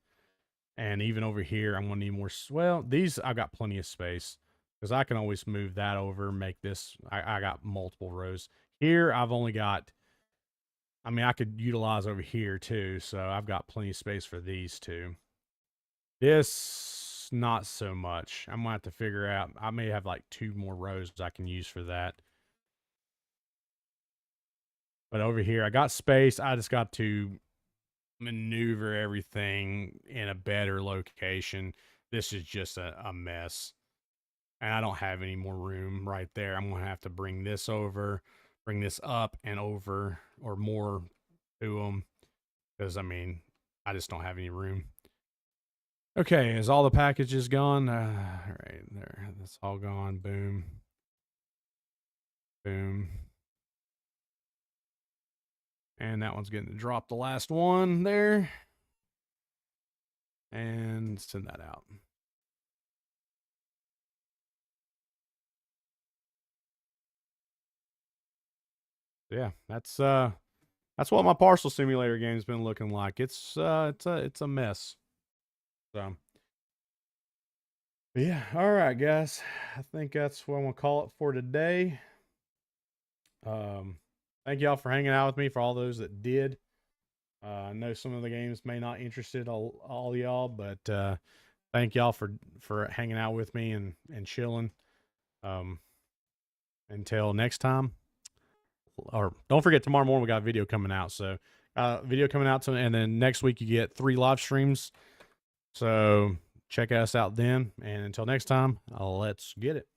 And even over here, I'm going to need more. Well, these, I've got plenty of space because I can always move that over, make this. I got multiple rows. Here, I've only got, I mean, I could utilize over here too. So I've got plenty of space for these two. This, not so much. I'm going to have to figure out, I may have like 2 more rows I can use for that. But over here, I got space. I just got to maneuver everything in a better location. This is just a mess. And I don't have any more room right there. I'm going to have to bring this over, bring this up and over, or more to them. Because, I mean, I just don't have any room. Okay, is all the packages gone? All right, there. That's all gone. Boom. Boom. And that one's getting to drop the last one there. And send that out. Yeah, that's what my Parcel Simulator game's been looking like. It's a mess. So yeah, all right, guys. I think that's what I'm gonna call it for today. Thank y'all for hanging out with me. For all those that did, I know some of the games may not interested all y'all, but thank y'all for hanging out with me and chilling. Until next time. Or don't forget, tomorrow morning we got a video coming out. So video coming out and then next week you get 3 live streams. So check us out then. And until next time, let's get it.